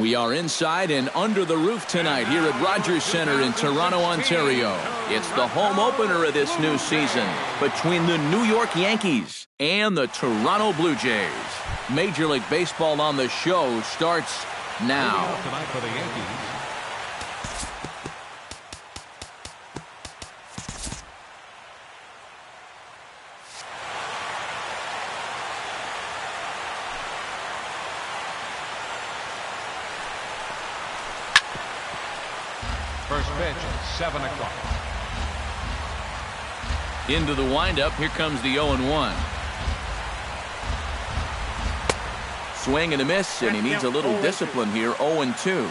We are inside and under the roof tonight here at Rogers Center in Toronto, Ontario. It's the home opener of this new season between the New York Yankees and the Toronto Blue Jays. Major League Baseball on the show starts now. Tonight for the Yankees. First pitch, 7 o'clock. Into the windup. Here comes the 0-1. Swing and a miss, and he needs a little discipline here. 0-2.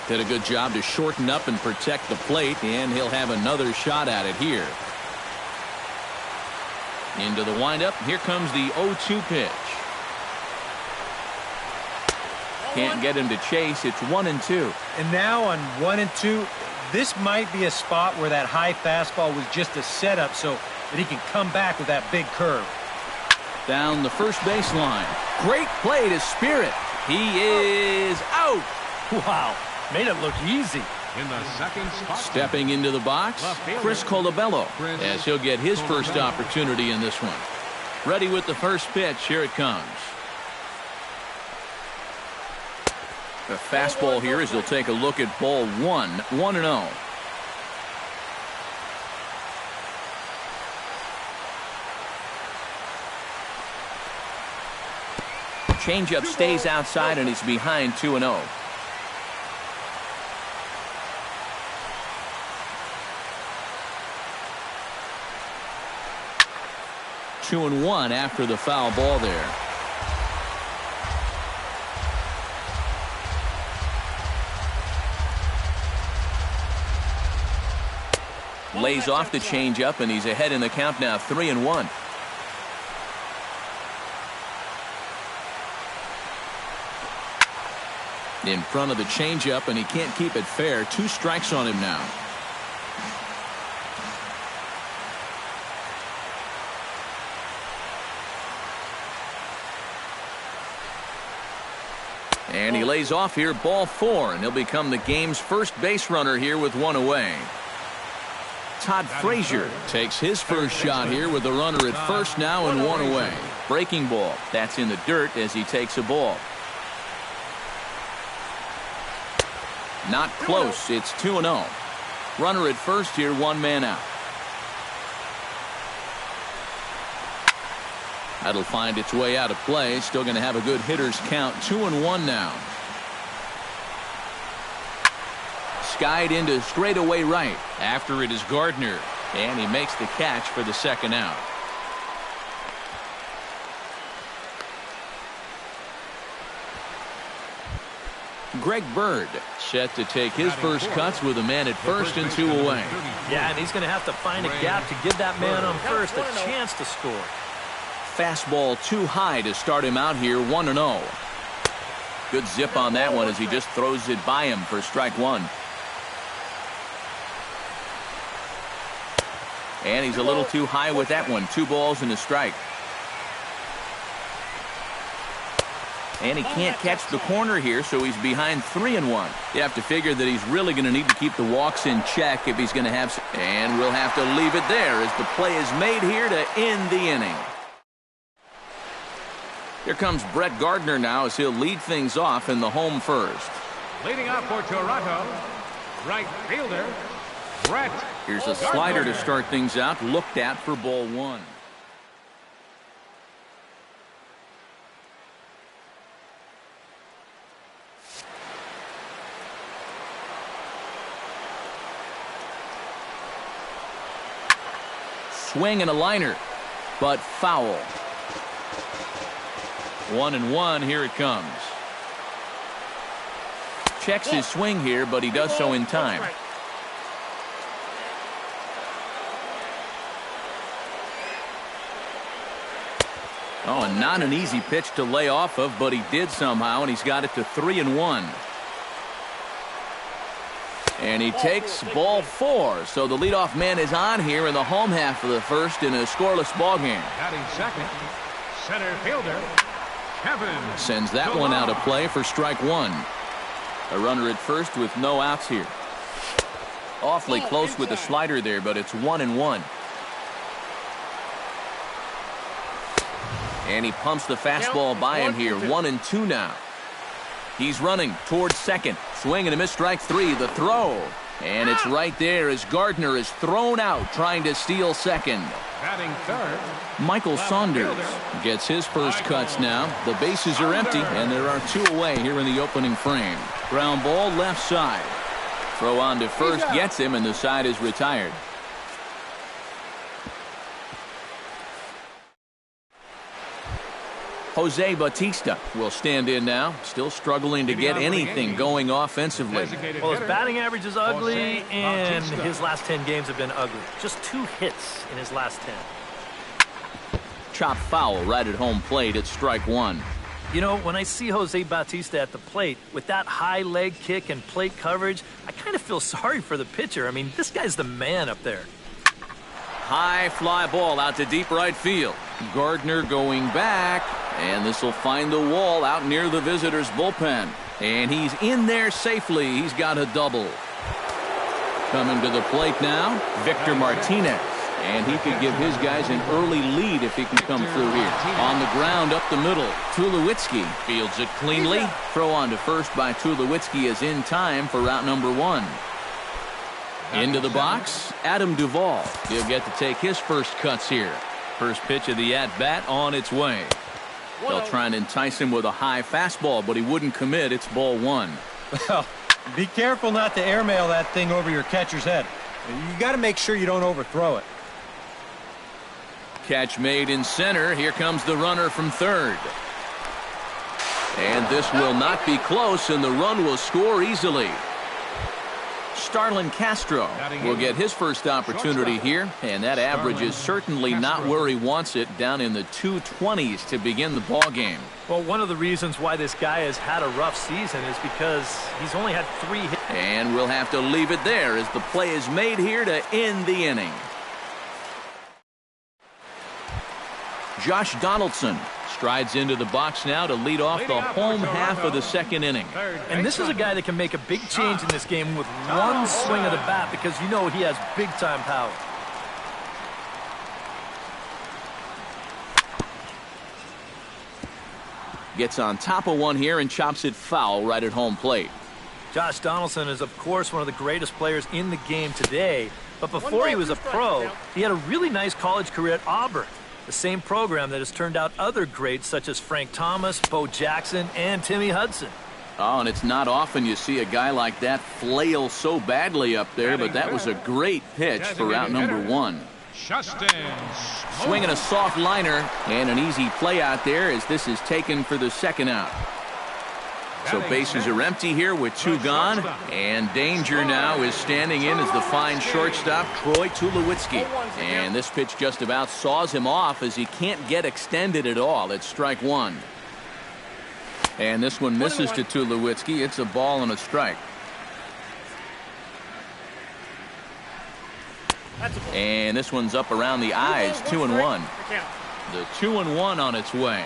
Did a good job to shorten up and protect the plate, and he'll have another shot at it here. Into the windup. Here comes the 0-2 pitch. Can't get him to chase. It's 1-2. And now on 1-2, this might be a spot where that high fastball was just a setup so that he can come back with that big curve. Down the first baseline. Great play to Spirit. He is out. Wow, made it look easy. In the second spot. Stepping into the box, Chris Colabello, as he'll get his first opportunity in this one. Ready with the first pitch. Here it comes. The fastball here as he'll take a look at ball 1, 1-0. Changeup stays outside and he's behind 2-0. Two and one after the foul ball there. Lays off the changeup, and he's ahead in the count now, 3-1. In front of the changeup, and he can't keep it fair. 2 strikes on him now. And he lays off here, ball 4, and he'll become the game's first base runner here with 1 away. Todd Frazier takes his first shot here with the runner at first now and 1 away. Breaking ball. That's in the dirt as he takes a ball. Not close. It's 2-0. Runner at first here, 1 man out. That'll find its way out of play. Still going to have a good hitter's count. 2-1 now. Skied into straightaway right. After it is Gardner, and he makes the catch for the second out. Greg Bird set to take his first cuts with a man at first and 2 away. Yeah, and he's going to have to find a gap to give that man on first a chance to score. Fastball too high to start him out here, 1-0. Good zip on that one as he just throws it by him for strike 1. And he's a little too high with that one. 2 balls and a strike. And he can't catch the corner here, so he's behind 3-1. You have to figure that he's really going to need to keep the walks in check if he's going to have. And we'll have to leave it there as the play is made here to end the inning. Here comes Brett Gardner now as he'll lead things off in the home first. Leading off for Toronto, right fielder, Brett. Here's a slider to start things out, looked at for ball 1. Swing and a liner, but foul. 1-1, here it comes. Checks his swing here, but he does so in time. Oh, and not an easy pitch to lay off of, but he did somehow, and he's got it to 3-1. And he takes ball 4. So the leadoff man is on here in the home half of the first in a scoreless ball game. Batting second, center fielder, Kevin. Sends that one out of play for strike 1. A runner at first with no outs here. Awfully close with the slider there, but it's 1-1. And he pumps the fastball by him here. 1-2 now. He's running towards second. Swing and a miss, strike 3. The throw. And it's right there as Gardner is thrown out trying to steal second. Batting third, Michael Saunders gets his first cuts now. The bases are empty, and there are 2 away here in the opening frame. Ground ball left side. Throw on to first gets him, and the side is retired. Jose Bautista will stand in now, still struggling to get anything going offensively. Well, his batting average is ugly, and his last 10 games have been ugly. Just 2 hits in his last 10. Chop foul right at home plate at strike 1. You know, when I see Jose Bautista at the plate with that high leg kick and plate coverage, I kind of feel sorry for the pitcher. I mean, this guy's the man up there. High fly ball out to deep right field. Gardner going back, and this will find the wall out near the visitors' bullpen. And he's in there safely. He's got a double. Coming to the plate now, Victor Martinez. And he could give his guys an early lead if he can come through here. On the ground up the middle, Tulowitzki fields it cleanly. Throw on to first by Tulowitzki is in time for route number 1. Into the box, Adam Duvall. He'll get to take his first cuts here. First pitch of the at-bat on its way. They'll try and entice him with a high fastball, but he wouldn't commit. It's ball 1. Well, be careful not to airmail that thing over your catcher's head. You got to make sure you don't overthrow it. Catch made in center. Here comes the runner from third. And this will not be close, and the run will score easily. Starlin Castro will get his first opportunity here, and that average is certainly not where he wants it, down in the 220s to begin the ball game. Well, one of the reasons why this guy has had a rough season is because he's only had 3 hits. And we'll have to leave it there as the play is made here to end the inning. Josh Donaldson strides into the box now to lead off the home half of the second inning. And this is a guy that can make a big change in this game with one swing of the bat, because you know he has big-time power. Gets on top of one here and chops it foul right at home plate. Josh Donaldson is, of course, one of the greatest players in the game today. But before he was a pro, he had a really nice college career at Auburn, the same program that has turned out other greats such as Frank Thomas, Bo Jackson, and Timmy Hudson. Oh, and it's not often you see a guy like that flail so badly up there, but that was a great pitch for route number 1. Swinging a soft liner, and an easy play out there as this is taken for the second out. So bases are empty here with 2 gone, and danger now is standing in as the fine shortstop, Troy Tulowitzki. And this pitch just about saws him off as he can't get extended at all. It's strike 1. And this one misses to Tulowitzki. It's a ball and a strike. And this one's up around the eyes, 2-1. The 2-1 on its way.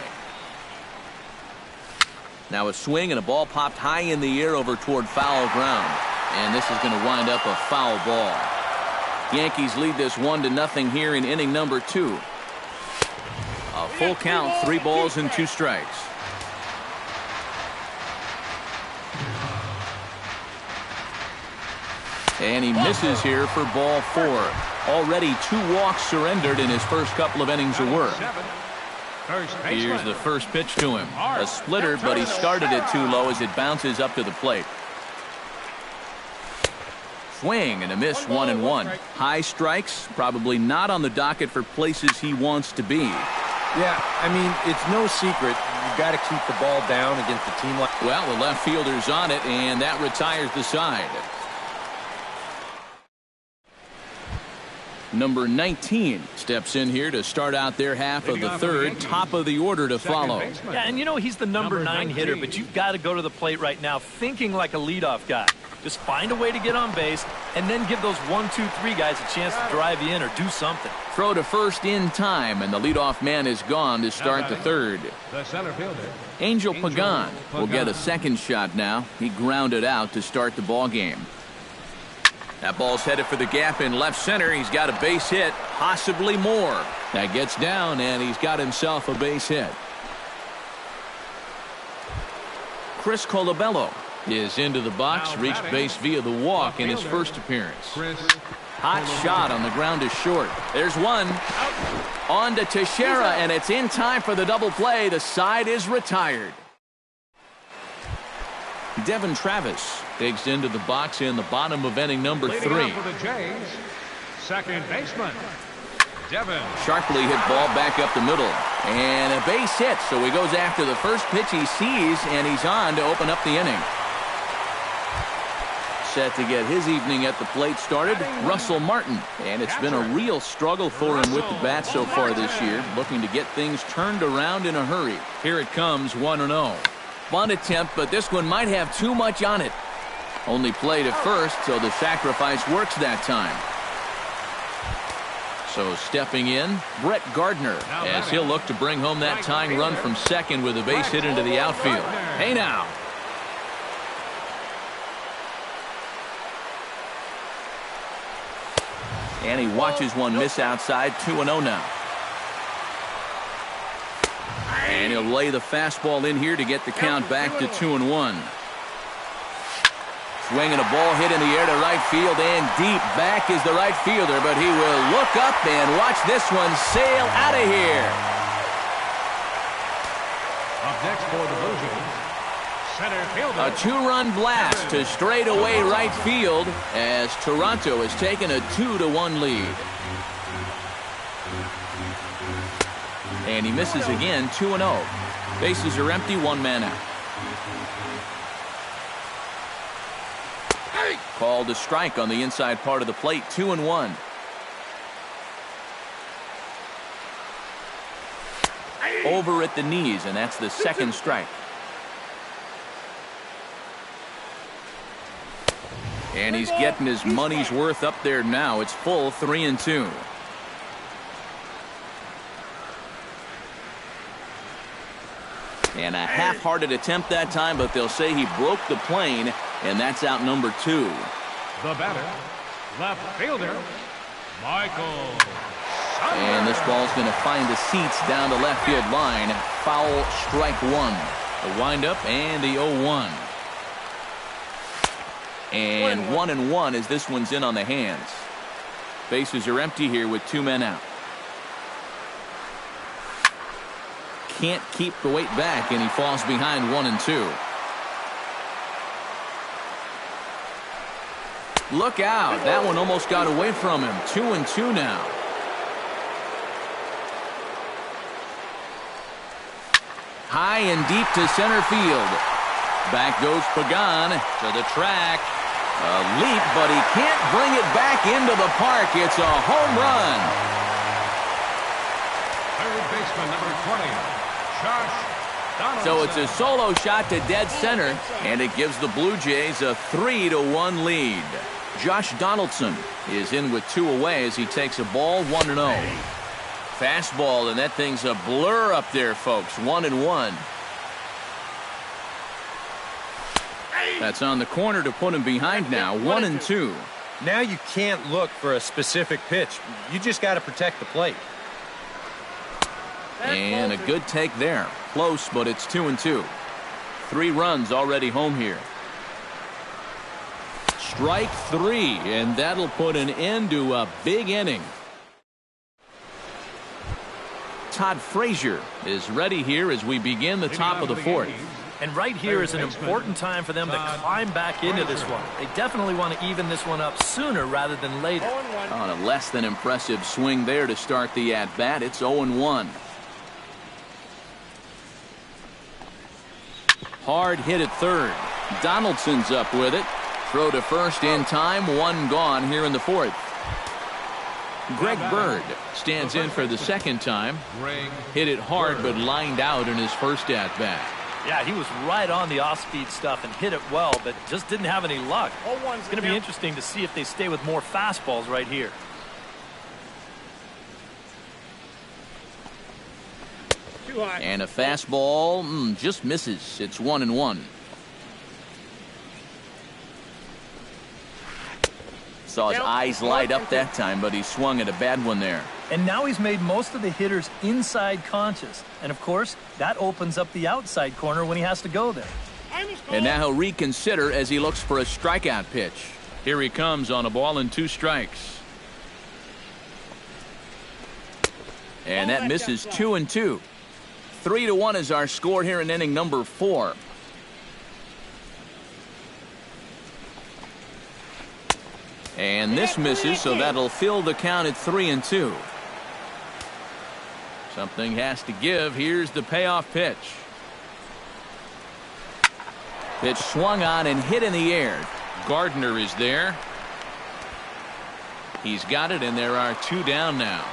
Now a swing and a ball popped high in the air over toward foul ground. And this is going to wind up a foul ball. Yankees lead this 1-0 here in inning number 2. A full count, 3 balls and 2 strikes. And he misses here for ball 4. Already 2 walks surrendered in his first couple of innings of work. Here's the first pitch to him. A splitter, but he started it too low as it bounces up to the plate. Swing and a miss, 1-1. High strikes, probably not on the docket for places he wants to be. Yeah, I mean, it's no secret. You've got to keep the ball down against a team like... Well, the left fielder's on it, and that retires the side. Number 19 steps in here to start out their half of the third. Top of the order to follow. Yeah, and you know he's the number 9 hitter, but you've got to go to the plate right now thinking like a leadoff guy. Just find a way to get on base and then give those 1, 2, 3 guys a chance to drive you in or do something. Throw to first in time, and the leadoff man is gone to start the third. The center fielder, Angel Pagan will get a second shot now. He grounded out to start the ball game. That ball's headed for the gap in left center. He's got a base hit, possibly more. That gets down, and he's got himself a base hit. Chris Colabello is into the box, reached base via the walk in his first appearance. Hot shot on the ground is short. There's one. On to Teixeira, and it's in time for the double play. The side is retired. Devin Travis digs into the box in the bottom of inning number 3. for the Jays, second baseman, Devin. Sharply hit ball back up the middle. And a base hit, so he goes after the first pitch he sees, and he's on to open up the inning. Set to get his evening at the plate started, Russell Martin. And it's been a real struggle for him with the bat so far this year, looking to get things turned around in a hurry. Here it comes, 1-0. Bunt attempt, but this one might have too much on it. Only play to first, so the sacrifice works that time. So stepping in, Brett Gardner, as he'll look to bring home that tying run from second with a base hit into the outfield. Hey now. And he watches one miss outside, 2-0 now. And he'll lay the fastball in here to get the count back to 2-1. Swinging a ball hit in the air to right field, and deep back is the right fielder, but he will look up and watch this one sail out of here. Up next for the Blue Jays, center fielder. A 2-run blast to straightaway right field as Toronto has taken a 2-1 lead. And he misses again, 2-0. Bases are empty, 1 man out. Called a strike on the inside part of the plate, 2-1. Over at the knees, and that's the second strike. And he's getting his money's worth up there now. It's full, 3-2. And a half-hearted attempt that time, but they'll say he broke the plane, and that's out number 2. The batter, left fielder, Michael. And this ball's going to find the seats down the left field line. Foul, strike 1. The windup and the 0-1. And 1-1 as this one's in on the hands. Bases are empty here with 2 men out. Can't keep the weight back, and he falls behind 1-2. Look out. That one almost got away from him. 2-2 now. High and deep to center field. Back goes Pagan to the track. A leap, but he can't bring it back into the park. It's a home run. Third baseman, number 20. So it's a solo shot to dead center, and it gives the Blue Jays a 3-1 lead. Josh Donaldson is in with 2 away as he takes a ball, 1-0. Fastball, and that thing's a blur up there, folks. 1-1. That's on the corner to put him behind now, 1-2. Now you can't look for a specific pitch. You just got to protect the plate. And a good take there. Close, but it's 2-2. 3 runs already home here. Strike 3, and that'll put an end to a big inning. Todd Frazier is ready here as we begin the top of the 4th. And right here is an important time for them to climb back into this one. They definitely want to even this one up sooner rather than later. On a less than impressive swing there to start the at-bat, it's 0-1. Hard hit at third. Donaldson's up with it. Throw to first in time. 1 gone here in the 4th. Greg Bird stands in for the second time. Hit it hard but lined out in his first at-bat. Yeah, he was right on the off-speed stuff and hit it well, but just didn't have any luck. It's going to be interesting to see if they stay with more fastballs right here. And a fastball just misses. It's 1-1. Saw his eyes light up that time, but he swung at a bad one there. And now he's made most of the hitters inside conscious. And, of course, that opens up the outside corner when he has to go there. And now he'll reconsider as he looks for a strikeout pitch. Here he comes on a ball and 2 strikes. And that misses 2-2. 3-1 is our score here in inning number 4. And this misses, so that'll fill the count at 3-2. Something has to give. Here's the payoff pitch. Pitch swung on and hit in the air. Gardner is there. He's got it, and there are 2 down now.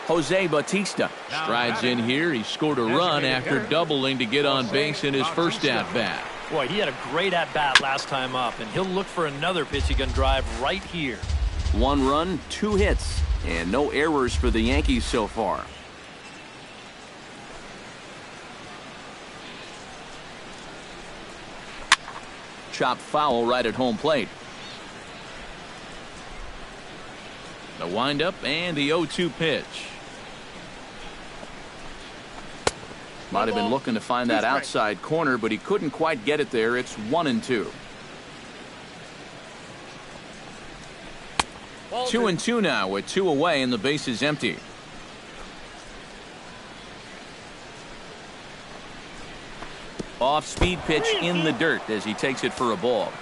Jose Bautista strides in here. He scored a run after doubling to get on base in his first at-bat. Boy, he had a great at-bat last time up, and he'll look for another pitch he can drive right here. 1 run, 2 hits, and no errors for the Yankees so far. Chopped foul right at home plate. The windup and the 0-2 pitch. Might have been looking to find that outside corner, but he couldn't quite get it there. It's 1-2. 2-2 now with 2 away and the base is empty. Off-speed pitch in the dirt as he takes it for a ball.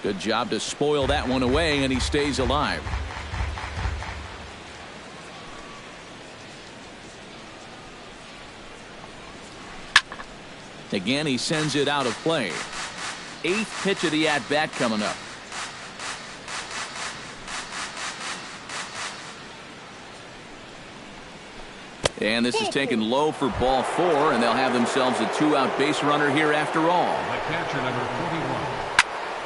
Good job to spoil that one away, and he stays alive. Again, he sends it out of play. 8th pitch of the at-bat coming up. And this is taken low for ball 4, and they'll have themselves a 2-out base runner here after all. The catcher, number 41.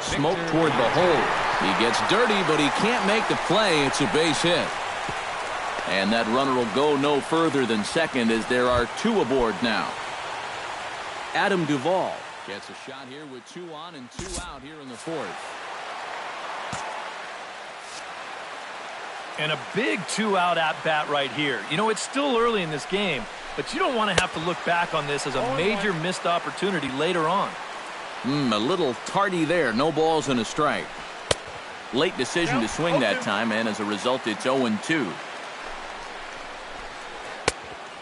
Smoke toward the hole. He gets dirty, but he can't make the play. It's a base hit. And that runner will go no further than second as there are 2 aboard now. Adam Duvall gets a shot here with 2 on and 2 out here in the 4th. And a big 2-out at-bat right here. You know, it's still early in this game, but you don't want to have to look back on this as a major missed opportunity later on. A little tardy there. No balls and a strike. Late decision to swing that time, and as a result, it's 0-2.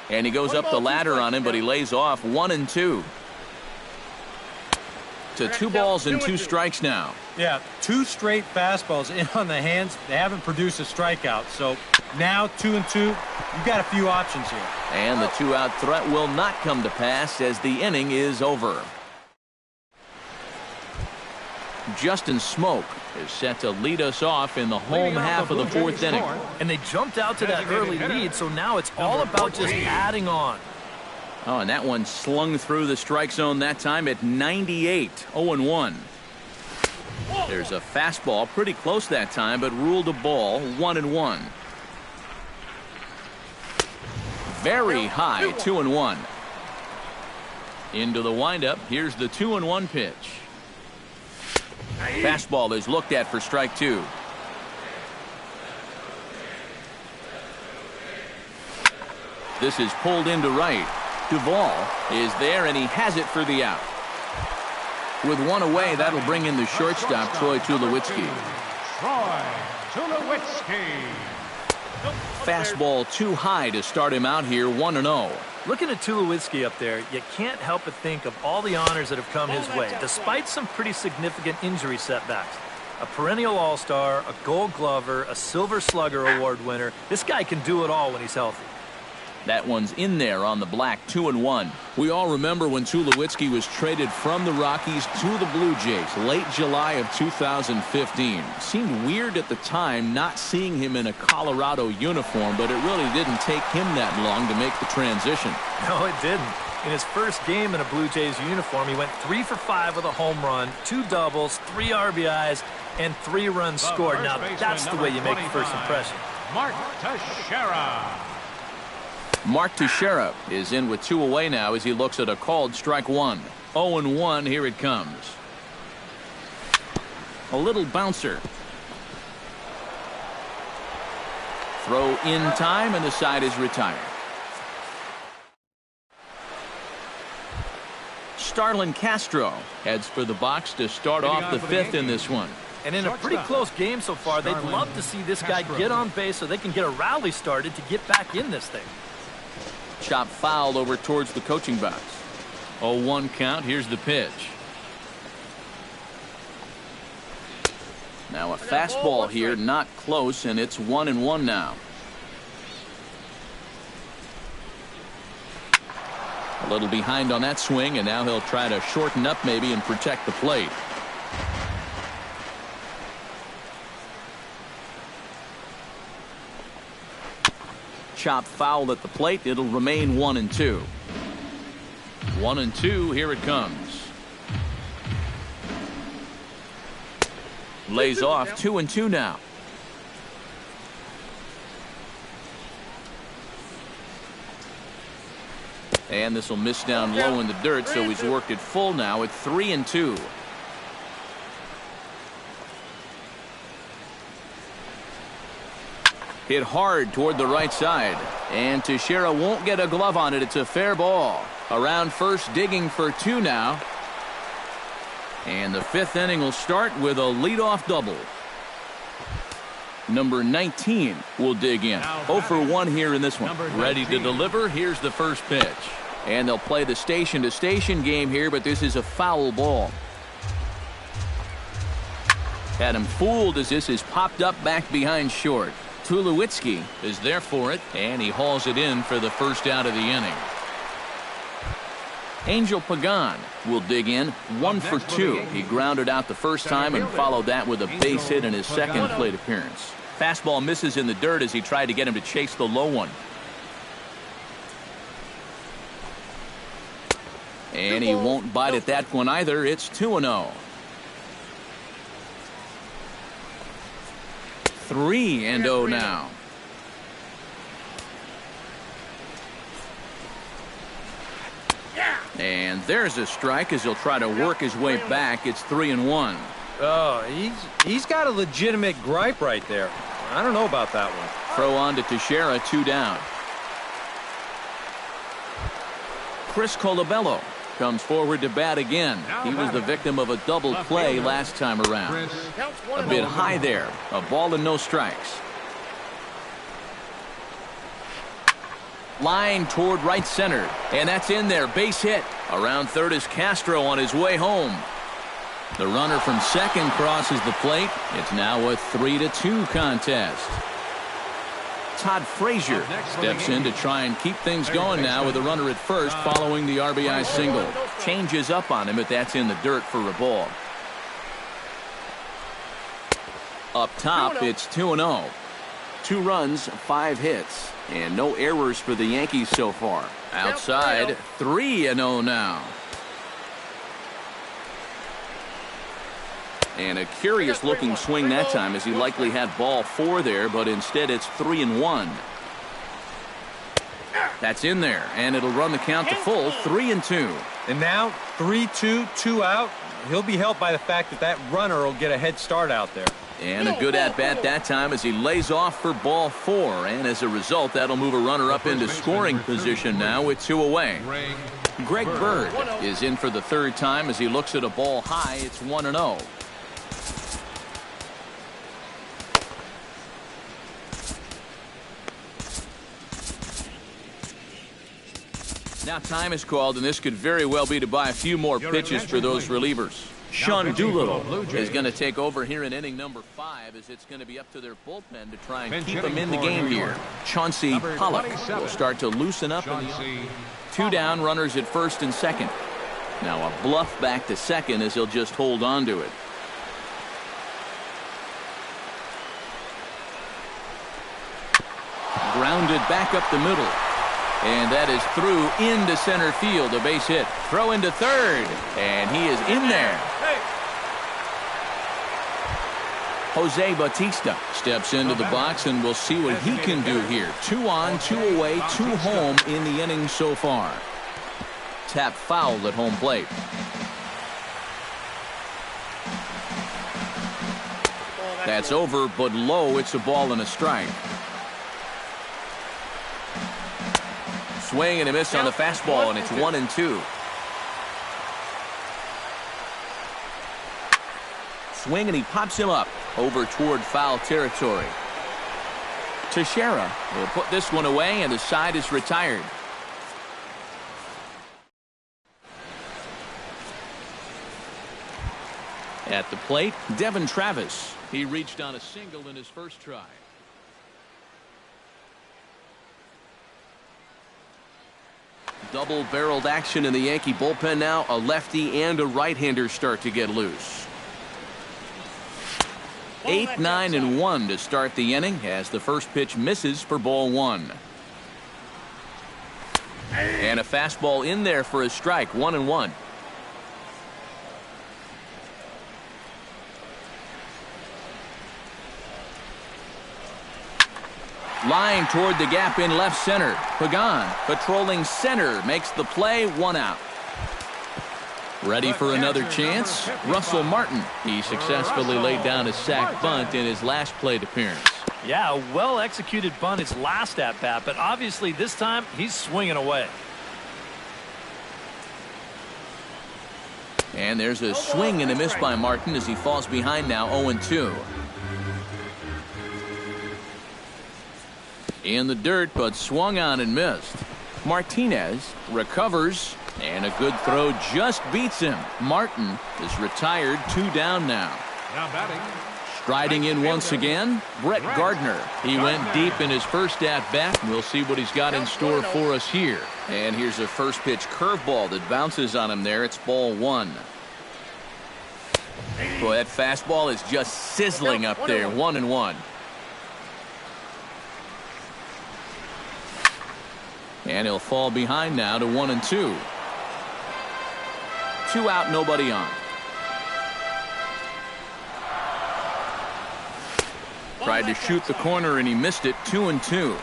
And he goes up the ladder on him, but he lays off 1-2. To 2 balls and 2 strikes now. Yeah, 2 straight fastballs in on the hands. They haven't produced a strikeout. So now 2-2. You've got a few options here. And the 2-out threat will not come to pass as the inning is over. Justin Smoke is set to lead us off in the home half of the 4th inning. And they jumped out to that early lead, so now it's all about just adding on. Oh, and that one slung through the strike zone that time at 98. 0-1. There's a fastball pretty close that time, but ruled a ball. 1-1. Very high. 2-1. Into the windup. Here's the 2-1 pitch. Fastball is looked at for strike 2. This is pulled into right. Duvall is there, and he has it for the out. With 1 away, that'll bring in the shortstop, Troy Tulowitzki. Troy Tulowitzki. Fastball too high to start him out here, 1-0. Looking at Tulowitzki up there, you can't help but think of all the honors that have come his way, despite some pretty significant injury setbacks. A perennial All-Star, a Gold Glover, a Silver Slugger Award winner. This guy can do it all when he's healthy. That one's in there on the black, 2-1. We all remember when Tulowitzki was traded from the Rockies to the Blue Jays late July of 2015. Seemed weird at the time not seeing him in a Colorado uniform, but it really didn't take him that long to make the transition. No, it didn't. In his first game in a Blue Jays uniform, he went 3 for 5 with a home run, 2 doubles, 3 RBIs, and 3 runs scored. Now, that's the way you make the first impression. Mark Teixeira. Mark Teixeira is in with 2 away now as he looks at a called strike 1. 0-1, here it comes. A little bouncer. Throw in time, and the side is retired. Starlin Castro heads for the box to start off the 5th in this one. And in a pretty close game so far, they'd love to see this guy get on base so they can get a rally started to get back in this thing. Chop foul over towards the coaching box. 0-1 count. Here's the pitch. Now a fastball here, not close, and it's 1-1 now. A little behind on that swing, and now he'll try to shorten up maybe and protect the plate. Chop foul at the plate. It'll remain 1-2. 1-2. Here it comes. Lays off. 2-2 now. And this will miss down low in the dirt, so he's worked it full now at 3-2. Hit hard toward the right side, and Teixeira won't get a glove on it. It's a fair ball. Around first, digging for 2 now. And the 5th inning will start with a leadoff double. Number 19 will dig in. 0 for 1 here in this one. Ready to deliver. Here's the first pitch. And they'll play the station-to-station game here, but this is a foul ball. Had him fooled as this is popped up back behind short. Tulowitzki is there for it, and he hauls it in for the first out of the inning. Angel Pagan will dig in. 1 for 2. He grounded out the first time and followed that with a base hit in his second plate appearance. Fastball misses in the dirt as he tried to get him to chase the low one. And he won't bite at that one either. It's 2-0. 3-0 now. And there's a strike as he'll try to work his way back. It's 3-1. Oh, he's got a legitimate gripe right there. I don't know about that one. Throw on to Teixeira, 2 down. Chris Colabello comes forward to bat again. He was the victim of a double play last time around. A bit high there. A ball and no strikes. Line toward right center, and that's in there. Base hit. Around third is Castro on his way home. The runner from second crosses the plate. It's now a 3-2 contest. Todd Frazier steps in to try and keep things going now with a runner at first following the RBI single. Changes up on him, but that's in the dirt for a ball. Up top, it's 2-0. 2 runs, 5 hits, and no errors for the Yankees so far. Outside, 3-0 now. And a curious looking swing that time as he likely had ball 4 there, but instead it's 3-1. That's in there, and it'll run the count to full, 3-2. And now 3-2, 2 out. He'll be helped by the fact that that runner will get a head start out there. And a good at-bat that time as he lays off for ball 4. And as a result, that'll move a runner up into scoring position now with 2 away. Greg Bird is in for the 3rd time as he looks at a ball high. It's 1-0. Now time is called, and this could very well be to buy a few more pitches for those relievers. Sean Doolittle is going to take over here in inning number 5, as it's going to be up to their bullpen to try and keep them in the game here. Chauncey Pollock will start to loosen up. In the 2 down, runners at first and second. Now a bluff back to second as he'll just hold on to it. Grounded back up the middle. And that is through into center field. A base hit. Throw into third. And he is in there. Jose Bautista steps into the box, and we'll see what he can do here. 2 on, 2 away, 2 home in the inning so far. Tap foul at home plate. That's over, but low. It's a ball and a strike. Swing and a miss on the fastball, and it's 1-2. Swing, and he pops him up over toward foul territory. Teixeira will put this one away, and the side is retired. At the plate, Devin Travis. He reached on a single in his first try. Double-barreled action in the Yankee bullpen now. A lefty and a right-hander start to get loose. 8, 9, and 1 to start the inning as the first pitch misses for ball 1. And a fastball in there for a strike. 1-1. Line toward the gap in left center. Pagan patrolling center makes the play. 1 out. Ready for another chance? Russell Martin. He successfully laid down a sac bunt in his last plate appearance. Yeah, a well-executed bunt his last at-bat, but obviously this time he's swinging away. And there's a swing and a miss by Martin as he falls behind now. 0-2. In the dirt, but swung on and missed. Martinez recovers, and a good throw just beats him. Martin is retired. 2 down now. Now batting. Striding in once again, Brett Gardner. He went deep in his first at-bat. We'll see what he's got in store for us here. And here's a first pitch curveball that bounces on him there. It's ball 1. Boy, that fastball is just sizzling up there. 1-1. And he'll fall behind now to 1-2. 2 out, nobody on. Tried to shoot the corner and he missed it. 2-2.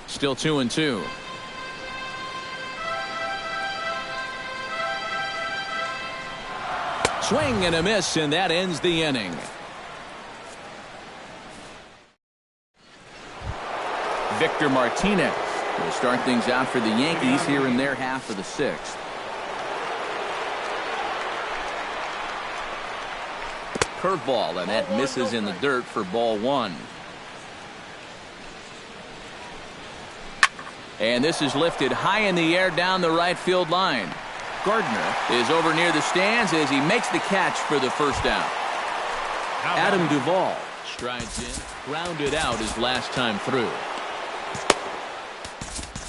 Still 2-2. Swing and a miss, and that ends the inning. Victor Martinez will start things out for the Yankees here in their half of the 6th. Curveball, and that misses in the dirt for ball 1. And this is lifted high in the air down the right field line. Gardner is over near the stands as he makes the catch for the first out. Adam Duvall strides in, grounded out his last time through.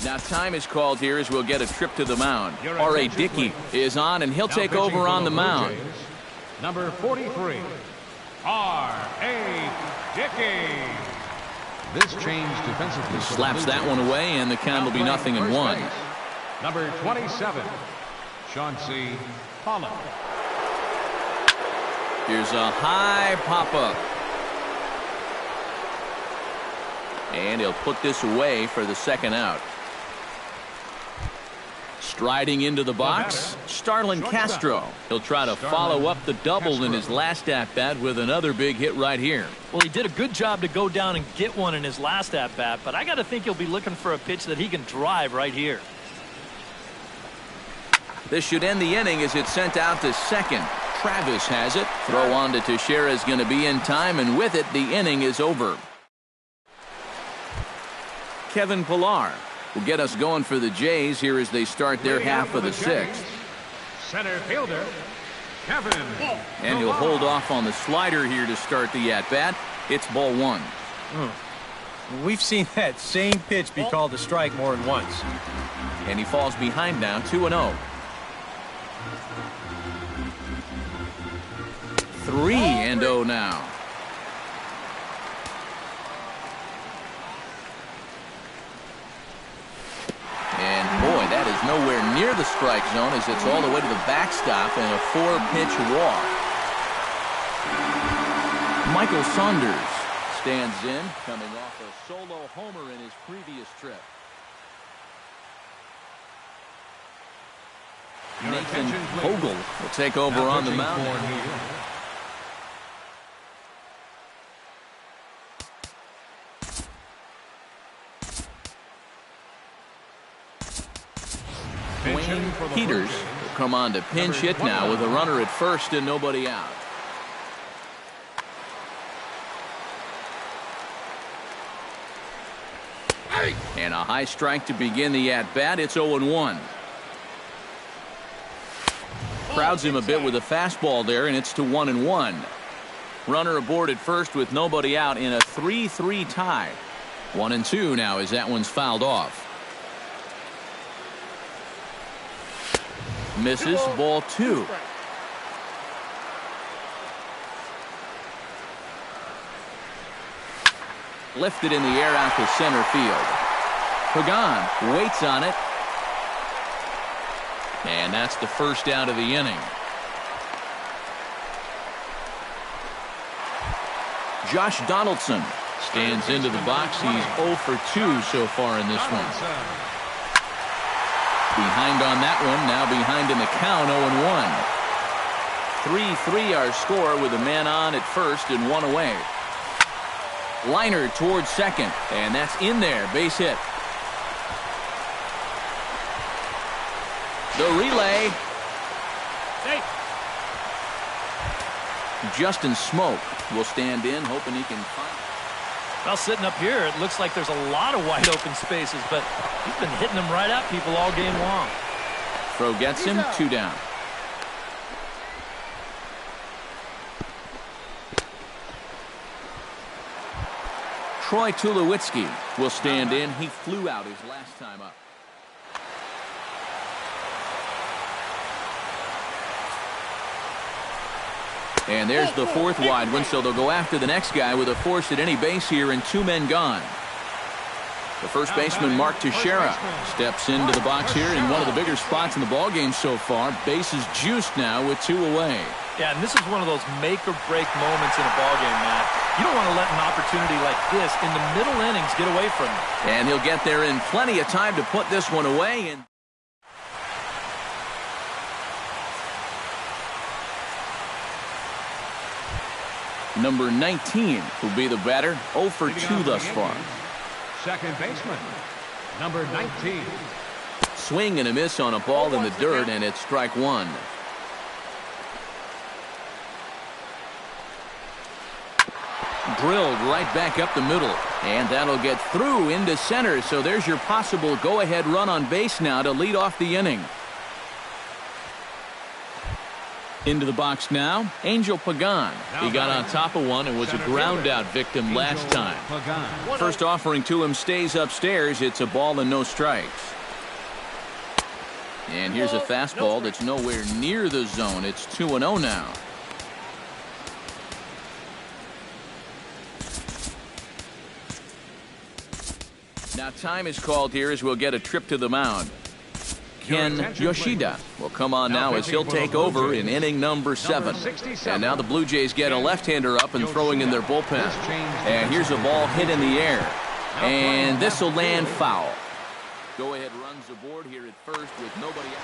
Now time is called here as we'll get a trip to the mound. R.A. Dickey is on, and he'll take over on the mound. Number 43, R.A. Dickey. This change defensively Slaps that one away, and the count will be 0-1. Number 27, Chauncey Pollock. Here's a high pop-up. And he'll put this away for the second out. Striding into the box, Starlin Castro. He'll try to follow up the double in his last at-bat with another big hit right here. Well, he did a good job to go down and get one in his last at-bat, but I got to think he'll be looking for a pitch that he can drive right here. This should end the inning as it's sent out to second. Travis has it. Throw on to Teixeira is going to be in time, and with it, the inning is over. Kevin Pillar will get us going for the Jays here as they start their half of the sixth. Center fielder, Kevin. And he'll hold off on the slider here to start the at-bat. It's ball one. We've seen that same pitch be called a strike more than once. And he falls behind now, 2-0. 3-0 now. And boy, that is nowhere near the strike zone as it's all the way to the backstop and a 4-pitch walk. Michael Saunders stands in, coming off a solo homer in his previous trip. Nathan Vogel will take over on the mound. Dwayne Peters will come on to pinch hit now with a runner at first and nobody out. And a high strike to begin the at-bat. It's 0-1. Crowds him a bit with a fastball there, and it's to 1-1. Runner aboard at first with nobody out in a 3-3 tie. 1-2 now as that one's fouled off. Misses, ball 2. Lifted in the air out to center field. Pagan waits on it. And that's the first out of the inning. Josh Donaldson stands into the box. He's 0 for 2 so far in this one. Behind on that one, now behind in the count, 0-1. 3-3 our score with a man on at first and one away. Liner towards second, and that's in there, base hit. The relay. Hey. Justin Smoke will stand in, hoping he can find. Well, sitting up here, it looks like there's a lot of wide open spaces, but he's been hitting them right at people all game long. Throw gets him, 2 down. Troy Tulowitzki will stand in. He flew out his last time up. And there's the 4th wide one, so they'll go after the next guy with a force at any base here and 2 men gone. The first baseman, Mark Teixeira, steps into the box here in one of the bigger spots in the ballgame so far. Bases juiced now with 2 away. Yeah, and this is one of those make-or-break moments in a ballgame, Matt. You don't want to let an opportunity like this in the middle innings get away from you. And he'll get there in plenty of time to put this one away. And number 19 will be the batter, 0 for 2 thus far. Second baseman, number 19. Swing and a miss on a ball in the dirt, and it's strike 1. Drilled right back up the middle, and that'll get through into center. So there's your possible go-ahead run on base now to lead off the inning. Into the box now, Angel Pagan. He got on top of one and was a ground-out victim last time. First offering to him stays upstairs. It's a ball and no strikes. And here's a fastball that's nowhere near the zone. It's 2-0 now. Now time is called here as we'll get a trip to the mound. Ken Yoshida will come on now as he'll take over in inning number 7. And now the Blue Jays get a left-hander up and throwing in their bullpen. And here's a ball hit in the air. And this will land foul. Go-ahead runs aboard here at first with nobody out.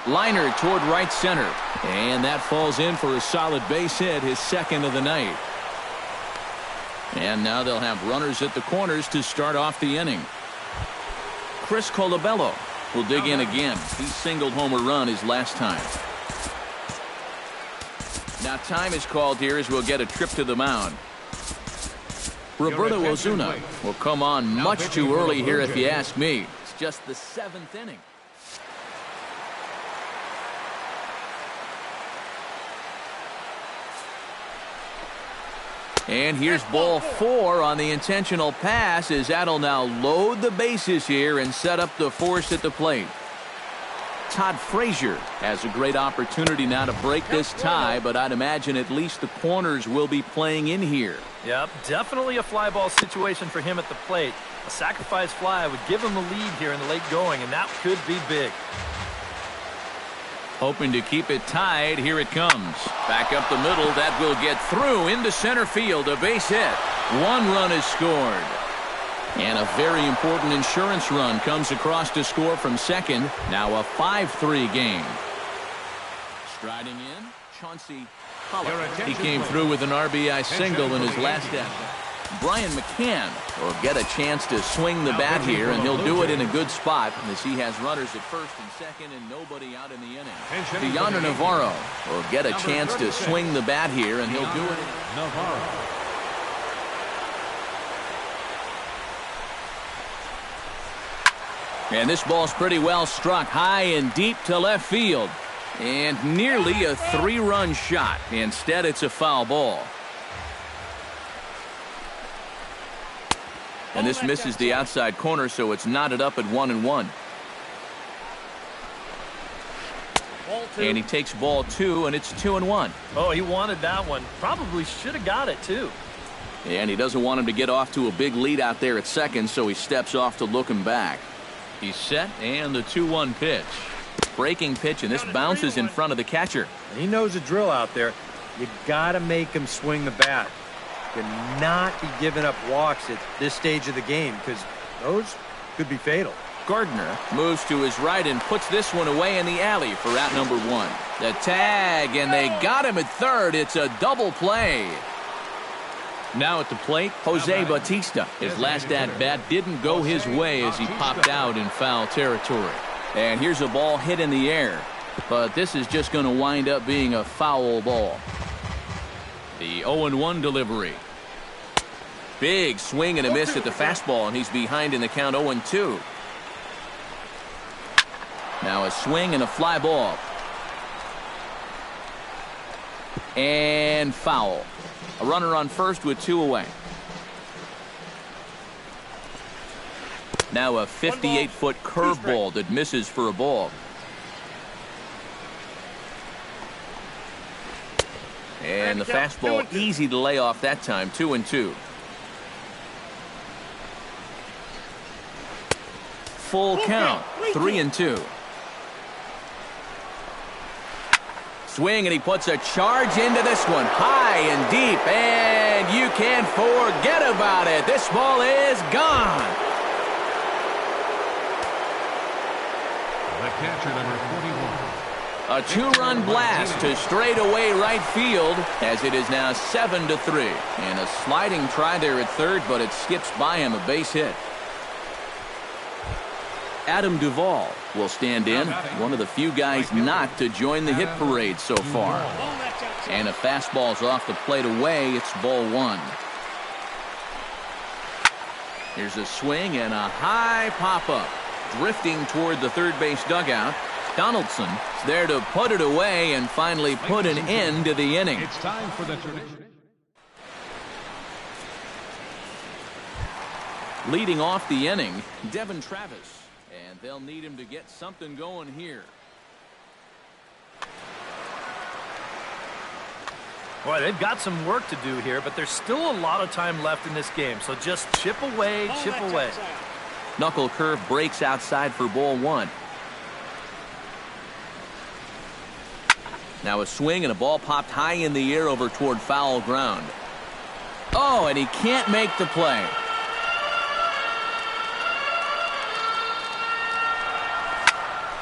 Liner toward right center. And that falls in for a solid base hit, his second of the night. And now they'll have runners at the corners to start off the inning. Chris Colabello will dig in again. He singled home a run his last time. Now time is called here as we'll get a trip to the mound. Roberto Ozuna will come on much too early here if you ask me. It's just the 7th inning. And here's ball 4 on the intentional pass as that'll now load the bases here and set up the force at the plate. Todd Frazier has a great opportunity now to break this tie, but I'd imagine at least the corners will be playing in here. Yep, definitely a fly ball situation for him at the plate. A sacrifice fly would give him the lead here in the late going, and that could be big. Hoping to keep it tied. Here it comes. Back up the middle. That will get through into center field. A base hit. 1 run is scored. And a very important insurance run comes across to score from second. Now a 5-3 game. Striding in, Chauncey Pollock. He came through with an RBI single in his last at-bat. Brian McCann will get a chance to swing the bat here, and he'll do it in a good spot as he has runners at first and second and nobody out in the inning. Deander Navarro will get a chance to swing the bat here, and he'll do it. And this ball's pretty well struck high and deep to left field. And nearly a 3-run shot. Instead, it's a foul ball. And this misses the outside corner, so it's knotted up at 1-1. And he takes ball 2, and it's 2-1. Oh, he wanted that one. Probably should have got it, too. And he doesn't want him to get off to a big lead out there at second, so he steps off to look him back. He's set, and the 2-1 pitch. Breaking pitch, and this bounces in front of the catcher. He knows the drill out there. You got to make him swing the bat. Cannot be giving up walks at this stage of the game, because those could be fatal. Gardner moves to his right and puts this one away in the alley for out number 1. The tag, and they got him at third. It's a double play. Now at the plate, Jose Bautista. His last at-bat didn't go his way as he popped out in foul territory. And here's a ball hit in the air, but this is just going to wind up being a foul ball. The 0-1 delivery. Big swing and a miss at the fastball, and he's behind in the count 0-2. Now a swing and a fly ball. And foul. A runner on first with 2 away. Now a 58-foot curveball that misses for a ball. And the fastball easy to lay off that time, 2-2. Full count, 3-2. Swing, and he puts a charge into this one, high and deep, and you can't forget about it. This ball is gone. The catcher, number 41. A 2-run blast to straightaway right field as it is now 7-3. And a sliding try there at third, but it skips by him, a base hit. Adam Duvall will stand in, one of the few guys not to join the hit parade so far. And a fastball's off the plate away. It's ball 1. Here's a swing and a high pop-up. Drifting toward the third base dugout. Donaldson is there to put it away and finally put an end to the inning. It's time for the tradition. Leading off the inning, Devin Travis. And they'll need him to get something going here. Boy, they've got some work to do here, but there's still a lot of time left in this game. So just chip away, chip away. Knuckle curve breaks outside for ball 1. Now a swing and a ball popped high in the air over toward foul ground. Oh, and he can't make the play.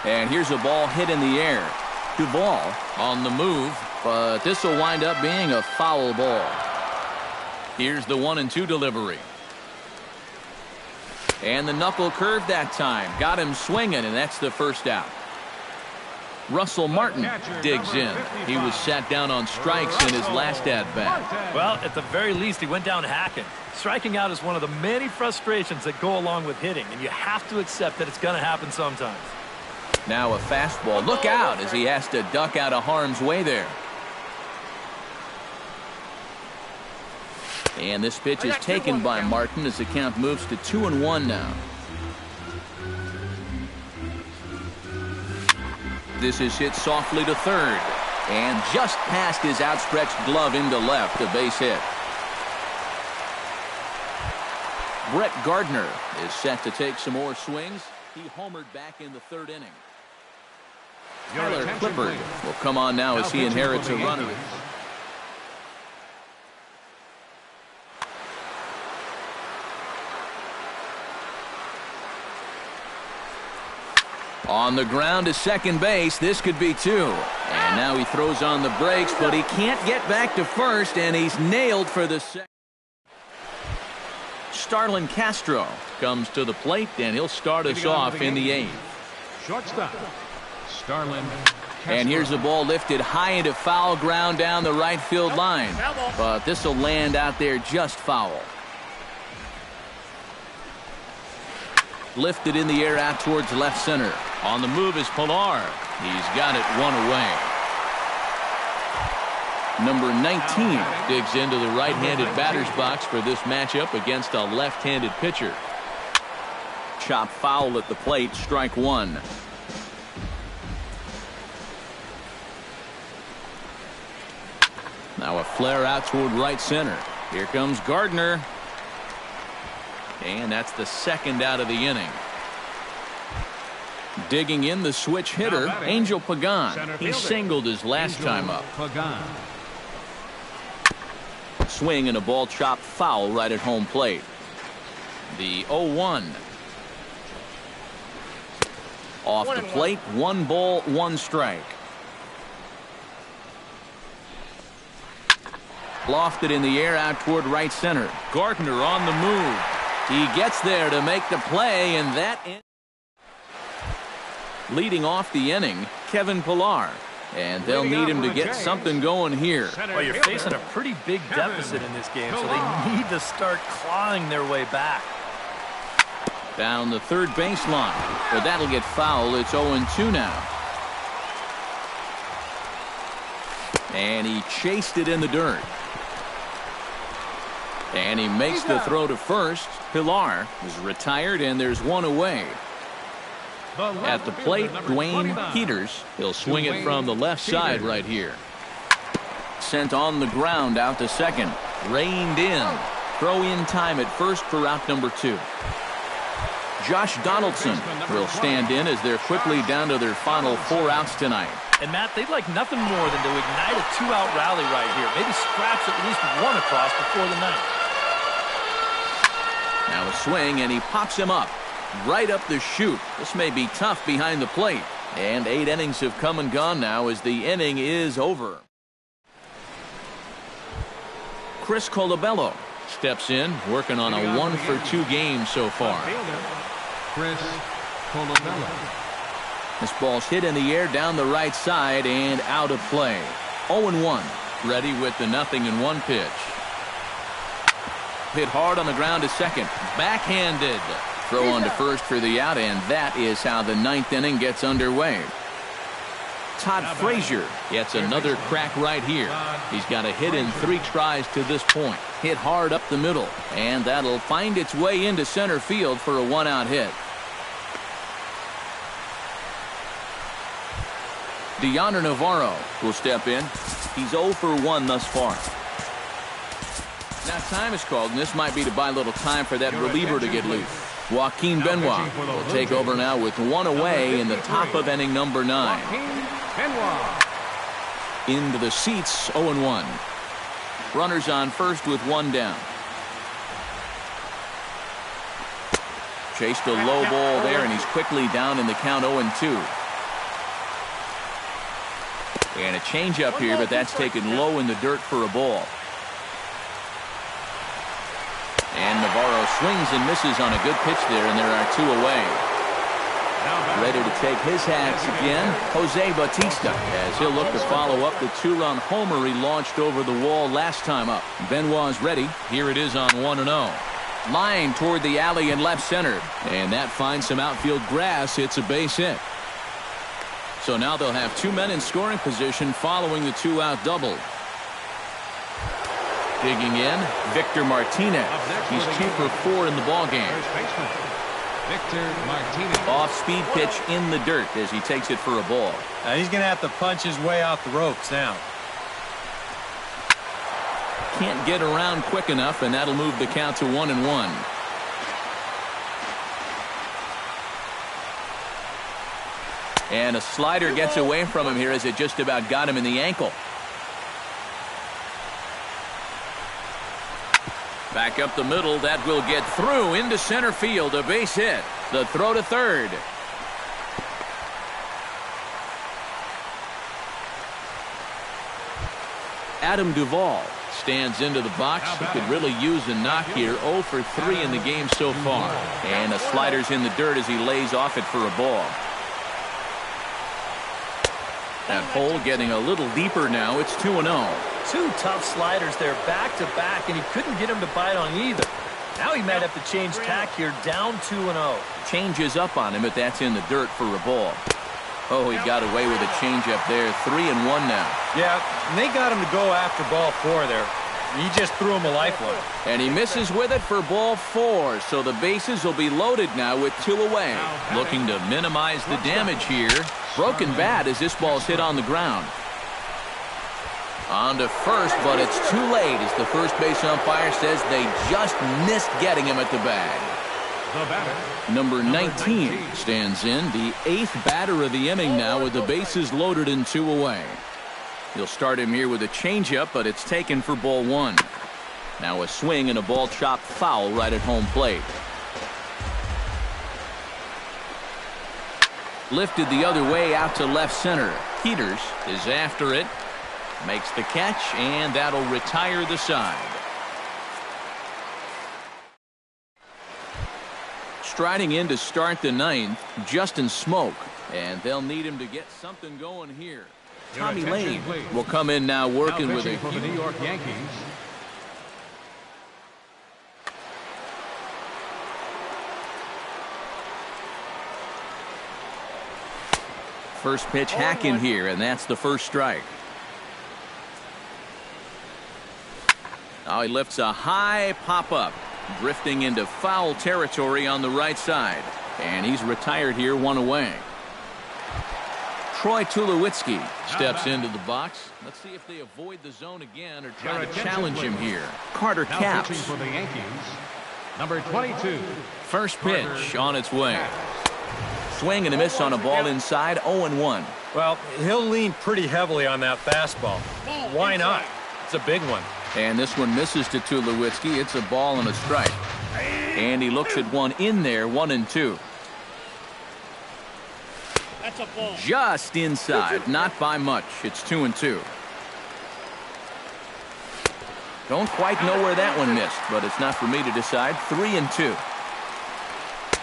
And here's a ball hit in the air. Duvall on the move, but this will wind up being a foul ball. Here's the 1-2 delivery. And the knuckle curve that time. Got him swinging, and that's the first out. Russell Martin digs in. He was sat down on strikes in his last at-bat. Well, at the very least, he went down hacking. Striking out is one of the many frustrations that go along with hitting, and you have to accept that it's going to happen sometimes. Now a fastball. Look out as he has to duck out of harm's way there. And this pitch is taken by Martin as the count moves to 2-1 now. This is hit softly to third. And just past his outstretched glove into left, a base hit. Brett Gardner is set to take some more swings. He homered back in the third inning. Tyler Clippard will come on now as he inherits a runner. On the ground to second base. This could be two. And now he throws on the brakes, but he can't get back to first, and he's nailed for the second. Starlin Castro comes to the plate, and he'll start us off in the eighth. Shortstop, Starlin Castro. And here's the ball lifted high into foul ground down the right field line. But this will land out there just foul. Lifted in the air out towards left center. On the move is Pilar. He's got it one away. Number 19 digs into the right-handed batter's box for this matchup against a left-handed pitcher. Chop foul at the plate, strike one. Now a flare out toward right center. Here comes Gardner. And that's the second out of the inning. Digging in the switch hitter, Angel Pagan. He singled his last time up. Swing and a ball chopped foul right at home plate. The 0-1. Off the plate, 1 ball, 1 strike. Lofted in the air out toward right center. Gardner on the move. He gets there to make the play, and that leading off the inning, Kevin Pilar. And they'll need him to get something going here. Well, you're facing a pretty big deficit in this game, so they need to start clawing their way back. Down the third baseline, but that'll get foul. It's 0-2 now. And he chased it in the dirt. And he makes the throw to first. Pilar is retired, and there's one away. At the plate, Dwayne Peters. He'll swing it from the left side right here. Sent on the ground out to second. Reined in. Throw in time at first for out number 2. Josh Donaldson will stand in as they're quickly down to their final 4 outs tonight. And Matt, they'd like nothing more than to ignite a 2-out rally right here. Maybe scratch at least 1 across before the ninth. Now a swing, and he pops him up. Right up the chute. This may be tough behind the plate. And 8 innings have come and gone now as the inning is over. Chris Colabello steps in, working on a 1-for-2 game so far. Chris Colabello. This ball's hit in the air down the right side and out of play. 0-1. Ready with the 0-1 pitch. Hit hard on the ground to second. Backhanded. Throw on to first for the out, and that is how the 9th inning gets underway. Todd Frazier gets another crack right here. He's got a hit in 3 tries to this point. Hit hard up the middle, and that'll find its way into center field for a 1-out hit. Deoner Navarro will step in. He's 0 for 1 thus far. Now time is called, and this might be to buy a little time for that reliever to get loose. Joaquin Benoit will take over now with 1 away in the top of inning number 9. Into the seats, 0-1. Runners on first with 1 down. Chased a low ball there, and he's quickly down in the count 0-2. And a changeup here, but that's taken low in the dirt for a ball. And Navarro swings and misses on a good pitch there, and there are 2 away. Ready to take his hats again, Jose Bautista, as he'll look to follow up the two-run homer he launched over the wall last time up. Benoit's ready. Here it is on 1-0. Line toward the alley in left center, and that finds some outfield grass. It's a base hit. So now they'll have two men in scoring position following the two-out double. Digging in, Victor Martinez. He's 2 for 4 in the ballgame. Victor Martinez. Off-speed pitch in the dirt as he takes it for a ball. Now he's going to have to punch his way off the ropes now. Can't get around quick enough, and that'll move the count to 1-1. And a slider gets away from him here as it just about got him in the ankle. Back up the middle, that will get through into center field, a base hit. The throw to third. Adam Duvall stands into the box. He could really use a knock here. 0 for 3 in the game so far. And the slider's in the dirt as he lays off it for a ball. That hole getting a little deeper now. It's 2-0. 2 tough sliders there back-to-back, and he couldn't get him to bite on either. Now he might have to change tack here, down 2-0. Changes up on him, but that's in the dirt for a ball. Oh, he got away with a changeup there. 3-1 now. Yeah, and they got him to go after ball 4 there. He just threw him a lifeline. And he misses with it for ball 4, so the bases will be loaded now with 2 away. Looking to minimize the damage here. Broken bat as this ball's hit on the ground. On to first, but it's too late as the first base umpire says they just missed getting him at the bag. Number 19 stands in, the 8th batter of the inning now with the bases loaded and 2 away. He'll start him here with a changeup, but it's taken for ball 1. Now a swing and a ball chopped foul right at home plate. Lifted the other way out to left center. Peters is after it. Makes the catch, and that'll retire the side. Striding in to start the 9th, Justin Smoke, and they'll need him to get something going here. Tommy Lane will come in now working with a for the New York Yankees. First pitch hack in here, and that's the first strike. Now he lifts a high pop-up, drifting into foul territory on the right side. And he's retired here, 1 away. Troy Tulowitzki steps into the box. Let's see if they avoid the zone again or try to challenge him here. Carter Capps. For the Yankees, number 22. First pitch on its way. Swing and a miss on a ball inside, 0-1. Well, he'll lean pretty heavily on that fastball. Why not? It's a big one. And this one misses to Tulowitzki. It's a ball and a strike. And he looks at one in there, 1-2. That's a ball. Just inside, not by much. It's 2-2. Don't quite know where that one missed, but it's not for me to decide. 3-2.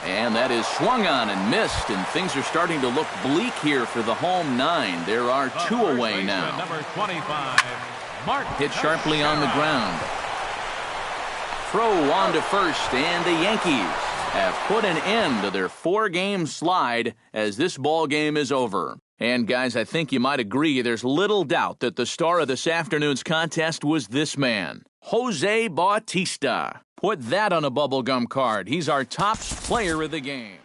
And that is swung on and missed, and things are starting to look bleak here for the home 9. There are 2 away now. Number 25, Mark. Hit sharply on the ground. Throw on to first, and the Yankees have put an end to their 4-game slide as this ball game is over. And guys, I think you might agree there's little doubt that the star of this afternoon's contest was this man, Jose Bautista. Put that on a bubblegum card. He's our top player of the game.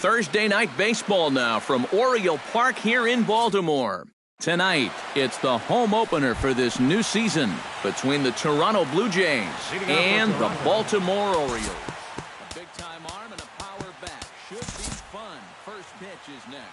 Thursday night baseball now from Oriole Park here in Baltimore. Tonight, it's the home opener for this new season between the Toronto Blue Jays and the Baltimore Orioles. A big-time arm and a power bat. Should be fun. First pitch is next.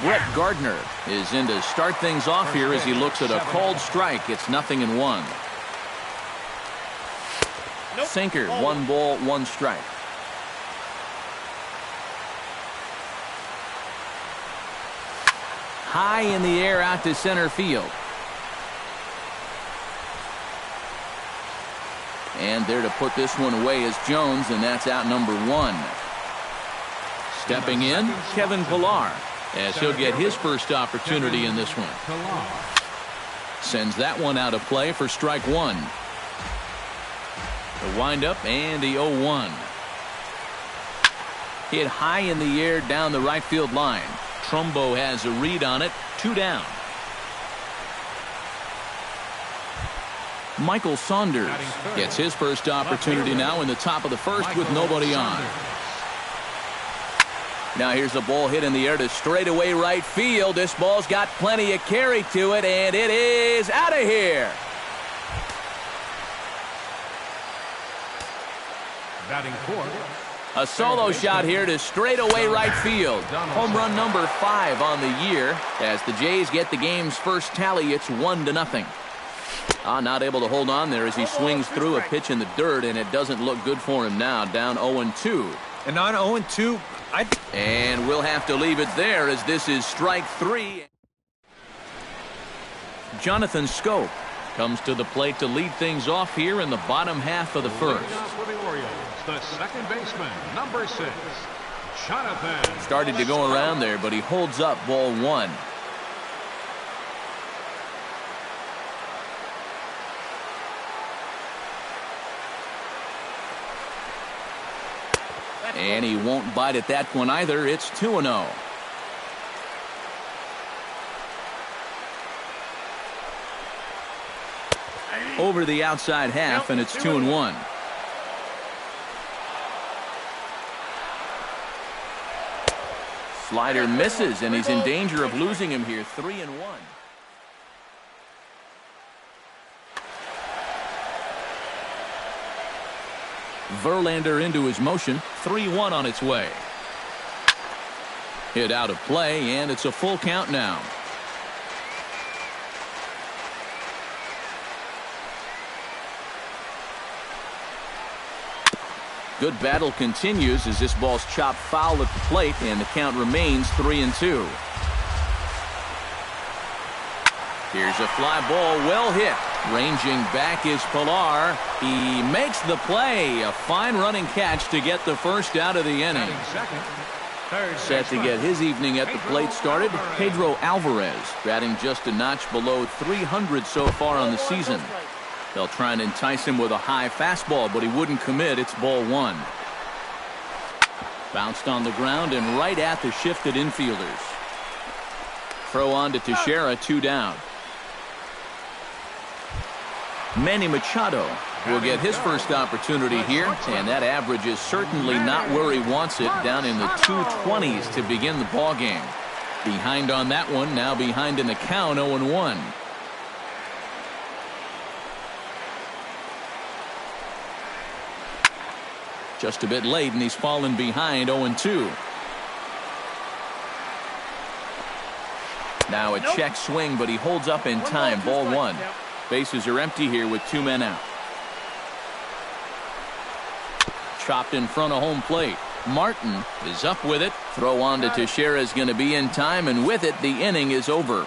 Brett Gardner is in to start things off here as he looks at a called strike. It's 0-1. Sinker, 1 ball, 1 strike. High in the air out to center field. And there to put this one away is Jones, and that's out number 1. Stepping in, Kevin Pillar, as he'll get his first opportunity in this one. Sends that one out of play for strike 1. The windup and the 0-1. Hit high in the air down the right field line. Trumbo has a read on it. 2 down. Michael Saunders gets his first opportunity now in the top of the first with nobody on. Now here's the ball hit in the air to straightaway right field. This ball's got plenty of carry to it, and it is out of here. Batting fourth. A solo shot here to straightaway right field. Home run number 5 on the year. As the Jays get the game's first tally, it's 1-0. Not able to hold on there as he swings through a pitch in the dirt, and it doesn't look good for him now. Down 0-2. And on 0-2, and we'll have to leave it there as this is strike 3. Jonathan Scope comes to the plate to lead things off here in the bottom half of the first. For the Orioles, the second baseman, number 6, Jonathan. Started to go around there, but he holds up ball 1. And he won't bite at that one either. It's 2-0. Over the outside half, and it's 2-1. Slider misses, and he's in danger of losing him here. 3-1. Verlander into his motion. 3-1 on its way. Hit out of play, and it's a full count now. Good battle continues as this ball's chopped foul at the plate, and the count remains 3-2. Here's a fly ball, well hit. Ranging back is Pillar. He makes the play. A fine running catch to get the first out of the inning. Set to get his evening at the plate started, Pedro Alvarez, batting just a notch below 300 so far on the season. They'll try and entice him with a high fastball, but he wouldn't commit. It's ball 1. Bounced on the ground and right at the shifted infielders. Throw on to Teixeira, 2 down. Manny Machado will get his first opportunity here, and that average is certainly not where he wants it, down in the 220s to begin the ball game. Behind on that one, now behind in the count, 0-1. Just a bit late, and he's fallen behind, 0-2. Now a check swing, but he holds up in time, ball 1. Bases are empty here with 2 men out. Chopped in front of home plate. Martin is up with it. Throw on to Teixeira is going to be in time, and with it, the inning is over.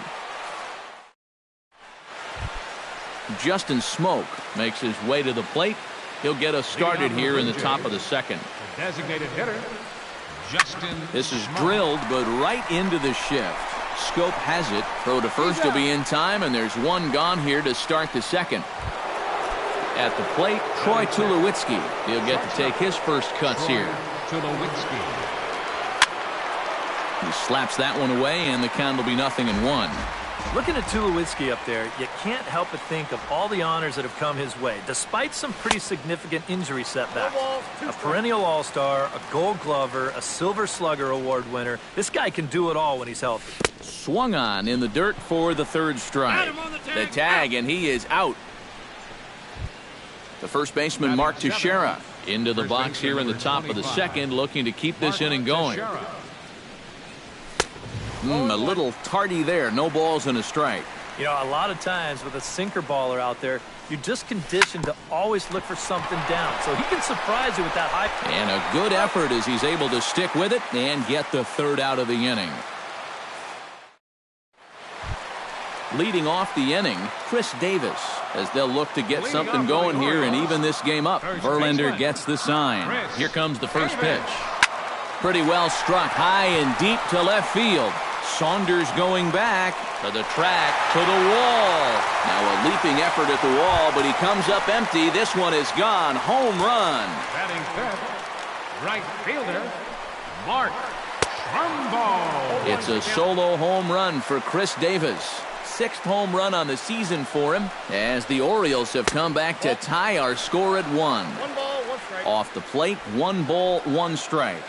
Justin Smoke makes his way to the plate. He'll get us started here in the top of the second. Designated hitter, Justin. This is drilled, but right into the shift. Scope has it. Throw to first will be in time, and there's one gone here to start the second. At the plate, Troy Tulowitzki. He'll get to take his first cuts here. Tulowitzki. He slaps that one away, and the count will be 0-1. Looking at Tulowitzki up there, you can't help but think of all the honors that have come his way, despite some pretty significant injury setbacks. A perennial all-star, a gold glover, a silver slugger award winner. This guy can do it all when he's healthy. Swung on in the dirt for the third strike. The tag, and he is out. The first baseman, Mark Teixeira, into the box here in the top of the second, looking to keep this inning going. A little tardy there. No balls and a strike. You know, a lot of times with a sinker baller out there, you're just conditioned to always look for something down. So he can surprise you with that high. And a good effort as he's able to stick with it and get the third out of the inning. Leading off the inning, Chris Davis, as they'll look to get something going here and even this game up. Verlander gets the sign. Here comes the first pitch. Pretty well struck high and deep to left field. Saunders going back to the track, to the wall. Now a leaping effort at the wall, but he comes up empty. This one is gone. Home run. Batting fifth, right fielder, Mark Trumbo. It's a solo home run for Chris Davis. 6th home run on the season for him, as the Orioles have come back to tie our score at 1. 1 ball, 1 strike. Off the plate, 1 ball, 1 strike.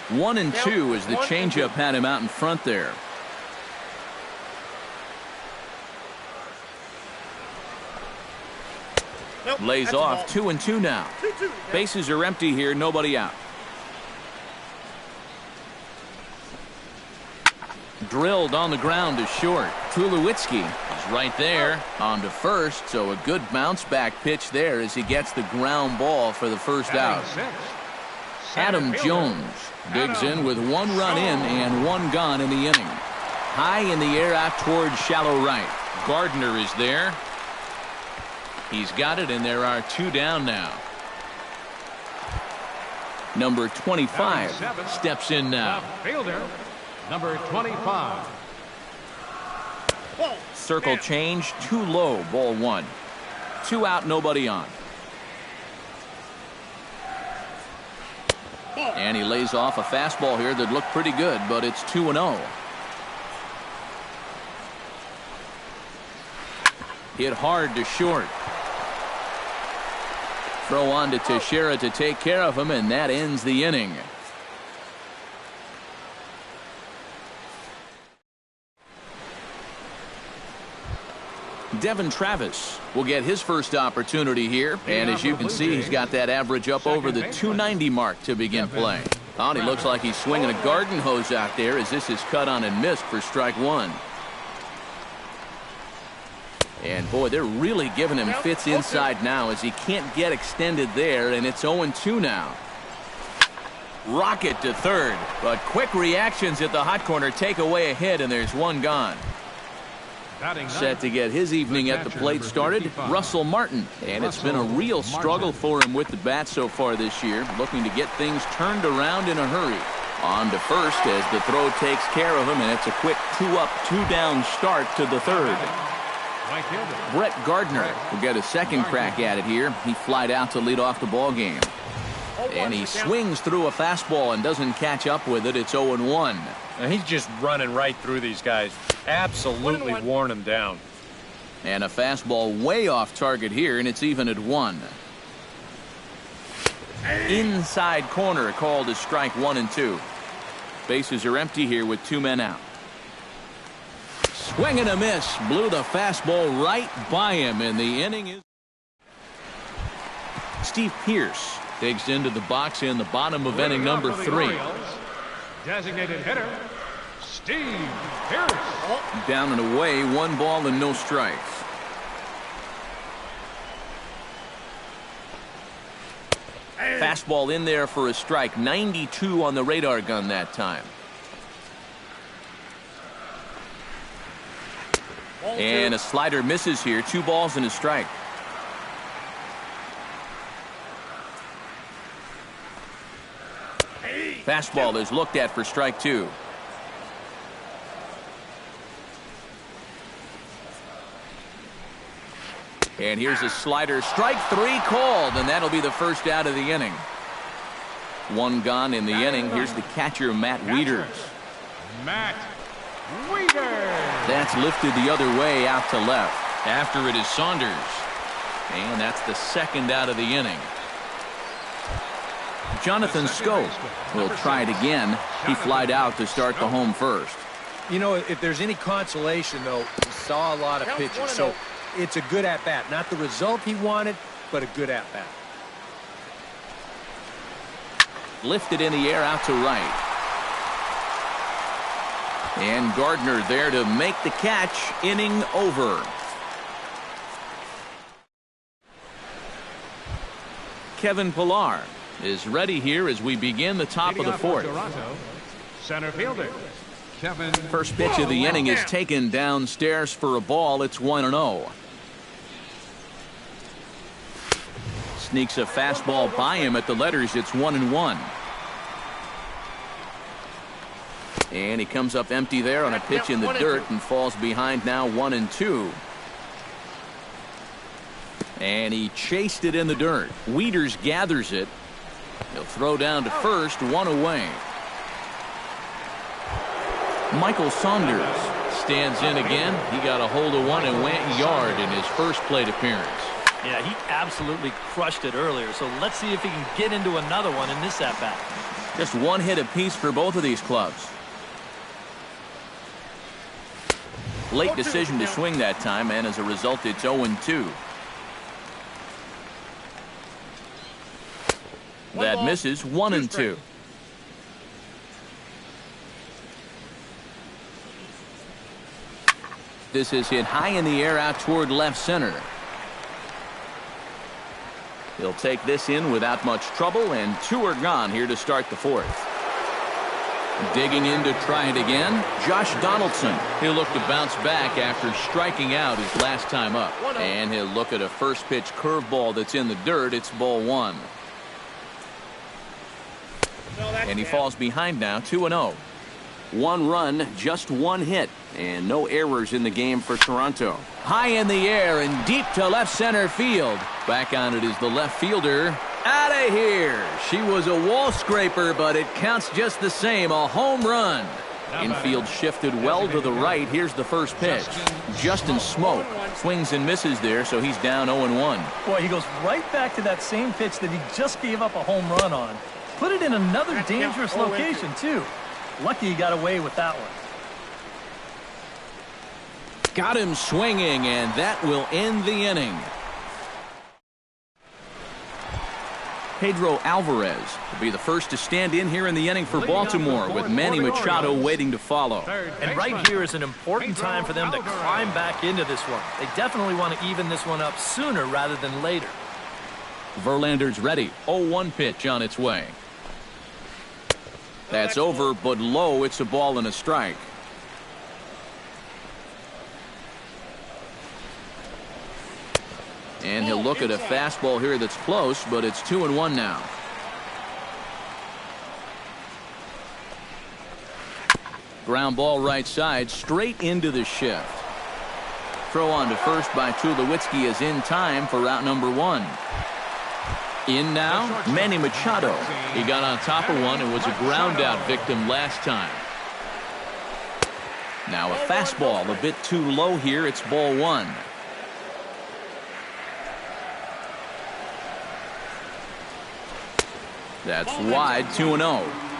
1-2 as the changeup had him out in front there. Nope, Lays that's a off. ball. 2-2 now. 2-2. Bases are empty here. Nobody out. Drilled on the ground to short. Tulowitzki is right there on to first, so a good bounce back pitch there as he gets the ground ball for the first out. Adam Jones digs in with 1 run in and 1 gone in the inning. High in the air out towards shallow right. Gardner is there. He's got it, and there are 2 down now. Number 25 steps in now. Left fielder, number 25. Circle change, too low, ball 1. 2 out, nobody on. And he lays off a fastball here that looked pretty good, but it's 2-0. Hit hard to short. Throw on to Teixeira to take care of him, and that ends the inning. Devin Travis will get his first opportunity here, and as you can see, he's got that average up over the 290 mark to begin play. Oh, and he looks like he's swinging a garden hose out there as this is cut on and missed for strike 1. And boy, they're really giving him fits inside now as he can't get extended there, and it's 0-2 now. Rocket to third, but quick reactions at the hot corner take away a hit, and there's 1 gone. Set to get his evening at the plate started, Russell Martin. And it's been a real struggle for him with the bat so far this year, looking to get things turned around in a hurry. On to first as the throw takes care of him, and it's a quick 2-up, 2-down start to the third. Brett Gardner will get a second crack at it here. He flied out to lead off the ball game. And he swings through a fastball and doesn't catch up with it. It's 0-1. And he's just running right through these guys. Absolutely worn them down. And a fastball way off target here, and it's even at 1. Inside corner called as strike 1 and 2. Bases are empty here with 2 men out. Swing and a miss. Blew the fastball right by him, and the inning is... Steve Pearce digs into the box in the bottom of inning number 3. Designated hitter, Steve Pearce. Down and away, 1 ball and no strikes. Fastball in there for a strike. 92 on the radar gun that time. And a slider misses here. 2 balls and a strike. Fastball is looked at for strike 2. And here's a slider. Strike 3 called, and that'll be the first out of the inning. One gone in the inning. Here's the catcher, Matt Wieters. Matt Wieters. That's lifted the other way out to left. After it is Saunders. And that's the second out of the inning. Jonathan Scope will try it again. He flied out to start the home first. You know, if there's any consolation, though, he saw a lot of pitches. So it's a good at-bat. Not the result he wanted, but a good at-bat. Lifted in the air out to right. And Gardner there to make the catch. Inning over. Kevin Pillar is ready here as we begin the top of the fourth. Toronto, center fielder Kevin. First pitch of the inning is taken downstairs for a ball. It's 1-0. Sneaks a fastball by him at the letters. It's 1-1. And he comes up empty there on a pitch in the dirt and falls behind now 1-2. And he chased it in the dirt. Wieters gathers it. He'll throw down to first, 1 away. Michael Saunders stands in again. He got a hold of one and went yard in his first plate appearance. Yeah, he absolutely crushed it earlier, so let's see if he can get into another one in this at-bat. Just one hit apiece for both of these clubs. Late decision to swing that time, and as a result, it's 0-2. That misses. 1-2. This is hit high in the air out toward left center. He'll take this in without much trouble, and 2 are gone here to start the fourth. Digging in to try it again, Josh Donaldson. He'll look to bounce back after striking out his last time up. And he'll look at a first pitch curveball that's in the dirt. It's ball 1. And he falls behind now, 2-0. 1 run, just 1 hit, and no errors in the game for Toronto. High in the air and deep to left center field. Back on it is the left fielder. Out of here. She was a wall scraper, but it counts just the same. A home run. Infield shifted well to the right. Here's the first pitch. Justin Smoke swings and misses there, so he's down 0-1. Boy, he goes right back to that same pitch that he just gave up a home run on. Put it in another dangerous location, too. Lucky he got away with that one. Got him swinging, and that will end the inning. Pedro Alvarez will be the first to stand in here in the inning for Baltimore, with Manny Machado waiting to follow. And right here is an important time for them to climb back into this one. They definitely want to even this one up sooner rather than later. Verlander's ready. 0-1 pitch on its way. That's over, but low. It's a ball and a strike. And he'll look at a fastball here that's close, but it's 2-1 now. Ground ball right side, straight into the shift. Throw on to first by Tulowitzki is in time for route number 1. In now, Manny Machado. He got on top of one and was a ground out victim last time. Now a fastball a bit too low here. It's ball 1. That's wide, 2-0.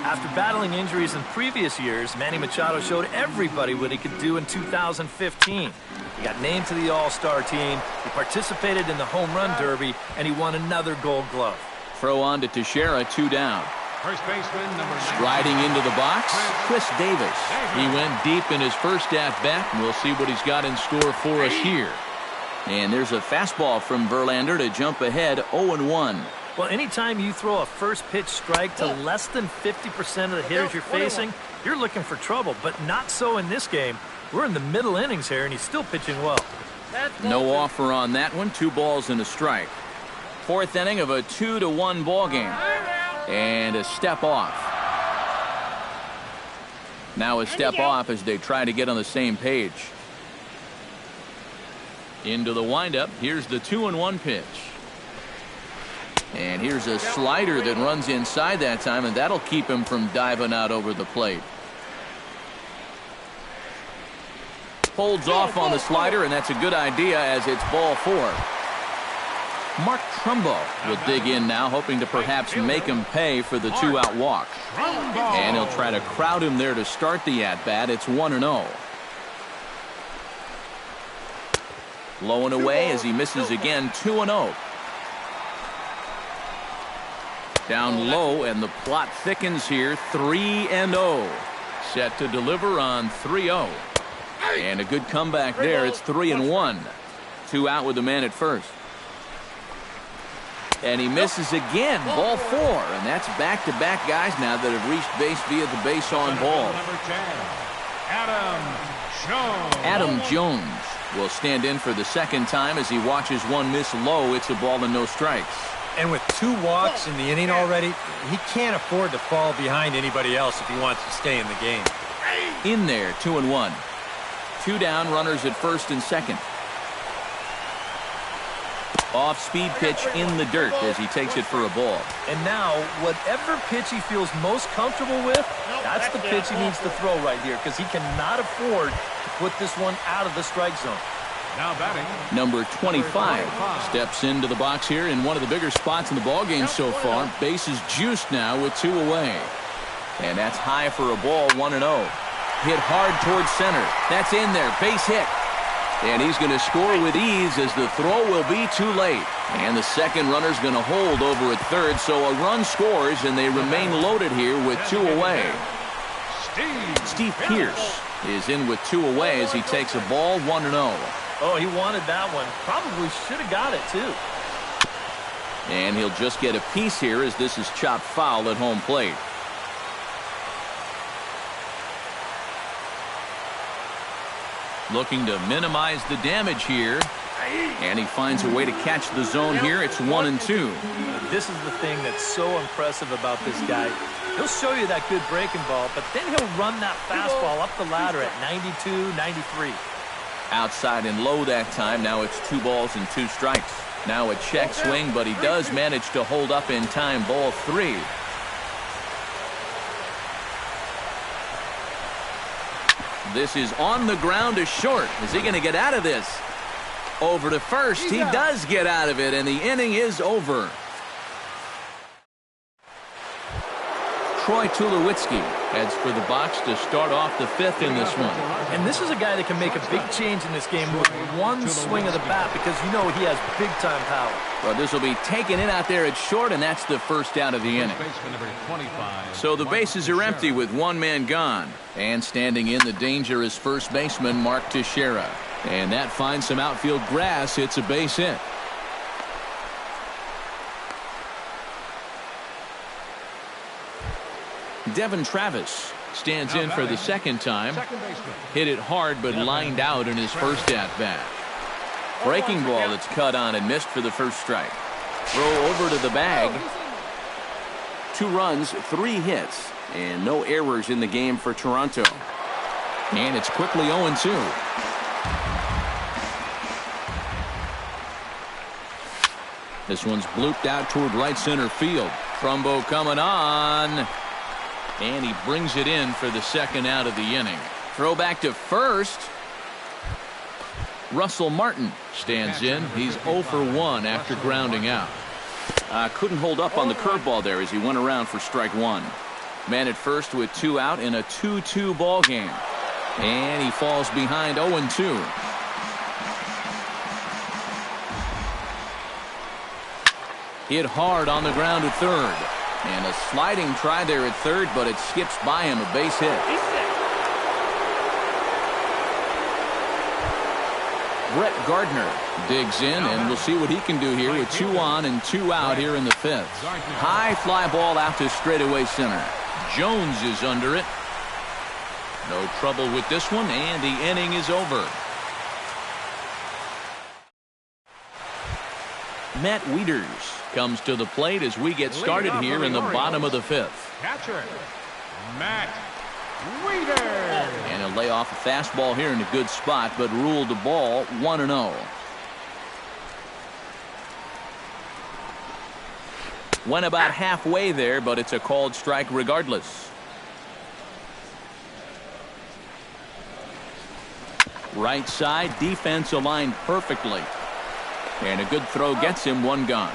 After battling injuries in previous years, Manny Machado showed everybody what he could do in 2015. He got named to the All-Star team, he participated in the Home Run Derby, and he won another Gold Glove. Throw on to Teixeira, 2 down. First baseman, number 9. Striding into the box, Chris Davis. He went deep in his first at-bat, and we'll see what he's got in store for us here. And there's a fastball from Verlander to jump ahead, 0-1. Well, anytime you throw a first pitch strike to less than 50% of the hitters you're facing, you're looking for trouble, but not so in this game. We're in the middle innings here, and he's still pitching well. No offer on that one. 2 balls and a strike. Fourth inning of a 2-1 ball game. And a step off. Now a step off as they try to get on the same page. Into the windup. Here's the 2-1 pitch. And here's a slider that runs inside that time, and that'll keep him from diving out over the plate. Holds off on the slider, and that's a good idea as it's ball 4. Mark Trumbo will dig in now, hoping to perhaps make him pay for the 2-out walk. And he'll try to crowd him there to start the at-bat. It's 1-0. Low and away as he misses again, 2-0. Down low, and the plot thickens here, 3-0. Set to deliver on 3-0. And a good comeback there. It's 3-1. 2 out with the man at first. And he misses again, ball 4. And that's back-to-back guys now that have reached base via the base on ball. Adam Jones will stand in for the second time as he watches one miss low. It's a ball and no strikes. And with 2 walks in the inning already, he can't afford to fall behind anybody else if he wants to stay in the game. In there, 2-1. 2 down, runners at first and second. Off-speed pitch in the dirt as he takes it for a ball. And now, whatever pitch he feels most comfortable with, that's the pitch he needs to throw right here, because he cannot afford to put this one out of the strike zone. Now batting. Number 25 steps into the box here in one of the bigger spots in the ballgame so far. Bases juiced now with 2 away. And that's high for a ball, 1-0. Hit hard towards center. That's in there. Base hit. And he's going to score with ease as the throw will be too late. And the second runner's going to hold over at third, so a run scores, and they remain loaded here with 2 away. Steve Pearce is in with 2 away as he takes a ball, 1-0. Oh, he wanted that one. Probably should have got it, too. And he'll just get a piece here as this is chopped foul at home plate. Looking to minimize the damage here. And he finds a way to catch the zone here. It's 1-2. This is the thing that's so impressive about this guy. He'll show you that good breaking ball, but then he'll run that fastball up the ladder at 92, 93. Outside and low that time. Now it's 2 balls and 2 strikes. Now a check swing, but he does manage to hold up in time. Ball 3. This is on the ground to short. Is he going to get out of this? Over to first. He does get out of it, and the inning is over. Troy Tulowitzki heads for the box to start off the 5th in this one. And this is a guy that can make a big change in this game with one swing of the bat, because you know he has big-time power. Well, this will be taken in out there at short, and that's the first out of the inning. So the bases are empty with 1 man gone. And standing in the danger is first baseman Mark Teixeira. And that finds some outfield grass. It's a base hit. Devin Travis stands in for the second time. Hit it hard, but lined out in his first at-bat. Breaking ball that's cut on and missed for the first strike. Throw over to the bag. 2 runs, 3 hits, and no errors in the game for Toronto. And it's quickly 0-2. This one's blooped out toward right center field. Trumbo coming on. And he brings it in for the second out of the inning. Throw back to first. Russell Martin stands in. He's 0 for 1 after grounding out. Couldn't hold up on the curveball there as he went around for strike 1. Man at first with 2 out in a 2-2 ball game. And he falls behind 0-2. Hit hard on the ground at third. And a sliding try there at third, but it skips by him, a base hit. Brett Gardner digs in, and we'll see what he can do here with 2 on and 2 out here in the 5th. High fly ball out to straightaway center. Jones is under it. No trouble with this one, and the inning is over. Matt Wieters comes to the plate as we get started here in the bottom of the 5th. Catcher, Matt Wieters. And he'll lay off a fastball here in a good spot, but ruled the ball 1-0. Went about halfway there, but it's a called strike regardless. Right side, defense aligned perfectly. And a good throw gets him one gone.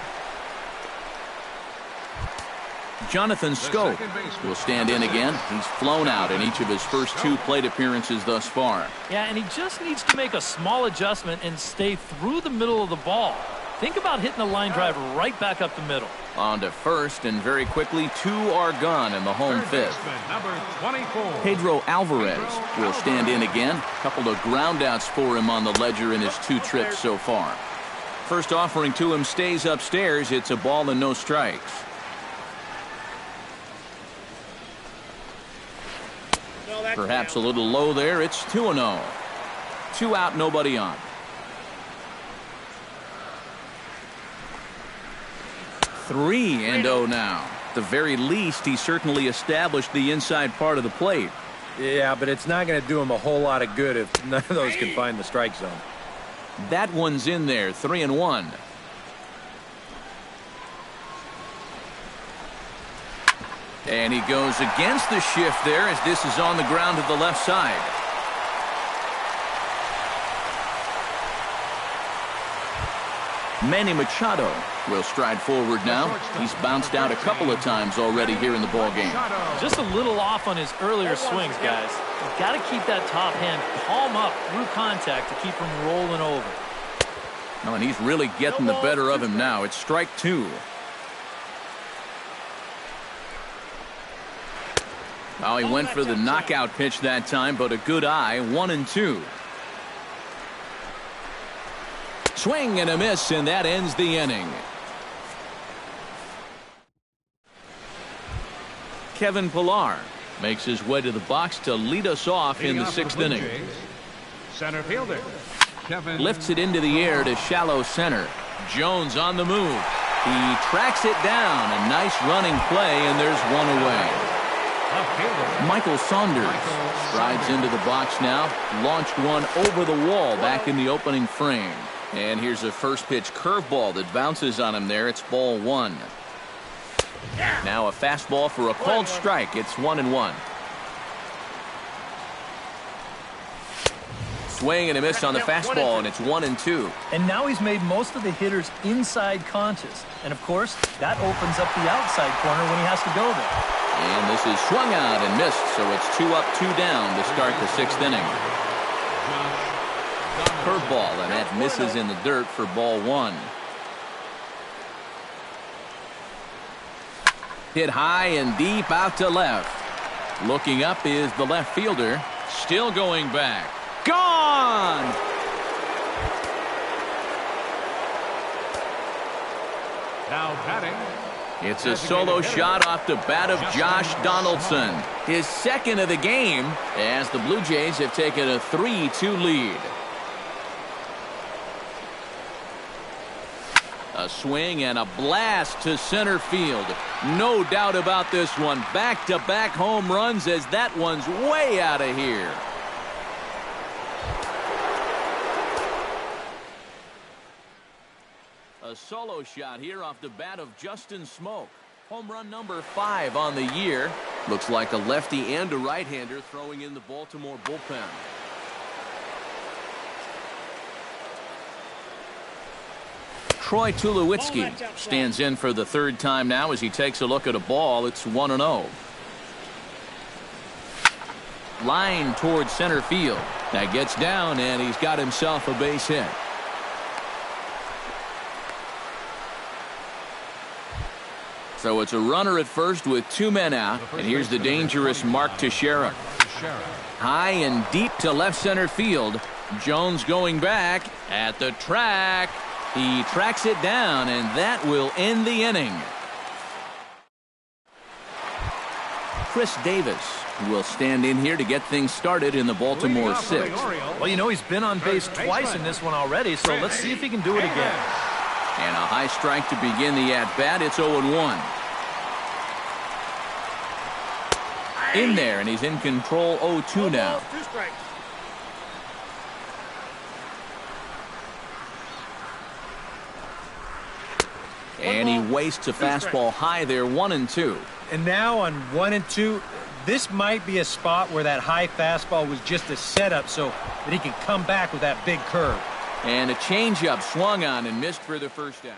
Jonathan Scope will stand in again. He's flown out in each of his first 2 plate appearances thus far. Yeah, and he just needs to make a small adjustment and stay through the middle of the ball. Think about hitting a line drive right back up the middle. On to first, and very quickly 2 are gone in the home fifth. Number 24. Pedro Alvarez will stand in again. A couple of groundouts for him on the ledger in his 2 trips so far. First offering to him stays upstairs. It's a ball and no strikes. Perhaps a little low there. It's 2-0. 2 out, nobody on. 3-0 now. At the very least, he certainly established the inside part of the plate. Yeah, but it's not going to do him a whole lot of good if none of those can find the strike zone. That one's in there. 3-1. And he goes against the shift there as this is on the ground to the left side. Manny Machado will stride forward now. He's bounced out a couple of times already here in the ball game. Just a little off on his earlier swings, guys. You've got to keep that top hand palm up through contact to keep him rolling over. Oh, and he's really getting the better of him now. It's strike 2. Oh, he went for the knockout pitch that time, but a good eye. 1-2. Swing and a miss, and that ends the inning. Kevin Pillar makes his way to the box to lead us off in the 6th inning. Center fielder. Kevin Lifts it into the air to shallow center. Jones on the move. He tracks it down. A nice running play, and there's one away. Michael Saunders strides into the box now. Launched one over the wall back in the opening frame. And here's a first pitch curveball that bounces on him there. It's ball 1. Now a fastball for a called strike. It's 1-1. Swing and a miss on the fastball, and it's 1-2. And now he's made most of the hitters inside conscious. And of course, that opens up the outside corner when he has to go there. And this is swung out and missed, so it's 2 up, 2 down to start the 6th inning. Curveball, and that misses in the dirt for ball 1. Hit high and deep out to left. Looking up is the left fielder. Still going back. Gone! now batting. It's a solo shot off the bat of Josh Donaldson. His second of the game as the Blue Jays have taken a 3-2 lead. A swing and a blast to center field. No doubt about this one. Back-to-back home runs as that one's way out of here. A solo shot here off the bat of Justin Smoke. Home run number 5 on the year. Looks like a lefty and a right-hander throwing in the Baltimore bullpen. Troy Tulowitzki stands in for the third time now as he takes a look at a ball. It's 1-0. Line towards center field. That gets down, and he's got himself a base hit. So it's a runner at first with 2 men out, and here's the dangerous Mark Teixeira. High and deep to left center field. Jones going back at the track. He tracks it down, and that will end the inning. Chris Davis will stand in here to get things started in the Baltimore 6th. Well, you know, he's been on base twice in this one already, so let's see if he can do it again. And a high strike to begin the at-bat. It's 0-1. In there, and he's in control. 0-2 now. And he wastes a fastball high there, 1-2. And now on 1-2, this might be a spot where that high fastball was just a setup so that he can come back with that big curve. And a changeup swung on and missed for the first out.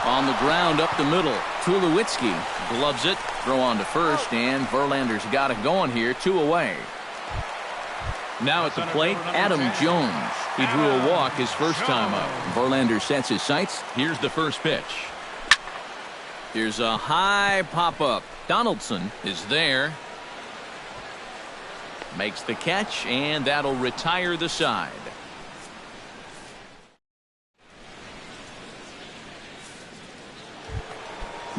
On the ground up the middle, Tulowitzki gloves it, throw on to first, and Verlander's got it going here, 2 away. Now at the plate, Adam Jones. He drew a walk his first time up. Verlander sets his sights. Here's the first pitch. Here's a high pop-up. Donaldson is there. Makes the catch, and that'll retire the side.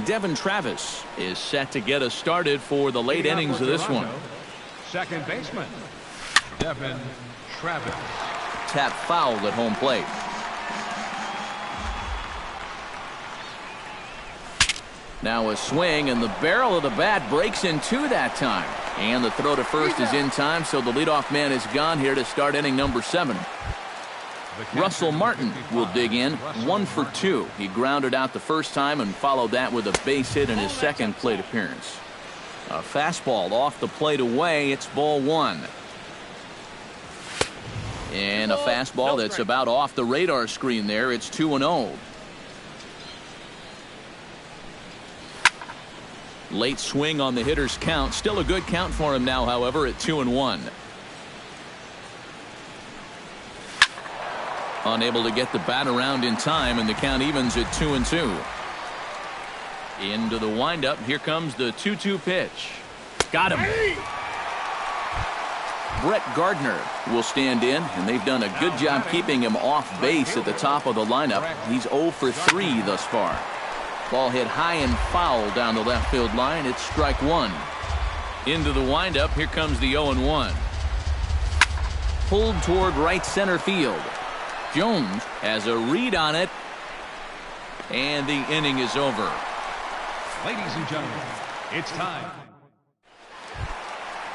Devin Travis is set to get us started for the late innings of this one. Second baseman, Devin Travis. Tap foul at home plate. Now a swing, and the barrel of the bat breaks in 2 that time. And the throw to first is in time, so the leadoff man is gone here to start inning number 7. Russell Martin will dig in, 1 for 2. He grounded out the first time and followed that with a base hit in his second plate appearance. A fastball off the plate away. It's ball 1. And a fastball that's about off the radar screen there. It's 2-0. Late swing on the hitter's count. Still a good count for him now, however, at 2-1. Unable to get the bat around in time, and the count evens at 2-2. Into the windup. Here comes the 2-2 pitch. Got him. Brett Gardner will stand in, and they've done a good job keeping him off base at the top of the lineup. He's 0 for 3 thus far. Ball hit high and foul down the left field line. It's strike 1. Into the windup. Here comes the 0-1. Pulled toward right center field. Jones has a read on it, and the inning is over. Ladies and gentlemen, it's time.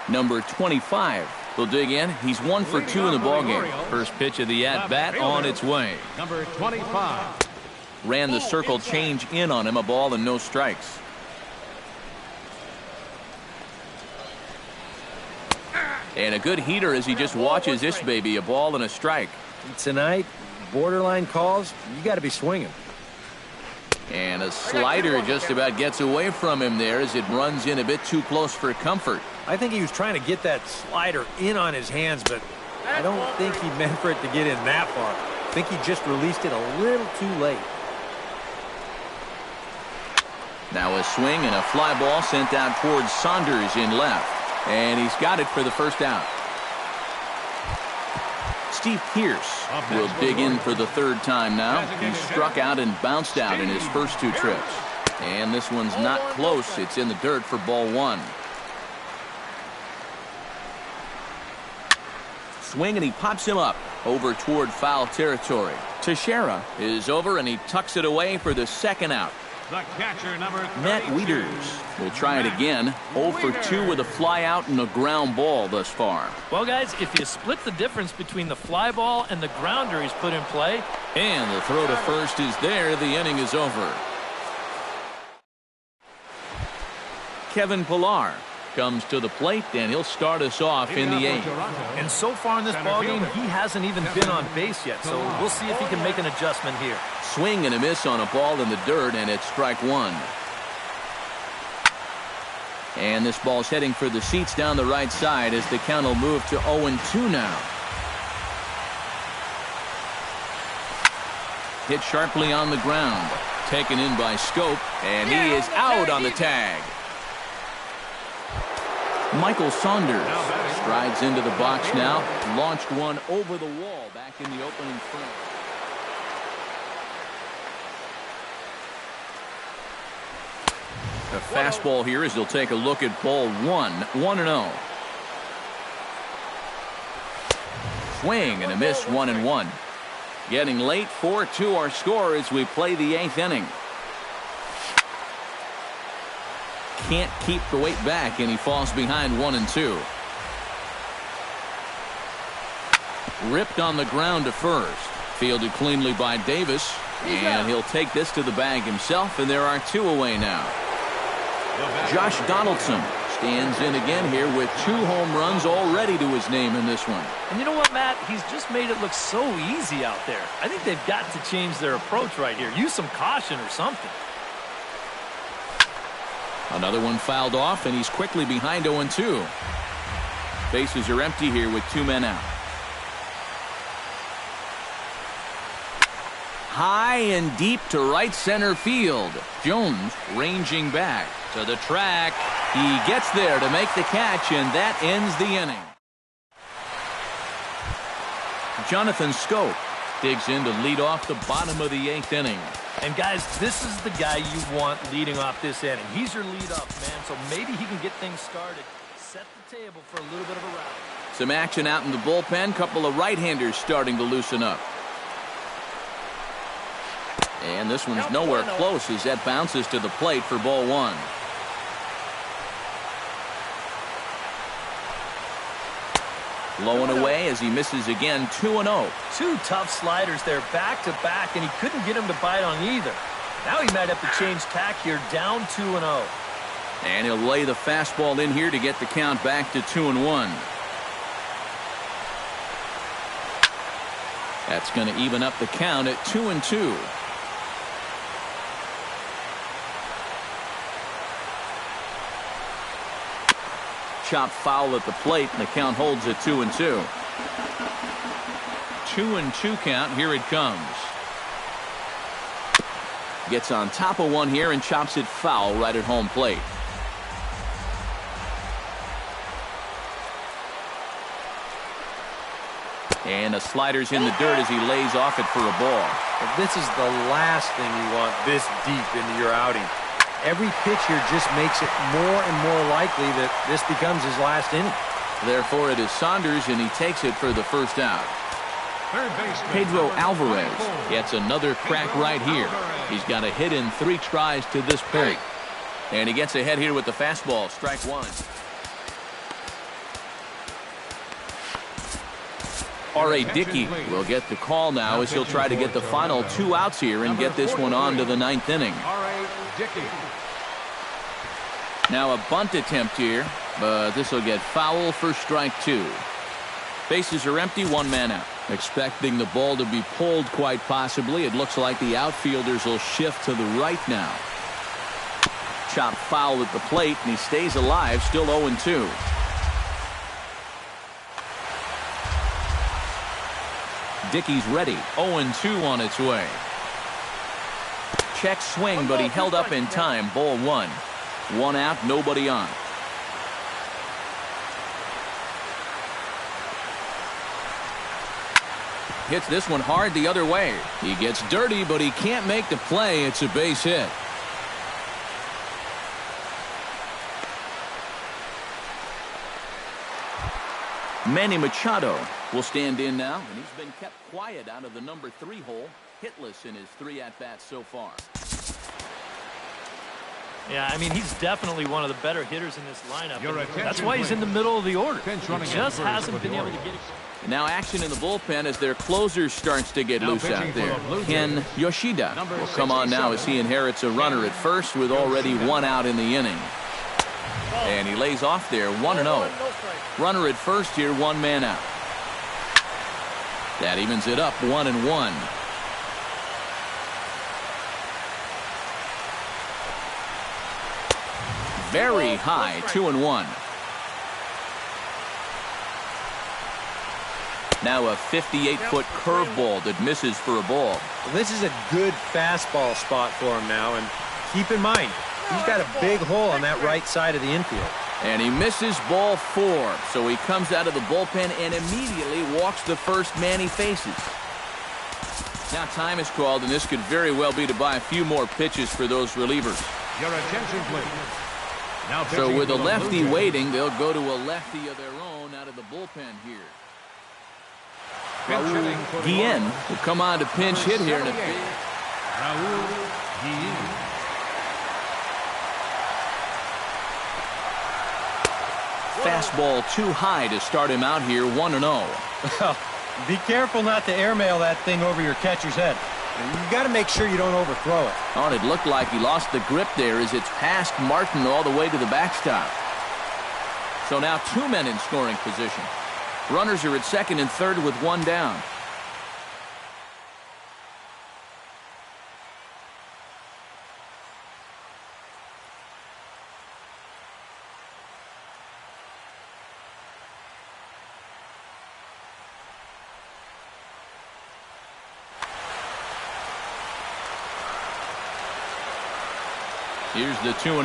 Number 25 will dig in. He's 1 for 2 in the ballgame. First pitch of the at-bat on its way. Number 25. Ran the circle change in on him, a ball and no strikes. And a good heater as he just watches this baby, a ball and a strike. Tonight, borderline calls, you got to be swinging. And a slider just about gets away from him there as it runs in a bit too close for comfort. I think he was trying to get that slider in on his hands, but I don't think he meant for it to get in that far. I think he just released it a little too late. Now a swing and a fly ball sent out towards Saunders in left. And he's got it for the first out. Steve Pearce will dig in for the 3rd time now. He struck out and bounced out in his first 2 trips. And this one's not close. It's in the dirt for ball 1. Swing, and he pops him up over toward foul territory. Teixeira is over, and he tucks it away for the 2nd out. The catcher, number 32. Matt Wieters will try it again. 0 for 2 with a fly out and a ground ball thus far. Well, guys, if you split the difference between the fly ball and the grounder he's put in play. And the throw to first is there. The inning is over. Kevin Pillar comes to the plate, and he'll start us off in the 8th. And so far in this ballgame, he hasn't even been on base yet, so we'll see if he can make an adjustment here. Swing and a miss on a ball in the dirt, and it's strike 1. And this ball's heading for the seats down the right side as the count will move to 0-2 now. Hit sharply on the ground. Taken in by Scope, and he is out on the tag. Michael Saunders strides into the box now. Launched one over the wall back in the opening frame. A fastball here as they'll take a look at ball 1. 1-0. Swing and a miss, 1-1. Getting late, 4-2 our score as we play the 8th inning. can't keep the weight back, and he falls behind 1-2. Ripped on the ground to first. Fielded cleanly by Davis. And he'll take this to the bag himself, and there are 2 away now. Josh Donaldson stands in again here with 2 home runs already to his name in this one. And you know what, Matt? He's just made it look so easy out there. I think they've got to change their approach right here. Use some caution or something. Another one fouled off, and he's quickly behind 0-2. Bases are empty here with 2 men out. High and deep to right center field. Jones ranging back to the track. He gets there to make the catch, and that ends the inning. Jonathan Scope digs in to lead off the bottom of the 8th inning. And guys, this is the guy you want leading off this inning. He's your leadoff man, so maybe he can get things started. Set the table for a little bit of a rally. Some action out in the bullpen. Couple of right-handers starting to loosen up. And this one's nowhere close as that bounces to the plate for ball 1. Low and away as he misses again. 2-0. 2 tough sliders there back to back, and he couldn't get him to bite on either. Now he might have to change tack here, down 2-0. And he'll lay the fastball in here to get the count back to 2-1. That's going to even up the count at 2-2. Chop foul at the plate, and the count holds at 2-2. 2-2 count. Here it comes. Gets on top of one here and chops it foul right at home plate. And the slider's in the dirt as he lays off it for a ball. Well, this is the last thing you want this deep into your outing. Every pitch here just makes it more and more likely that this becomes his last inning. Therefore, it is Saunders, and he takes it for the first out. Pedro Alvarez gets another crack right here. He's got a hit in 3 tries to this point. And he gets ahead here with the fastball. Strike 1. R.A. Dickey will get the call now as he'll try to get the final 2 outs here and get this one on to the 9th inning. Now a bunt attempt here, but this will get foul for strike 2. Bases are empty, 1 man out. Expecting the ball to be pulled quite possibly. It looks like the outfielders will shift to the right now. Chop foul at the plate, and he stays alive, still 0-2. Dickey's ready. 0-2 on its way. Check swing, but he held up in time. Ball 1. 1 out, nobody on. Hits this one hard the other way. He gets dirty, but he can't make the play. It's a base hit. Manny Machado will stand in now, and he's been kept quiet out of the number 3 hole. Hitless in his 3 at-bats so far. Yeah, I mean, he's definitely one of the better hitters in this lineup. That's why he's in the middle of the order. He just hasn't been able to get it. Now action in the bullpen as their closer starts to get loose out there. Ken Yoshida will come on now as he inherits a runner at first with already 1 out in the inning. And he lays off there, 1-0. Runner at first here, 1 man out. That evens it up, 1-1. Very high, 2-1. Now a 58-foot curveball that misses for a ball. Well, this is a good fastball spot for him now, and keep in mind, he's got a big hole on that right side of the infield. And he misses ball 4, so he comes out of the bullpen and immediately walks the first man he faces. Now time is called, and this could very well be to buy a few more pitches for those relievers. Your attention, please. Now so with a lefty waiting, they'll go to a lefty of their own out of the bullpen here. Raul Guillen will come on to pinch hit here in a big. Raul Guillen. fastball too high to start him out here 1-0. Well, be careful not to airmail that thing over your catcher's head. You've got to make sure you don't overthrow it. Oh, and it looked like he lost the grip there as it's past Martin all the way to the backstop. So now 2 men in scoring position. Runners are at second and third with one down. Here's the 2-0.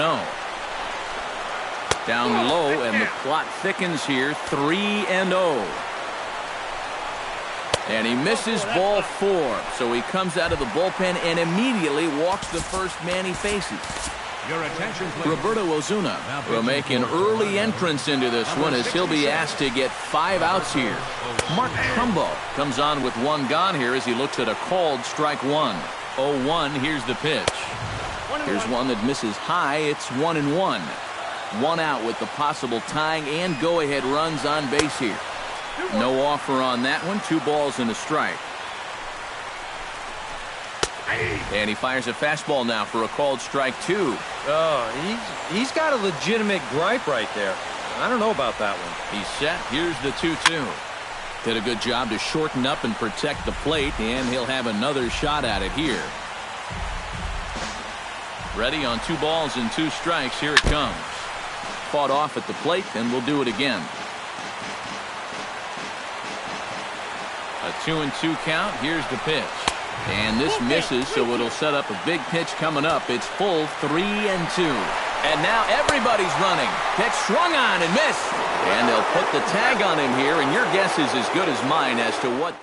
Down low, and the plot thickens here, 3-0. And he misses ball 4, so he comes out of the bullpen and immediately walks the first man he faces. Your attention, please. Roberto Ozuna will make an early entrance into this one as he'll be asked to get 5 outs here. Mark Trumbo comes on with 1 gone here as he looks at a called strike 1. 0-1, here's the pitch. Here's one that misses high. It's 1-1. 1 out with the possible tying and go-ahead runs on base here. No offer on that one. 2 balls and a strike. And he fires a fastball now for a called strike 2. Oh, he's got a legitimate gripe right there. I don't know about that one. He's set. Here's the 2-2. Did a good job to shorten up and protect the plate, and he'll have another shot at it here. Ready on 2 balls and 2 strikes. Here it comes. Fought off at the plate, and we'll do it again. A 2-2 count. Here's the pitch. And this misses, so it'll set up a big pitch coming up. It's full 3-2. And now everybody's running. Pitch swung on and missed. And they'll put the tag on him here, and your guess is as good as mine as to what.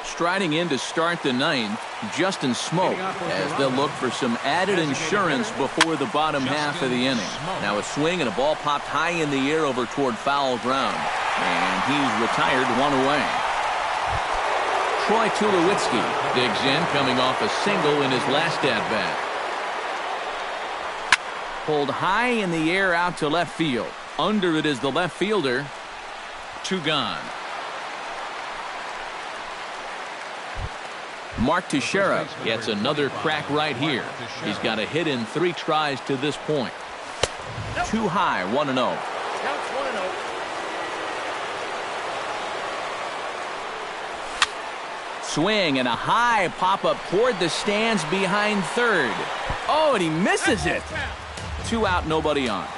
Striding in to start the 9th, Justin Smoak, as they'll look for some added insurance before the bottom half of the inning. Now a swing and a ball popped high in the air over toward foul ground. And he's retired 1 away. Troy Tulowitzki digs in, coming off a single in his last at-bat. Pulled high in the air out to left field. Under it is the left fielder. 2 gone. Mark Teixeira gets another crack right here. He's got a hit in 3 tries to this point. Too high, 1-0. Swing and a high pop-up toward the stands behind third. Oh, and he misses it. 2 out, nobody on.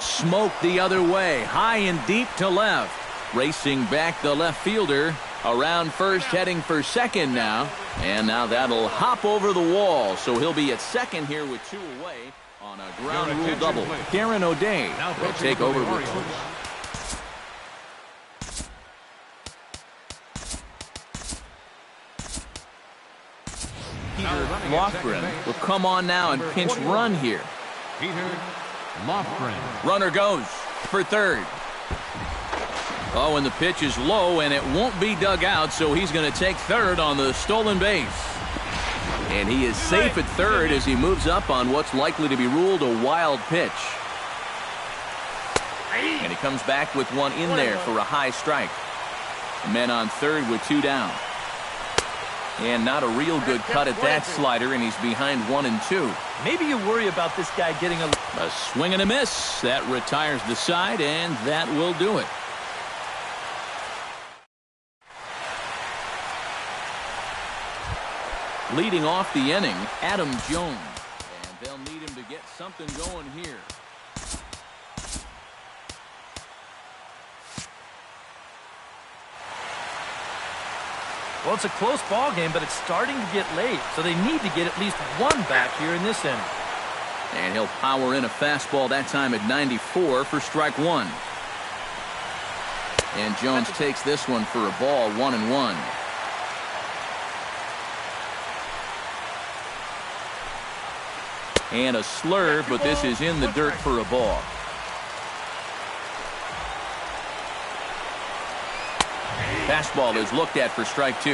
Smoked the other way, high and deep to left. Racing back the left fielder. Around first, heading for second now. And now that'll hop over the wall. So he'll be at second here with 2 away on a ground rule double. Darren O'Day will take over with 2. Peter Lofgren will come on now and pinch run here. Peter Lofgren. Runner goes for third. Oh, and the pitch is low, and it won't be dug out, so he's going to take third on the stolen base. And he is safe at third as he moves up on what's likely to be ruled a wild pitch. And he comes back with 1 in there for a high strike. Men on third with 2 down. And not a real good cut at that slider, and he's behind 1-2. Maybe you worry about this guy getting a swing and a miss. That retires the side, and that will do it. Leading off the inning, Adam Jones. And they'll need him to get something going here. Well, it's a close ball game, but it's starting to get late, so they need to get at least 1 back here in this inning. And he'll power in a fastball that time at 94 for strike 1. And Jones takes this one for a ball, 1-1. And a slurve, but this is in the dirt for a ball. fastball is looked at for strike 2.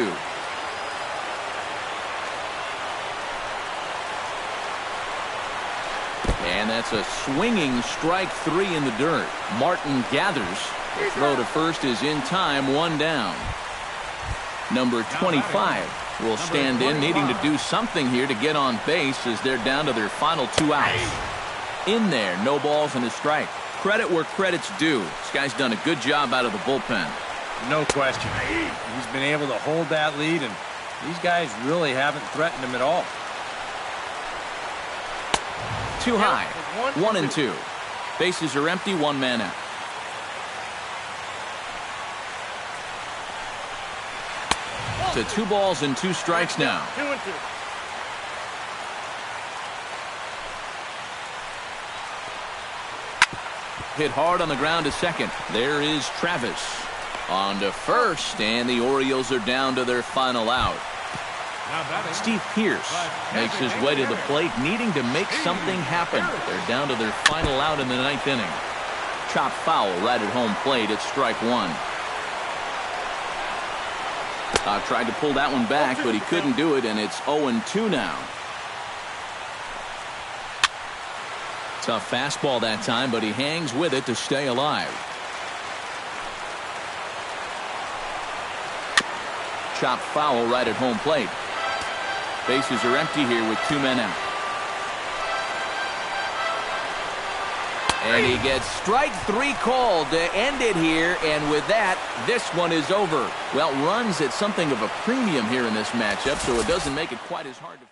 And that's a swinging strike 3 in the dirt. Martin gathers. The throw to first is in time, 1 down. Number 25 will stand in, needing to do something here to get on base as they're down to their final 2 outs. In there, no balls and a strike. Credit where credit's due. This guy's done a good job out of the bullpen. No question. He's been able to hold that lead, and these guys really haven't threatened him at all. Too high. 1-2. Bases are empty, 1 man out. To 2 balls and 2 strikes now. 2-2. Hit hard on the ground to second. There is Travis. On to first, and the Orioles are down to their final out. Steve Pearce makes his way to the plate, needing to make something happen. They're down to their final out in the 9th inning. Chop foul right at home plate. It's strike 1. Tried to pull that one back, but he couldn't do it, and it's 0-2 now. Tough fastball that time, but he hangs with it to stay alive. Chop foul right at home plate. Bases are empty here with 2 men out. And he gets strike 3 called to end it here, and with that, this one is over. Well, runs at something of a premium here in this matchup, so it doesn't make it quite as hard to find.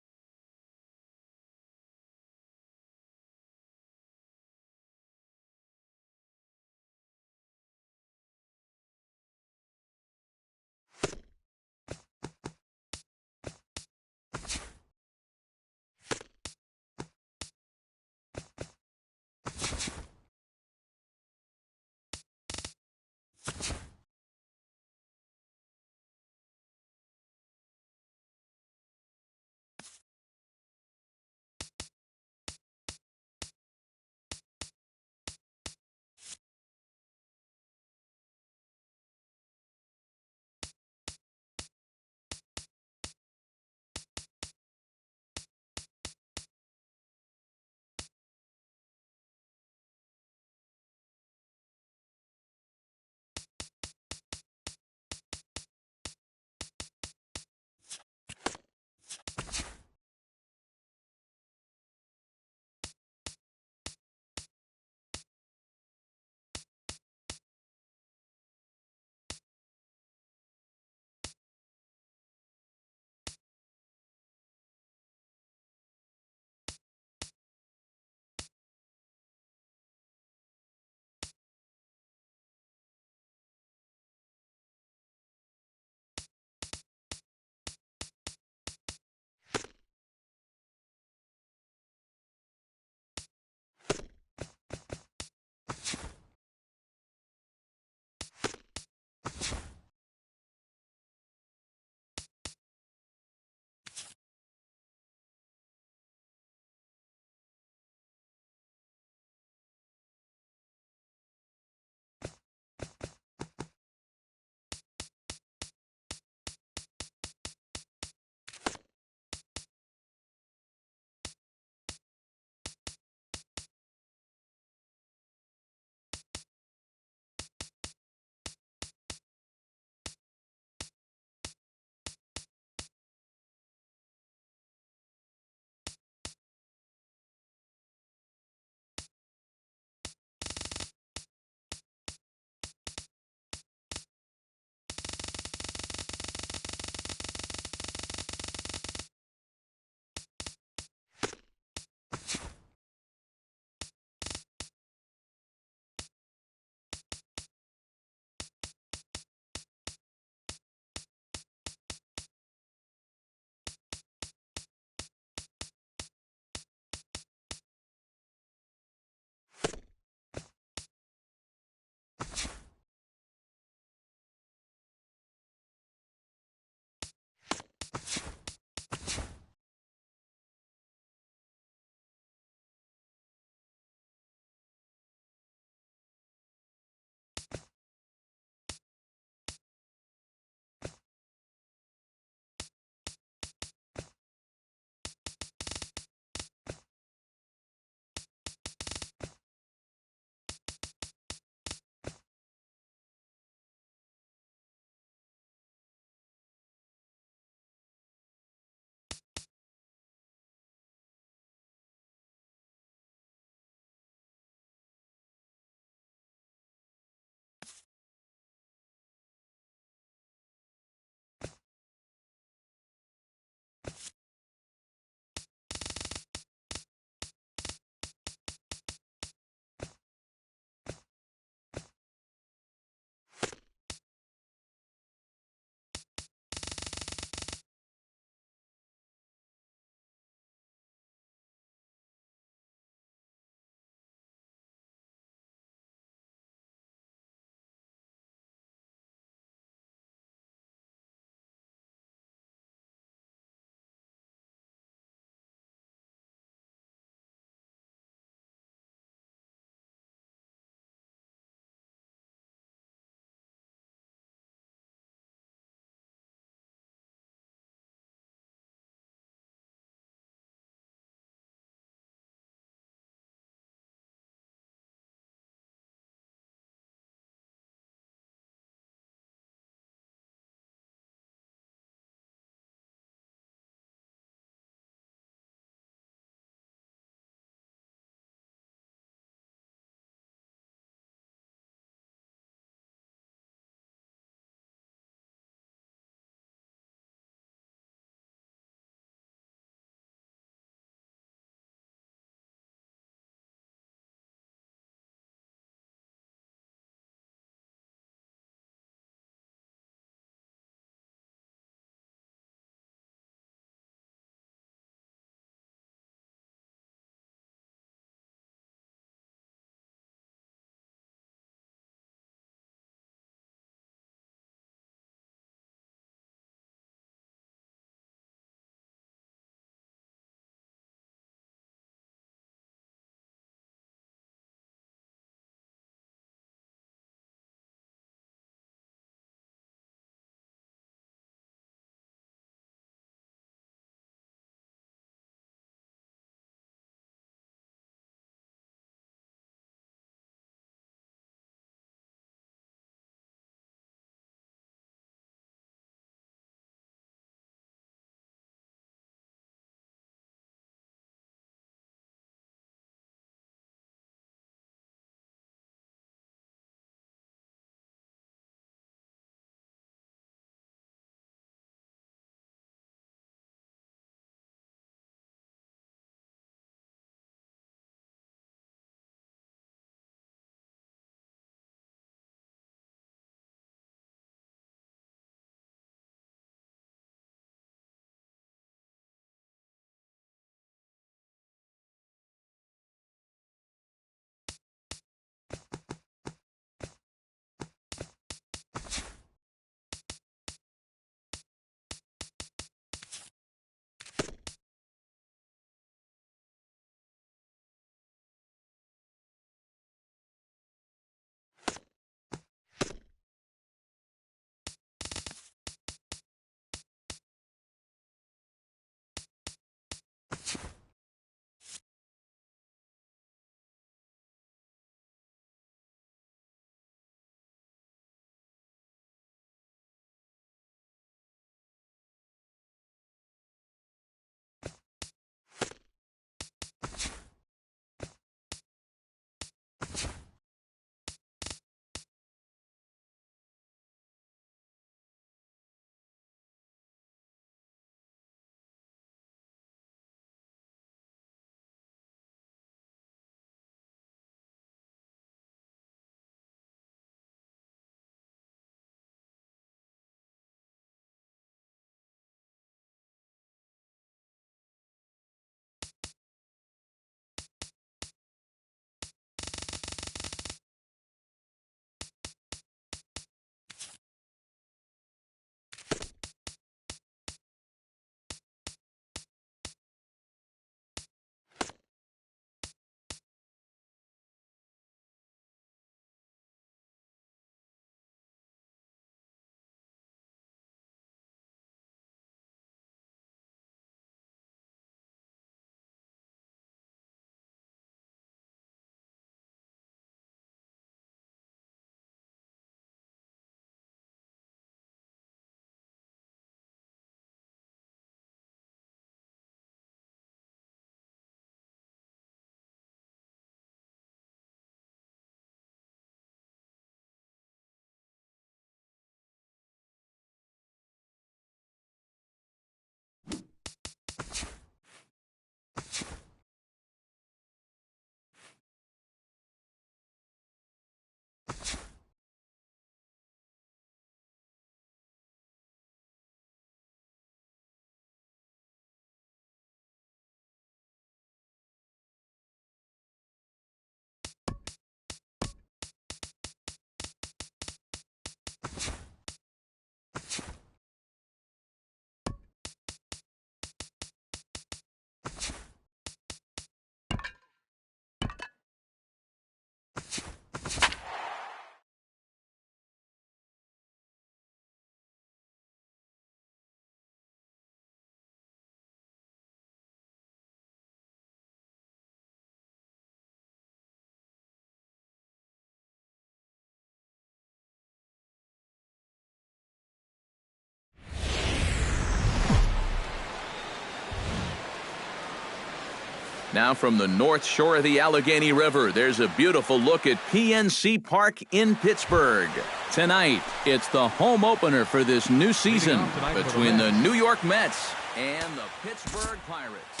Now from the north shore of the Allegheny River, there's a beautiful look at PNC Park in Pittsburgh. Tonight, it's the home opener for this new season between the New York Mets and the Pittsburgh Pirates.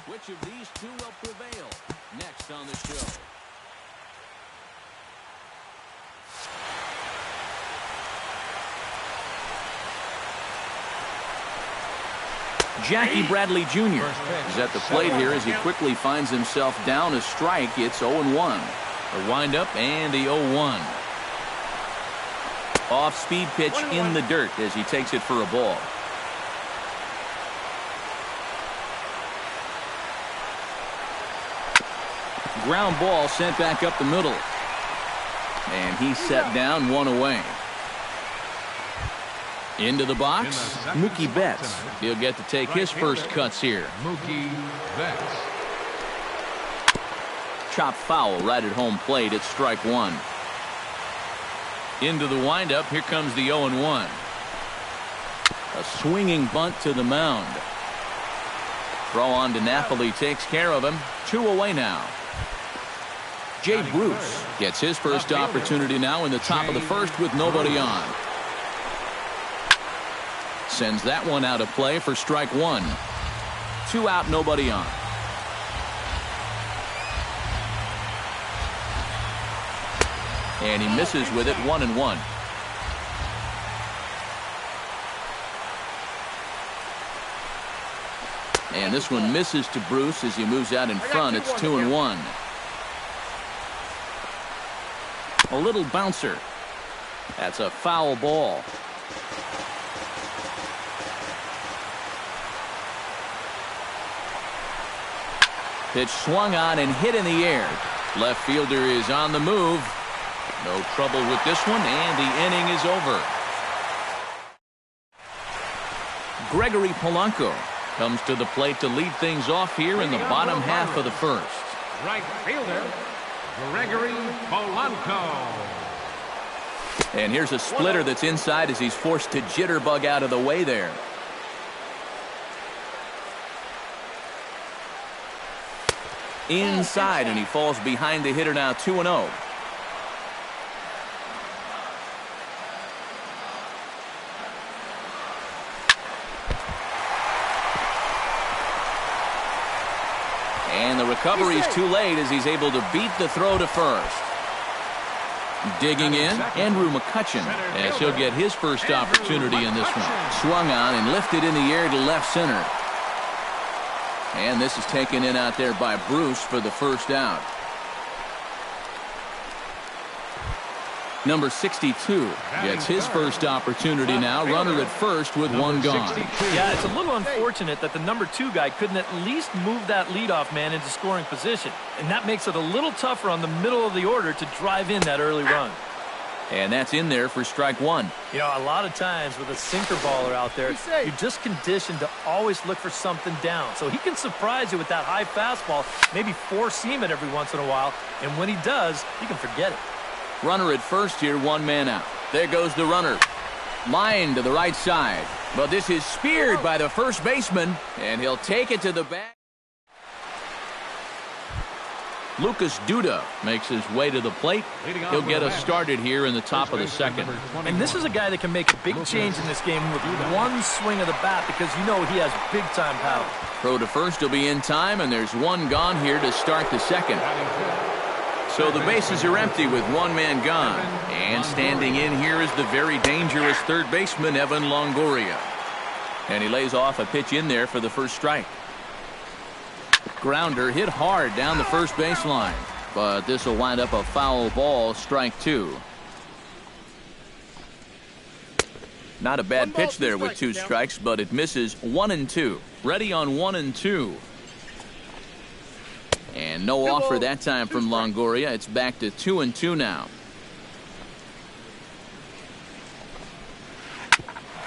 Which of these two will prevail? Next on the show. Jackie Bradley Jr. is at the plate here as he quickly finds himself down a strike. It's 0-1. The windup and the 0-1. Off-speed pitch in the dirt as he takes it for a ball. Ground ball sent back up the middle. And he's set down, one away. Into the box, Mookie Betts. He'll get to take his first cuts here. Mookie Betts. Chop foul right at home plate. It's strike one. Into the windup. Here comes the 0-1. A swinging bunt to the mound. Throw on to Napoli takes care of him. 2 away now. Jay Bruce gets his first opportunity now in the top of the first with nobody on. Sends that one out of play for strike one. 2 out, nobody on. And he misses with it, 1-1. And this one misses to Bruce as he moves out in front. It's 2-1. A little bouncer. That's a foul ball. Pitch swung on and hit in the air. Left fielder is on the move. No trouble with this one, and the inning is over. Gregory Polanco comes to the plate to lead things off here in the bottom half of the first. Right fielder, Gregory Polanco. And here's a splitter that's inside as he's forced to jitterbug out of the way there. Inside, and he falls behind the hitter now, 2-0. And the recovery's too late as he's able to beat the throw to first. Digging in, Andrew McCutchen, as he'll get his first opportunity in this one. Swung on and lifted in the air to left center. And this is taken in out there by Bruce for the first out. Number 62 gets his first opportunity now. Runner at first with one gone. Yeah, it's a little unfortunate that the number 2 guy couldn't at least move that leadoff man into scoring position. And that makes it a little tougher on the middle of the order to drive in that early run. And that's in there for strike one. You know, a lot of times with a sinker baller out there, you're just conditioned to always look for something down. So he can surprise you with that high fastball, maybe four-seam it every once in a while. And when he does, you can forget it. Runner at first here, one man out. There goes the runner. Line to the right side. But this is speared by the first baseman, and he'll take it to the back. Lucas Duda makes his way to the plate. He'll get us started here in the top of the second. And this is a guy that can make a big change in this game with one swing of the bat because you know he has big-time power. Throw to first will be in time, and there's one gone here to start the second. So the bases are empty with one man gone. And standing in here is the very dangerous third baseman, Evan Longoria. And he lays off a pitch in there for the first strike. Grounder hit hard down the first baseline, but this will wind up a foul ball, strike two. Not a bad pitch there with 2 strikes, but it misses 1-2. Ready on 1-2. And no offer that time from Longoria. It's back to 2-2 now.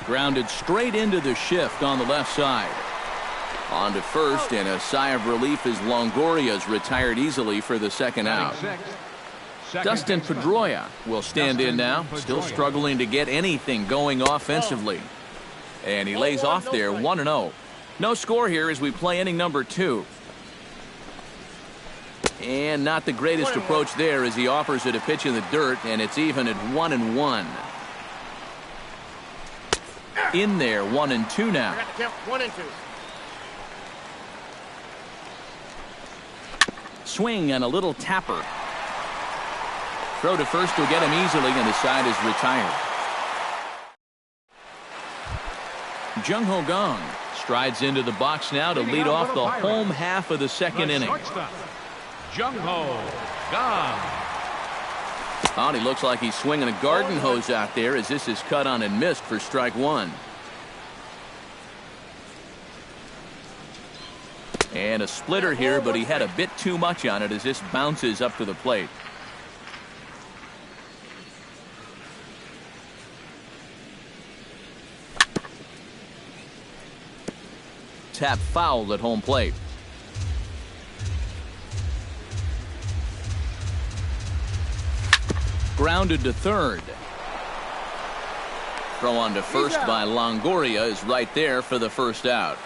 Grounded straight into the shift on the left side. On to first, and a sigh of relief as Longoria's retired easily for the second out. Dustin Pedroia will stand in now, still struggling to get anything going offensively. And he lays off there, 1-0. No score here as we play inning number 2. And not the greatest approach there as he offers it a pitch in the dirt, and it's even at 1-1. In there, 1-2 now. 1-2. Swing and a little tapper. Throw to first will get him easily, and the side is retired. Jung Ho Gong strides into the box now to lead off the home half of the second inning. Jung Ho Gong. Oh, he looks like he's swinging a garden hose out there as this is cut on and missed for strike one. And a splitter here, but he had a bit too much on it as this bounces up to the plate. Tap foul at home plate. Grounded to third. Throw on to first by Longoria is right there for the first out.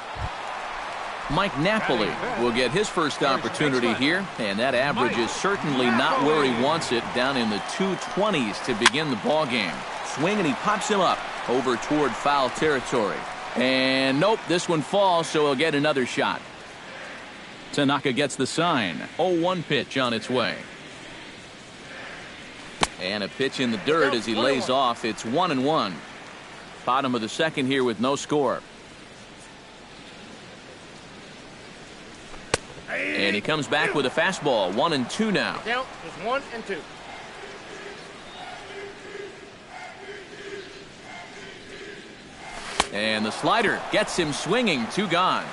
Mike Napoli will get his first opportunity here, and that average is certainly not where he wants it, down in the 220s to begin the ball game. Swing, and he pops him up over toward foul territory. And nope, this one falls, so he'll get another shot. Tanaka gets the sign. 0-1 pitch on its way. And a pitch in the dirt as he lays off. It's 1-1. Bottom of the second here with no score. And he comes back with a fastball. 1-2 now. Count is 1-2. And the slider gets him swinging. 2 gone.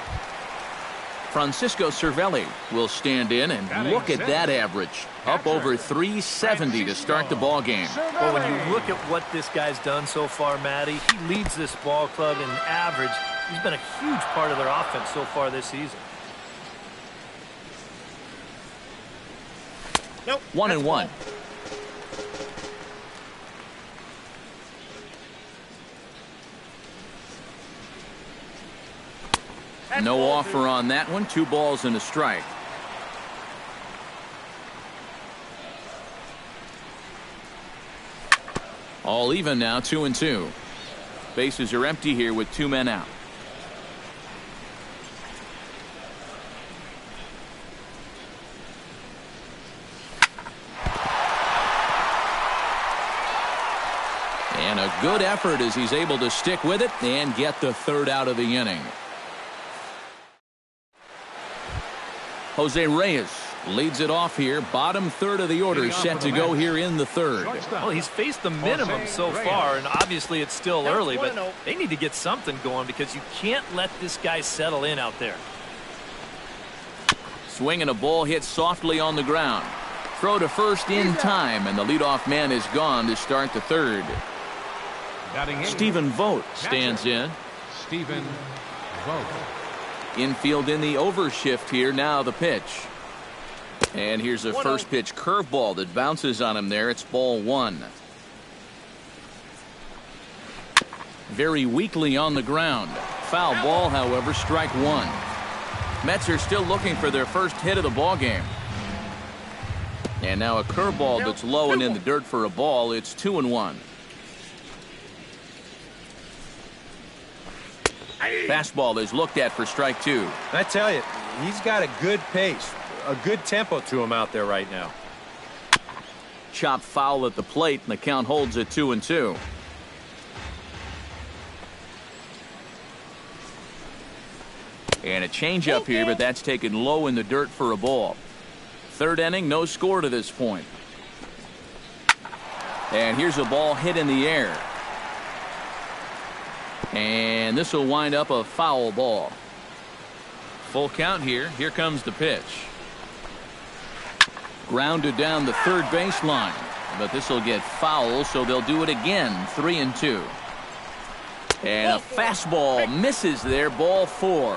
Francisco Cervelli will stand in, and look at that average. Up over 370 to start the ball game. Well, when you look at what this guy's done so far, Matty, he leads this ball club in average. He's been a huge part of their offense so far this season. 1-1. No offer on that one. 2 balls and a strike. All even now, 2-2. Bases are empty here with 2 men out. And a good effort as he's able to stick with it and get the 3rd out of the inning. Jose Reyes leads it off here. Bottom 3rd of the order set to go here in the 3rd. Well, he's faced the minimum so far, and obviously it's still early, but they need to get something going because you can't let this guy settle in out there. Swing and a ball hit softly on the ground. Throw to first in time, and the leadoff man is gone to start the 3rd. Stephen Vogt stands in. Stephen Vogt. Infield in the overshift here. Now the pitch. And here's a first pitch curveball that bounces on him there. It's ball 1. Very weakly on the ground. Foul ball, however, strike 1. Mets are still looking for their first hit of the ball game. And now a curveball that's low and in the dirt for a ball. It's 2-1. Fastball is looked at for strike 2. I tell you, he's got a good pace, a good tempo to him out there right now. Chop foul at the plate, and the count holds at 2-2. And a changeup here, but that's taken low in the dirt for a ball. 3rd inning, no score to this point. And here's a ball hit in the air. And this will wind up a foul ball. Full count here. Here comes the pitch. Grounded down the 3rd baseline. But this will get foul, so they'll do it again. 3-2. And a fastball misses there. Ball 4.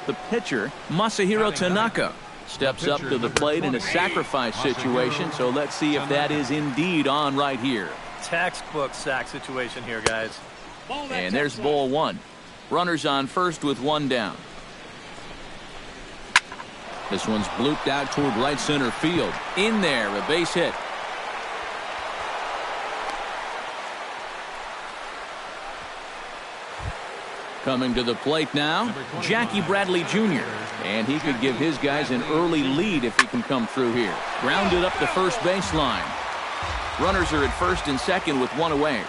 The pitcher, Masahiro Tanaka, steps up to the plate in a sacrifice situation. So let's see if that is indeed on right here. Textbook sack situation here, guys. And there's ball 1. Runners on first with 1 down. This one's blooped out toward right center field. In there, a base hit. Coming to the plate now, Jackie Bradley Jr. And he could give his guys an early lead if he can come through here. Grounded up the first baseline. Runners are at first and second with one away.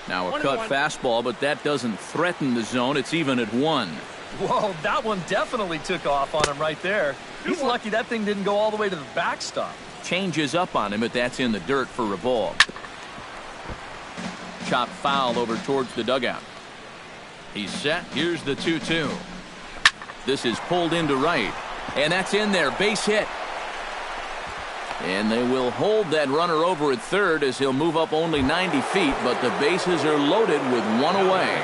Now a cut fastball, but that doesn't threaten the zone. It's even at 1. Whoa, that one definitely took off on him right there. He's lucky that thing didn't go all the way to the backstop. Changes up on him, but that's in the dirt for a ball. Chopped foul over towards the dugout. He's set. Here's the 2-2. This is pulled into right. And that's in there. Base hit. And they will hold that runner over at third as he'll move up only 90 feet, but the bases are loaded with one away.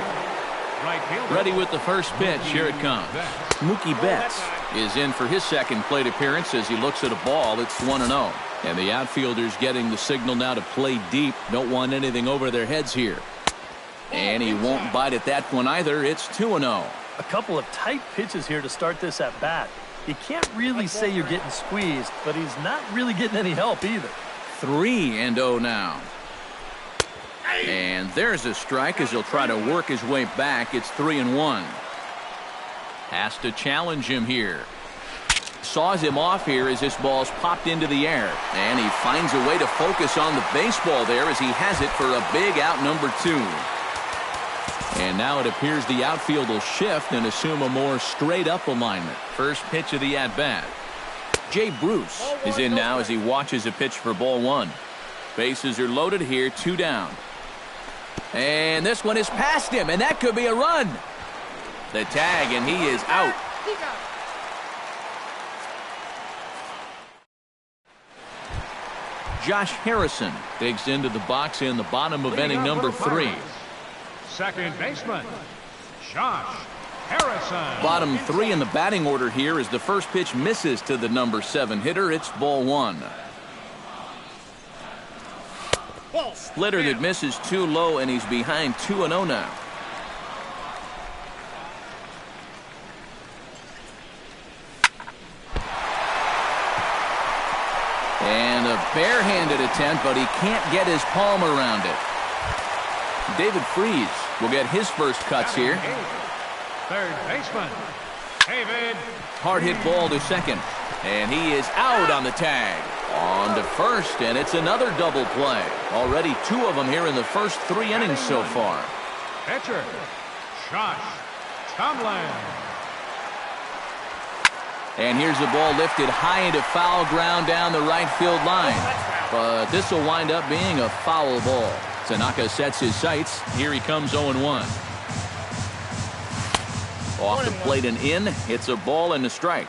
Ready with the first pitch. Here it comes. Mookie Betts is in for his second plate appearance as he looks at a ball. It's 1-0. And the outfielders getting the signal now to play deep. Don't want anything over their heads here. And he won't bite at that one either. It's 2-0. A couple of tight pitches here to start this at bat. You can't really say you're getting squeezed, but he's not really getting any help either. 3-0 now. And there's a strike as he'll try to work his way back. It's 3-1. Has to challenge him here. Saws him off here as this ball's popped into the air. And he finds a way to focus on the baseball there as he has it for a big out number 2. And now it appears the outfield will shift and assume a more straight-up alignment. First pitch of the at-bat. Jay Bruce is in now as he watches a pitch for ball 1. Bases are loaded here, 2 down. And this one is past him, and that could be a run. The tag, and he is out. Josh Harrison digs into the box in the bottom of inning number 3. Second baseman, Josh Harrison. Bottom 3 in the batting order here as the first pitch misses to the number 7 hitter. It's ball 1. Splitter that misses too low, and he's behind 2-0 now. And a barehanded attempt, but he can't get his palm around it. David Freese will get his first cuts here. Third baseman, David. Hard hit ball to second. And he is out on the tag. On to first, and it's another double play. Already 2 of them here in the first 3 innings so far. Pitcher, Josh Tomlin. And here's the ball lifted high into foul ground down the right field line. But this will wind up being a foul ball. Tanaka sets his sights. Here he comes 0-1. Off the plate and in. It's a ball and a strike.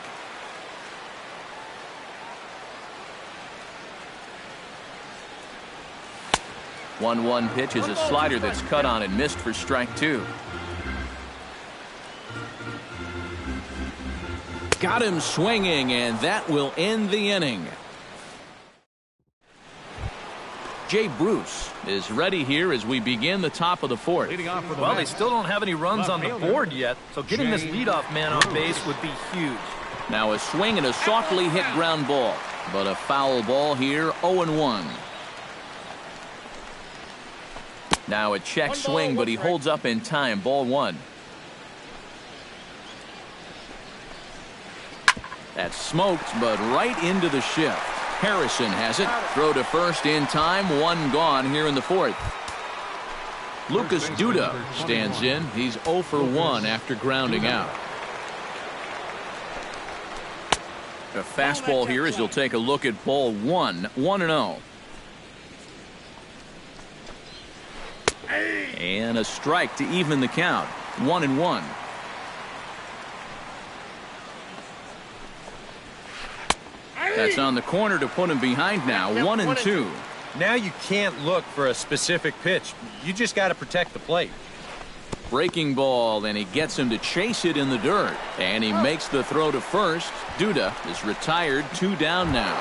The 1-1 pitch is a slider that's cut on and missed for strike 2. Got him swinging, and that will end the inning. Jay Bruce is ready here as we begin the top of the 4th. Well, they still don't have any runs on the board yet, so getting this leadoff man on base would be huge. Now a swing and a softly hit ground ball, but a foul ball here, 0-1. Now a check swing, but he holds up in time, ball 1. That's smoked, but right into the shift. Harrison has it. Throw to first in time. 1 gone here in the 4th. Lucas Duda stands in. He's 0 for 1 after grounding out. A fastball here as he'll take a look at ball 1. 1-0. And a strike to even the count. 1-1. That's on the corner to put him behind now. 1-2. Now you can't look for a specific pitch. You just got to protect the plate. Breaking ball, and he gets him to chase it in the dirt. And he makes the throw to first. Duda is retired. 2 down now.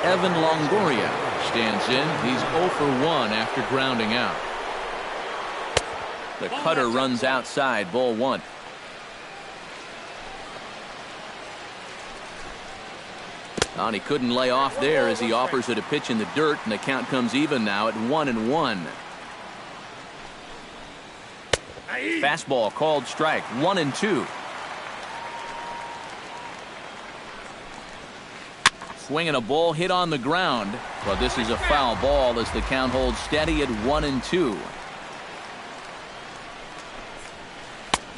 Evan Longoria stands in. He's 0 for 1 after grounding out. The cutter runs outside, ball 1. And he couldn't lay off there as he offers it a pitch in the dirt, and the count comes even now at 1-1. Fastball called strike, 1-2. Swinging a ball hit on the ground, but this is a foul ball as the count holds steady at 1-2.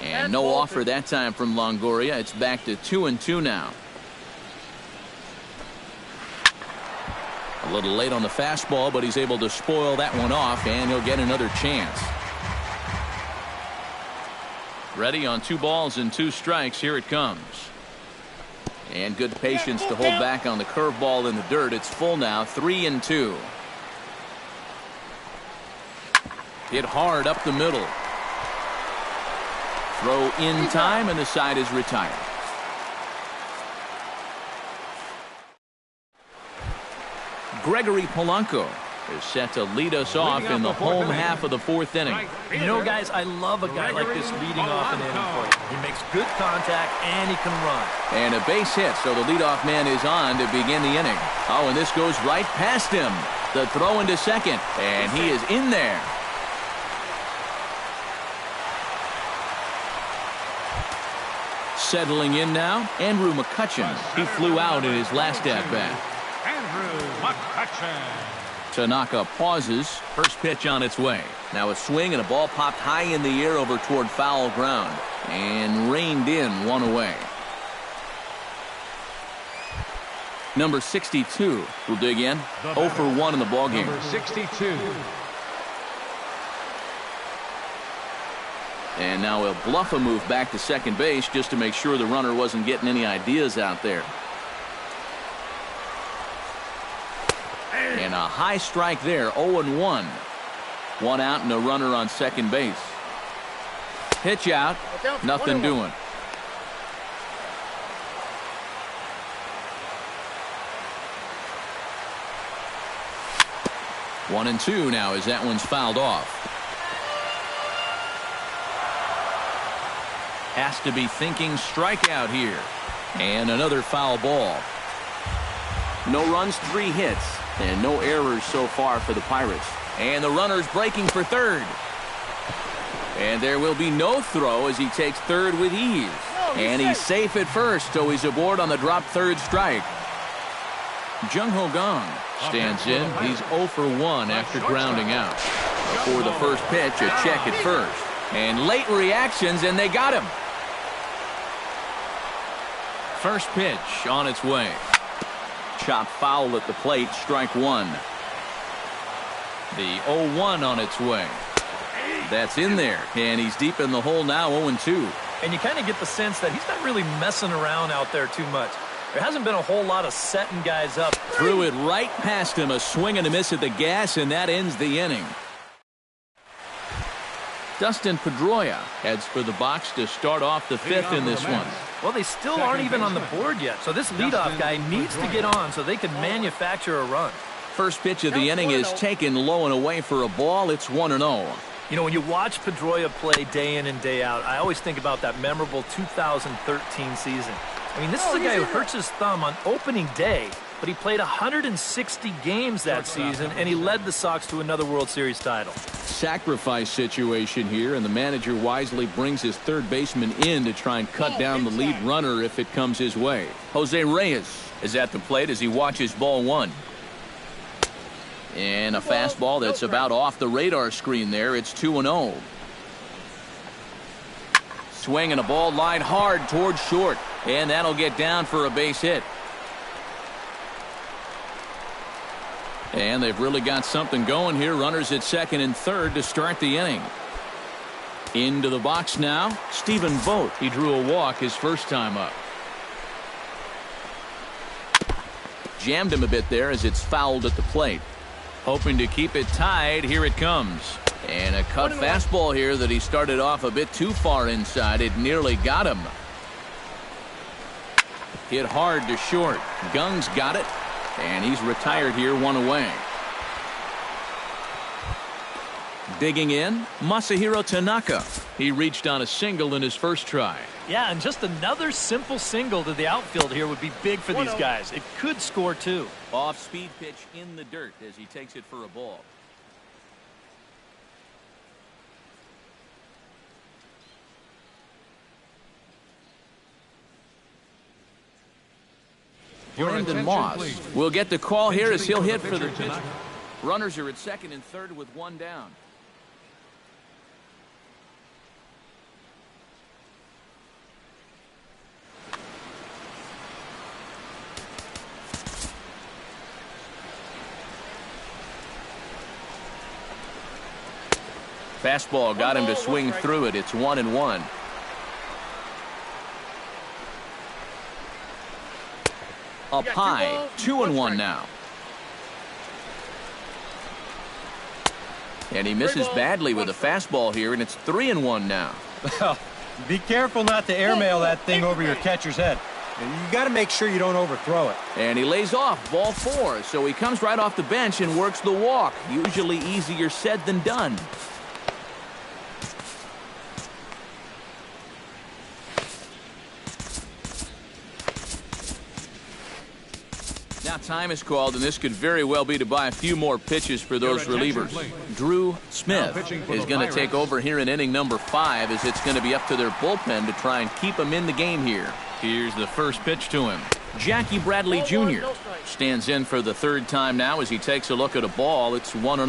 And no offer that time from Longoria. It's back to 2-2 now. A little late on the fastball, but he's able to spoil that one off, and he'll get another chance. Ready on 2 balls and 2 strikes. Here it comes. And good patience to hold back on the curveball in the dirt. It's full now, 3-2. Hit hard up the middle. Throw in time, and the side is retired. Gregory Polanco is set to lead us off in the home half of the 4th inning. You know, guys, I love a guy like this leading off an inning for you. He makes good contact, and he can run. And a base hit, so the leadoff man is on to begin the inning. Oh, and this goes right past him. The throw into second, and he is in there. Settling in now, Andrew McCutchen. He flew out in his last at-bat. Andrew McCutchen. Tanaka pauses. First pitch on its way. Now a swing and a ball popped high in the air over toward foul ground and reined in, 1 away. Number 62 will dig in. 0 for 1 in the ballgame. Number 62. And now he'll bluff a move back to second base just to make sure the runner wasn't getting any ideas out there. And a high strike there, 0-1. 1 out and a runner on second base. Pitch out, nothing doing. One and 2 now as that one's fouled off. Has to be thinking strikeout here. And another foul ball. No runs, 3 hits, and no errors so far for the Pirates. And the runner's breaking for third. And there will be no throw as he takes third with ease. And he's safe at first, so he's aboard on the drop third strike. Jung Ho Gong stands in. He's 0 for 1 after grounding out. Before the first pitch, a check at first. And late reactions, and they got him. First pitch on its way. Chop foul at the plate, strike 1. The 0-1 on its way. That's in there, and he's deep in the hole now, 0-2. And you kind of get the sense that he's not really messing around out there too much. There hasn't been a whole lot of setting guys up. Threw it right past him, a swing and a miss at the gas, and that ends the inning. Dustin Pedroia heads for the box to start off the 5th in this one. Well, they still aren't even on the board yet, so this leadoff guy needs to get on so they can manufacture a run. First pitch of the inning is taken low and away for a ball. It's 1-0. You know, when you watch Pedroia play day in and day out, I always think about that memorable 2013 season. I mean, this is a guy who hurts his thumb on opening day, but he played 160 games that season, and he led the Sox to another World Series title. Sacrifice situation here, and the manager wisely brings his third baseman in to try and cut down the lead runner if it comes his way. Jose Reyes is at the plate as he watches ball 1. And a fastball that's about off the radar screen there. It's 2-0. Swing and a ball lined hard towards short, and that'll get down for a base hit. And they've really got something going here. Runners at second and third to start the inning. Into the box now, Stephen Vogt. He drew a walk his first time up. Jammed him a bit there as it's fouled at the plate. Hoping to keep it tied. Here it comes. And a cut fastball here that he started off a bit too far inside. It nearly got him. Hit hard to short. Gung's got it. And he's retired here, 1 away. Digging in, Masahiro Tanaka. He reached on a single in his first try. Yeah, and just another simple single to the outfield here would be big for these guys. It could score too. Off-speed pitch in the dirt as he takes it for a ball. Brandon Moss will get the call here as he'll hit for the pitch. Runners are at second and third with one down. Fastball got him to swing through it. It's 1-1. Up high, 2-1 now. And he misses badly with a fastball here, and it's 3-1 now. Well, be careful not to airmail that thing over your catcher's head. And you got to make sure you don't overthrow it. And he lays off, ball 4. So he comes right off the bench and works the walk. Usually easier said than done. Now time is called, and this could very well be to buy a few more pitches for those relievers. Drew Smith is going to take over here in inning number 5, as it's going to be up to their bullpen to try and keep him in the game here. Here's the first pitch to him. Jackie Bradley Jr. stands in for the third time now as he takes a look at a ball. It's 1-0.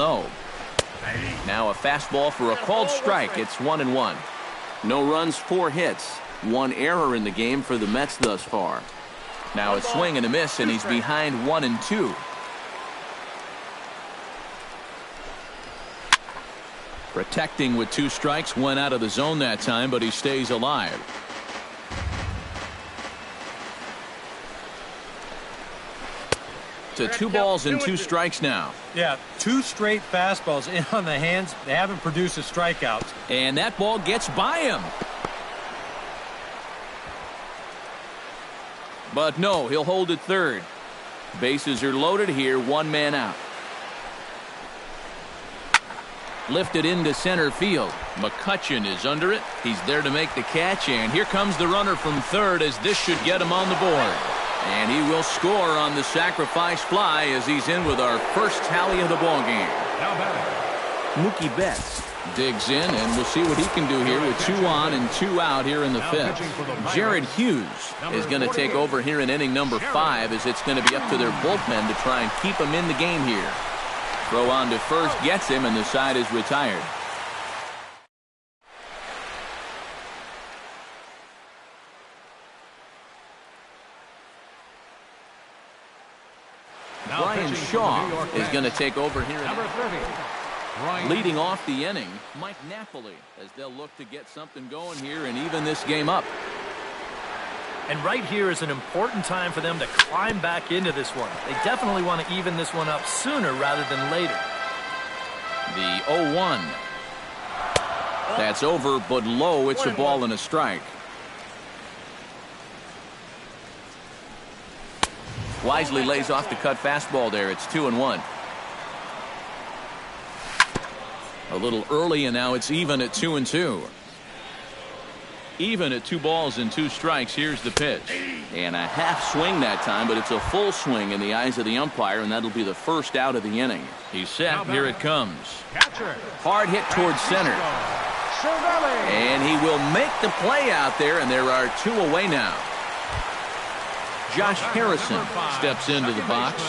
Now a fastball for a called strike. It's 1-1. No runs, 4 hits. 1 error in the game for the Mets thus far. Now a swing and a miss, and he's behind 1-2. Protecting with 2 strikes, went out of the zone that time, but he stays alive. To 2 balls and 2 strikes now. Yeah, 2 straight fastballs in on the hands. They haven't produced a strikeout. And that ball gets by him. But no, he'll hold it third. Bases are loaded here, 1 man out. Lifted into center field. McCutchen is under it. He's there to make the catch, and here comes the runner from third, as this should get him on the board. And he will score on the sacrifice fly as he's in with our first tally of the ballgame. Mookie Betts digs in, and we'll see what he can do here with 2 on and 2 out here in the 5th. Jared Hughes is going to take over here in inning number 5, as it's going to be up to their bullpen to try and keep him in the game here. Throw on to first gets him, and the side is retired. Brian Shaw is going to take over here. Number 30. Leading off the inning, Mike Napoli, as they'll look to get something going here and even this game up. And right here is an important time for them to climb back into this one. They definitely want to even this one up sooner rather than later. The 0-1. That's over, but low. It's a ball and a strike. Wisely lays off the cut fastball there. It's 2-1. A little early, and now it's even at 2-2. Even at 2 balls and 2 strikes. Here's the pitch. And a half swing that time, but it's a full swing in the eyes of the umpire, and that'll be the first out of the inning. He's set. Here it comes. Hard hit towards center. And he will make the play out there, and there are 2 away now. Josh Harrison steps into the box.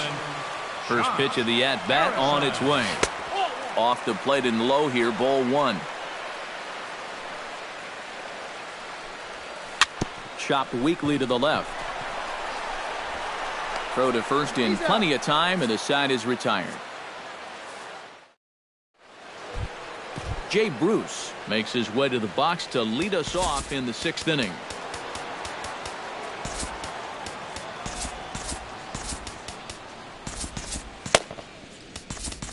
First pitch of the at-bat on its way. Off the plate and low here, ball 1. Chopped weakly to the left. Throw to first in plenty of time, and the side is retired. Jay Bruce makes his way to the box to lead us off in the 6th inning.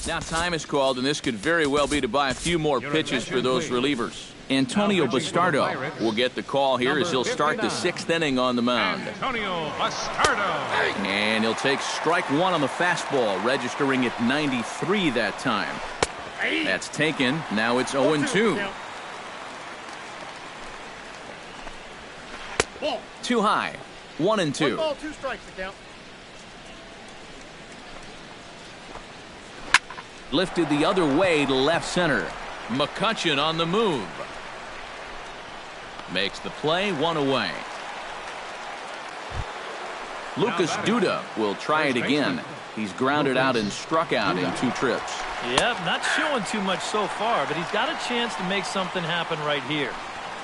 Now time is called, and this could very well be to buy a few more pitches for those relievers. Antonio Bastardo will get the call here as he'll start the 6th inning on the mound. Antonio Bastardo. And he'll take strike 1 on the fastball, registering at 93 that time. That's taken. Now it's 0-2. Too high. 1-2. 1 ball, 2 strikes to count. Lifted the other way to left center. McCutcheon on the move. Makes the play, 1 away. Lucas Duda will try it again. He's grounded out and struck out in 2 trips. Yep, not showing too much so far, but he's got a chance to make something happen right here.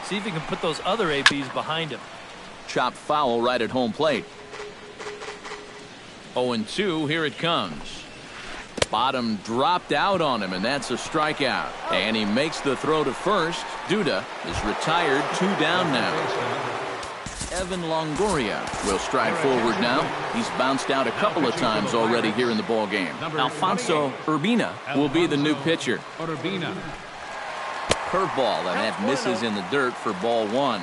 See if he can put those other ABs behind him. Chopped foul right at home plate. 0-2, here it comes. Bottom dropped out on him, and that's a strikeout. And he makes the throw to first. Duda is retired, 2 down now. Evan Longoria will stride forward now. He's bounced out a couple of times already here in the ball game. Alfonso Urbina will be the new pitcher. Urbina. Curveball, and that misses in the dirt for ball 1.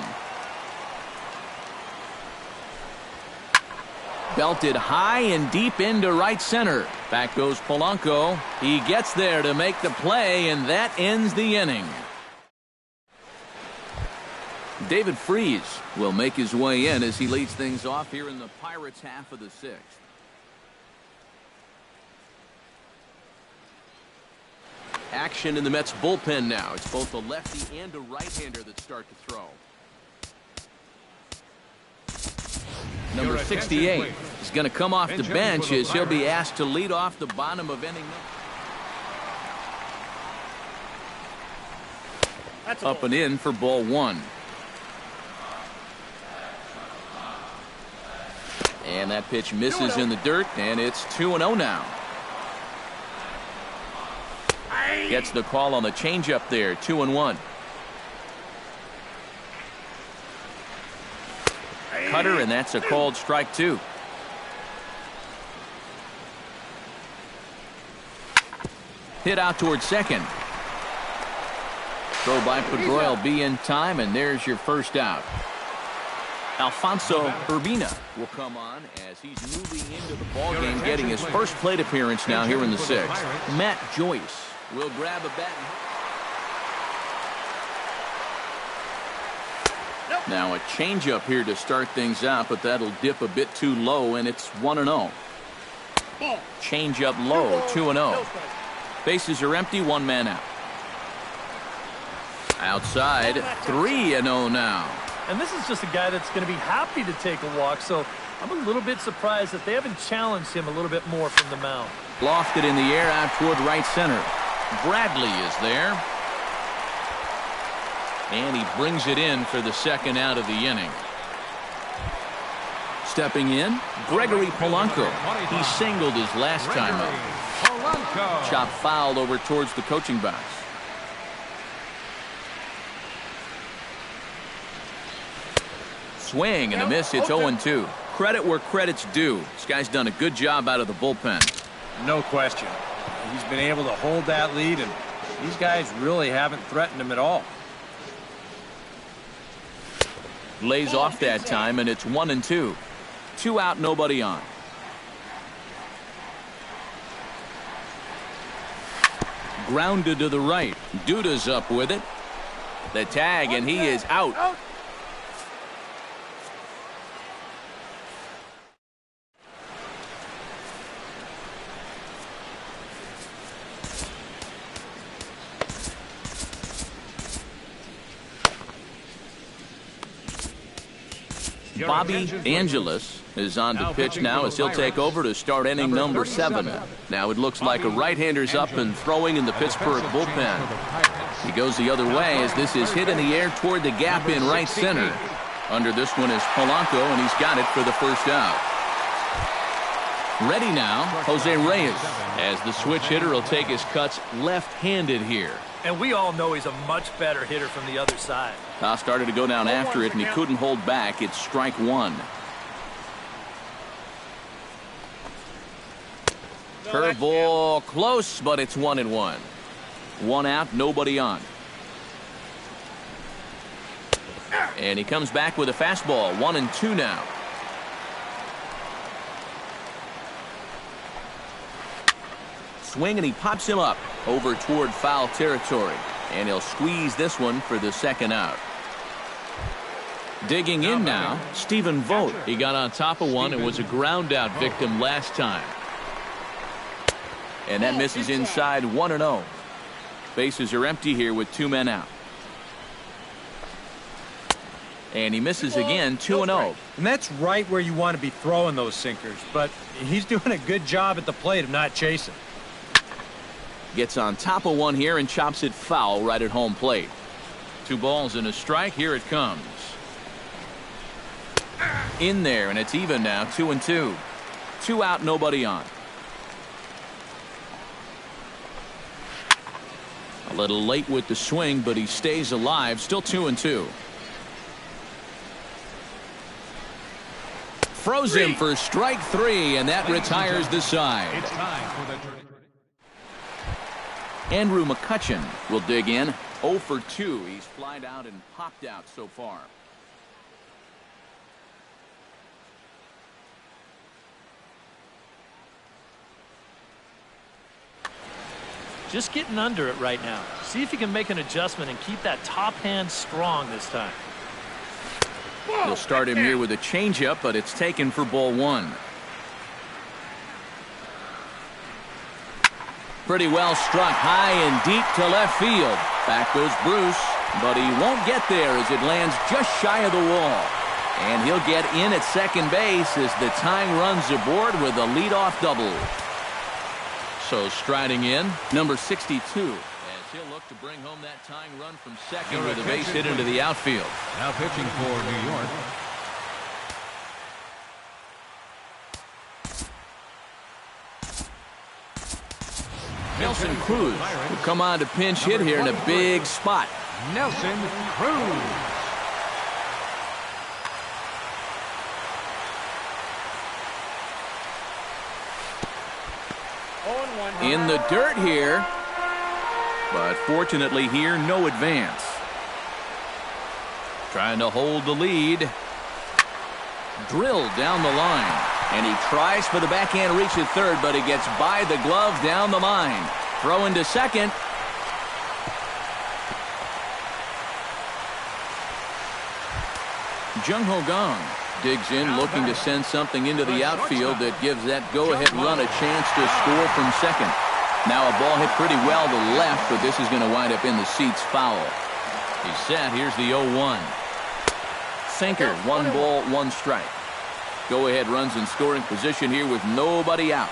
Belted high and deep into right center. Back goes Polanco. He gets there to make the play, and that ends the inning. David Freese will make his way in as he leads things off here in the Pirates' half of the 6th. Action in the Mets bullpen now. It's both a lefty and a right-hander that start to throw. Number 68 is going to come off the bench as he'll be asked to lead off the bottom of inning. Up and in for ball 1. And that pitch misses in the dirt, and it's 2-0 now. Gets the call on the changeup there, 2-1. Cutter, and that's a called strike 2. Hit out towards second. Throw by Pedroia will be in time, and there's your first out. Alfonso Urbina will come on as he's moving into the ballgame, getting his first plate appearance now here in the 6th. Matt Joyce will grab a bat. Now a changeup here to start things out, but that'll dip a bit too low, and it's 1-0. Changeup low, 2-0. Bases are empty, 1 man out. Outside, 3-0 now. And this is just a guy that's going to be happy to take a walk, so I'm a little bit surprised that they haven't challenged him a little bit more from the mound. Lofted in the air out toward right center. Bradley is there. And he brings it in for the second out of the inning. Stepping in, Gregory Polanco. He singled his last time up. Chopped foul over towards the coaching box. Swing and a miss. It's 0-2. Credit where credit's due. This guy's done a good job out of the bullpen. No question. He's been able to hold that lead, and these guys really haven't threatened him at all. Lays off that time, and it's 1-2. 2 out, nobody on. Grounded to the right. Duda's up with it. The tag, and he is out. Bobby Angelis is on to pitch now as he'll take over to start inning number 7. Now it looks like a right-hander's up and throwing in the Pittsburgh bullpen. He goes the other way as this is hit in the air toward the gap in right center. Under this one is Polanco, and he's got it for the first out. Ready now, Jose Reyes, as the switch hitter will take his cuts left-handed here. And we all know he's a much better hitter from the other side. Started to go down after it, and he couldn't hold back. It's strike 1. Curveball close, but it's 1-1. 1 out, nobody on. And he comes back with a fastball. 1-2 now. Swing, and he pops him up over toward foul territory. And he'll squeeze this one for the second out. Digging in now, Stephen Vogt. He got on top of one and was a ground out victim last time. And that misses inside 1-0. Bases are empty here with 2 men out. And he misses again, 2-0. And that's right where you want to be throwing those sinkers, but he's doing a good job at the plate of not chasing. Gets on top of one here and chops it foul right at home plate. 2 balls and a strike. Here it comes. In there, and it's even now, 2-2. 2 out, nobody on. A little late with the swing, but he stays alive. Still 2-2. Froze him for strike 3, and that retires the side. It's time for the Andrew McCutchen will dig in. 0 for 2. He's flied out and popped out so far. Just getting under it right now. See if he can make an adjustment and keep that top hand strong this time. He'll start him here with a changeup, but it's taken for ball 1. Pretty well struck high and deep to left field. Back goes Bruce, but he won't get there as it lands just shy of the wall. And he'll get in at second base as the tying runs aboard with a leadoff double. So striding in, number 62. As he'll look to bring home that tying run from second with a base hit into the outfield. now pitching for New York. Nelson Cruz will come on to pinch hit here in a big spot. Nelson Cruz. In the dirt here, but fortunately here, no advance. Trying to hold the lead. Drilled down the line, and he tries for the backhand reach at third, but he gets by the glove down the line. Throw into second. Jung Ho Gong digs in, looking to send something into the outfield that gives that go-ahead run a chance to score from second. Now a ball hit pretty well to left, but this is going to wind up in the seats foul. He's set. Here's the 0-1. Sinker, 1 ball, 1 strike. Go-ahead runs in scoring position here with nobody out.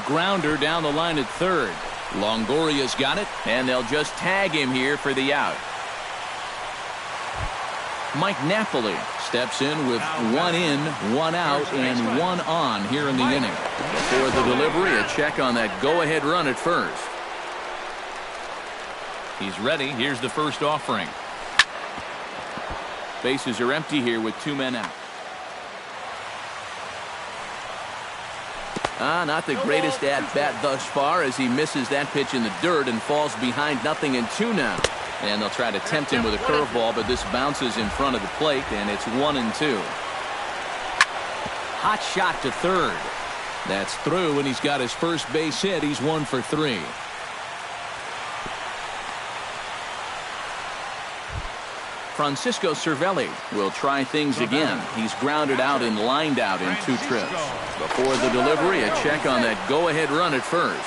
Grounder down the line at third. Longoria's got it, and they'll just tag him here for the out. Mike Napoli steps in with 1 in, 1 out, and 1 on here in the inning. Before the delivery, a check on that go-ahead run at first. He's ready. Here's the first offering. Bases are empty here with 2 men out. Not the greatest at-bat thus far as he misses that pitch in the dirt and falls behind 0-2 now. And they'll try to tempt him with a curveball, but this bounces in front of the plate, and it's 1-2. Hot shot to third. That's through, and he's got his first base hit. He's 1 for 3. Francisco Cervelli will try things again. He's grounded out and lined out in 2 trips. Before the delivery, a check on that go-ahead run at first.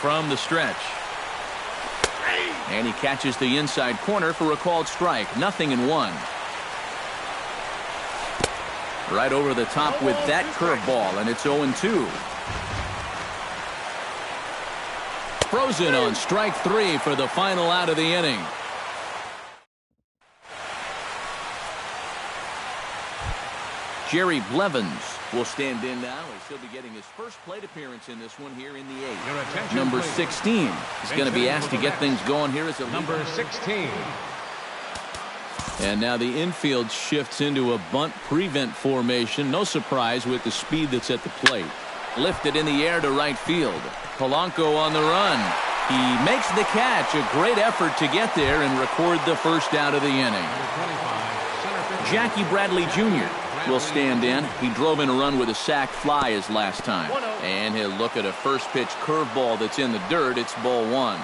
From the stretch. And he catches the inside corner for a called strike. 0-1. Right over the top with that curveball, and it's 0-2. Frozen on strike 3 for the final out of the inning. Jerry Blevins will stand in now as he'll be getting his first plate appearance in this one here in the 8th. Number 16 is going to be asked to get things going here as a Number 16. And now the infield shifts into a bunt prevent formation. No surprise with the speed that's at the plate. Lifted in the air to right field. Polanco on the run. He makes the catch. A great effort to get there and record the first out of the inning. Jackie Bradley Jr. will stand in. He drove in a run with a sac fly his last time. And he'll look at a first pitch curveball that's in the dirt. It's ball 1.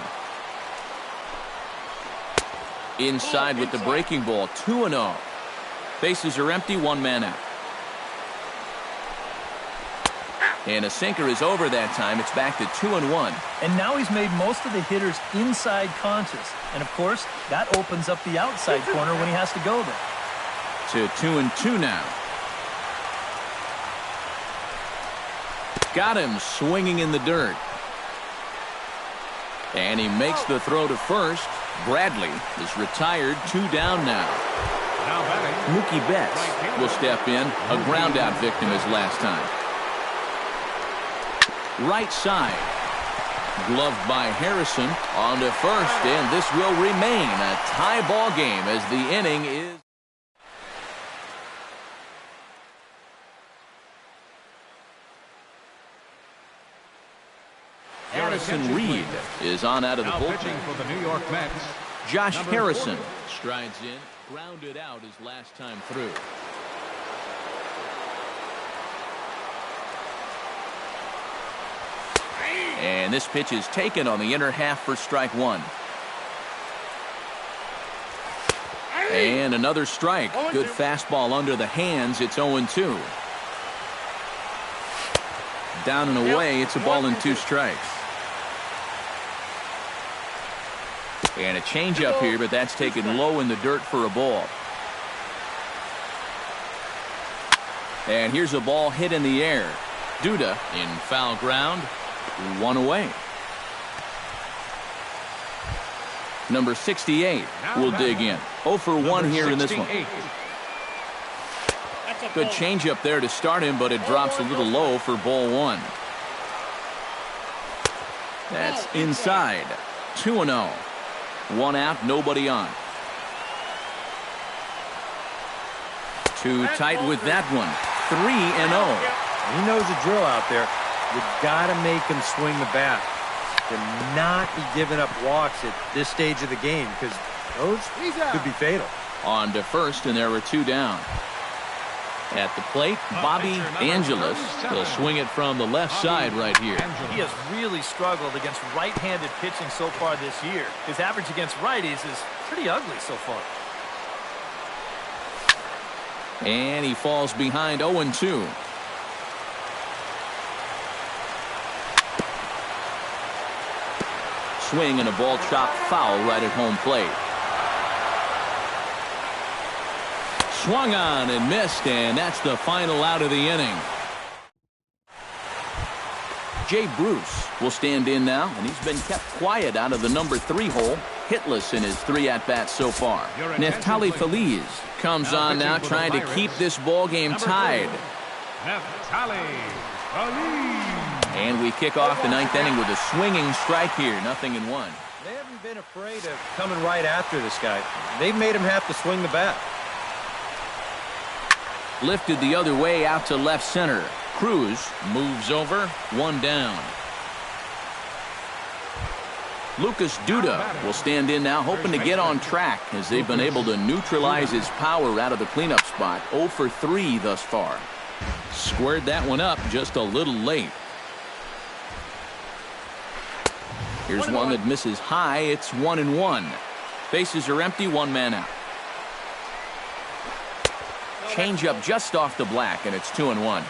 Inside with the breaking ball, 2-0. Bases are empty, one man out. And a sinker is over that time. It's back to 2-1. And now he's made most of the hitters inside conscious. And, of course, that opens up the outside corner when he has to go there. To 2-2 now. Got him swinging in the dirt. And he makes the throw to first. Bradley is retired, 2 down now. Now batting, Mookie Betts will step in, a ground out victim as last time. Right side. Gloved by Harrison on to first, and this will remain a tie ball game as the inning is. Addison Reed is on out of the now pitching bullpen. for the New York Mets. Josh Number Harrison 40. strides in, grounded out his last time through. And this pitch is taken on the inner half for strike one. And another strike. Good fastball under the hands. It's 0-2. Down and away, it's a ball and 2 strikes. And a changeup here, but that's taken low in the dirt for a ball. And here's a ball hit in the air. Duda in foul ground. 1 away. Number 68 will dig in. 0 for 1 here in this one. Good changeup there to start him, but it drops a little low for ball 1. That's inside. 2-0. 1 out, nobody on. Too tight with that one. 3-0. He knows the drill out there. You got to make him swing the bat. To not be giving up walks at this stage of the game, because those could be fatal. On to first, and there are 2 down. At the plate, Bobby Angeles will swing it from the left side right here. He has really struggled against right-handed pitching so far this year. His average against righties is pretty ugly so far. And he falls behind 0-2. Swing and a ball chopped foul right at home plate. Swung on and missed, and that's the final out of the inning. Jay Bruce will stand in now, and he's been kept quiet out of the number 3 hole, hitless in his 3 at-bats so far. Neftali Feliz comes on now, trying to keep this ball game tied. Neftali Feliz. And we kick off the 9th inning with a swinging strike here, 0-1. They haven't been afraid of coming right after this guy. They've made him have to swing the bat. Lifted the other way out to left center. Cruz moves over, 1 down. Lucas Duda will stand in now, hoping to get on track as they've been able to neutralize his power out of the cleanup spot. 0 for 3 thus far. Squared that one up just a little late. Here's one that misses high. It's 1-1. Bases are empty, 1 man out. Changeup just off the black, and it's 2-1.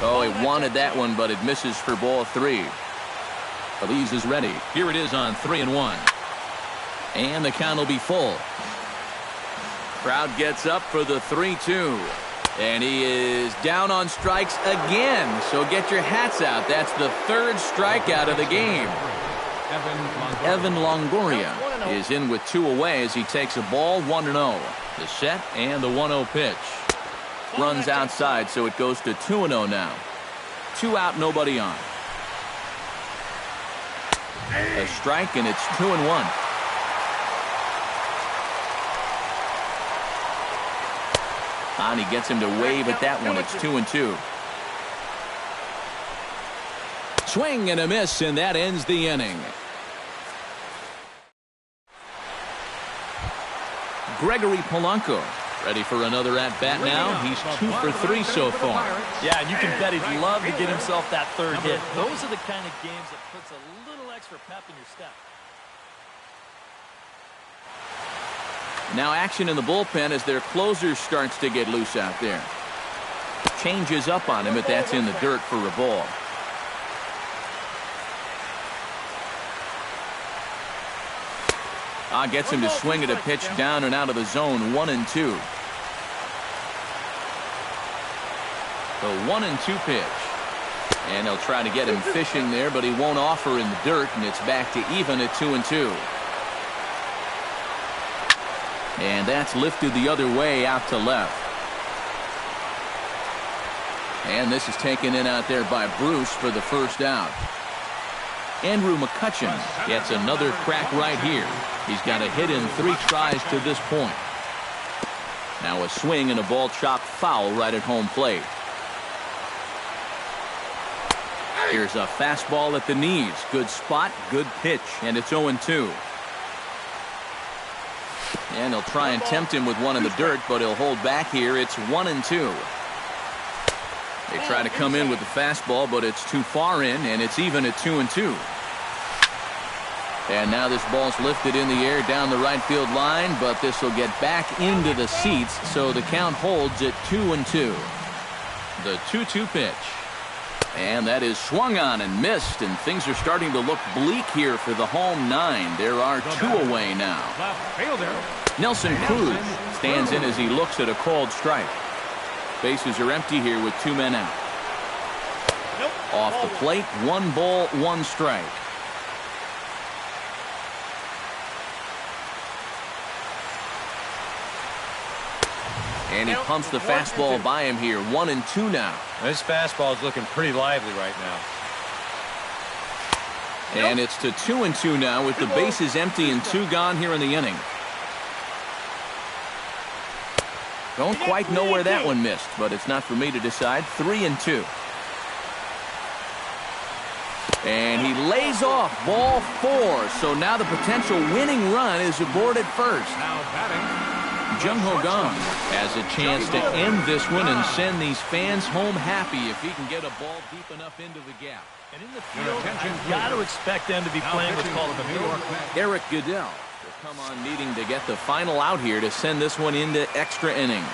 Oh, he wanted that one, but it misses for ball 3. Feliz is ready. Here it is on 3-1. And the count will be full. Crowd gets up for the 3-2. And he is down on strikes again. So get your hats out. That's the 3rd strikeout of the game. Evan Longoria is in with 2 away as he takes a ball, 1-0. The set and the 1-0 pitch. Runs outside, so it goes to 2-0 now. 2 out, nobody on. A strike, and it's 2-1. And he gets him to wave at that one. It's 2-2. Swing and a miss, and that ends the inning. Gregory Polanco ready for another at-bat now. He's 2 for 3 so far. Yeah, and you can bet he'd love to get himself that 3rd hit. Those are the kind of games that puts a little extra pep in your step. Now action in the bullpen as their closer starts to get loose out there. Changes up on him, but that's in the dirt for a ball. Gets him to swing at a pitch down and out of the zone. 1-2. The 1-2 pitch. And he'll try to get him fishing there, but he won't offer in the dirt, and it's back to even at 2-2. And that's lifted the other way out to left. And this is taken in out there by Bruce for the first out. Andrew McCutcheon gets another crack right here. He's got a hit in 3 tries to this point. Now a swing and a ball chopped foul right at home plate. Here's a fastball at the knees. Good spot, good pitch, and it's 0-2. And he'll try and tempt him with one in the dirt, but he'll hold back here. It's 1-2. They try to come in with the fastball, but it's too far in, and it's even at 2-2. And now this ball's lifted in the air down the right field line, but this will get back into the seats, so the count holds at 2-2. The 2-2 pitch. And that is swung on and missed, and things are starting to look bleak here for the home 9. There are 2 away now. Nelson Cruz stands in as he looks at a called strike. Bases are empty here with 2 men out. Off the plate, 1 ball, 1 strike. And he pumps the fastball by him here. 1-2 now. This fastball is looking pretty lively right now. And it's to 2-2 now with the bases empty and 2 gone here in the inning. Don't quite know where that one missed, but it's not for me to decide. 3-2. And he lays off ball 4. So now the potential winning run is aboard at first. Now batting. Jung Ho Gong has a chance to end this one and send these fans home happy if he can get a ball deep enough into the gap. And in the field, I've got to expect them to be playing what's called a middle. Eric Goodell will come on needing to get the final out here to send this one into extra innings.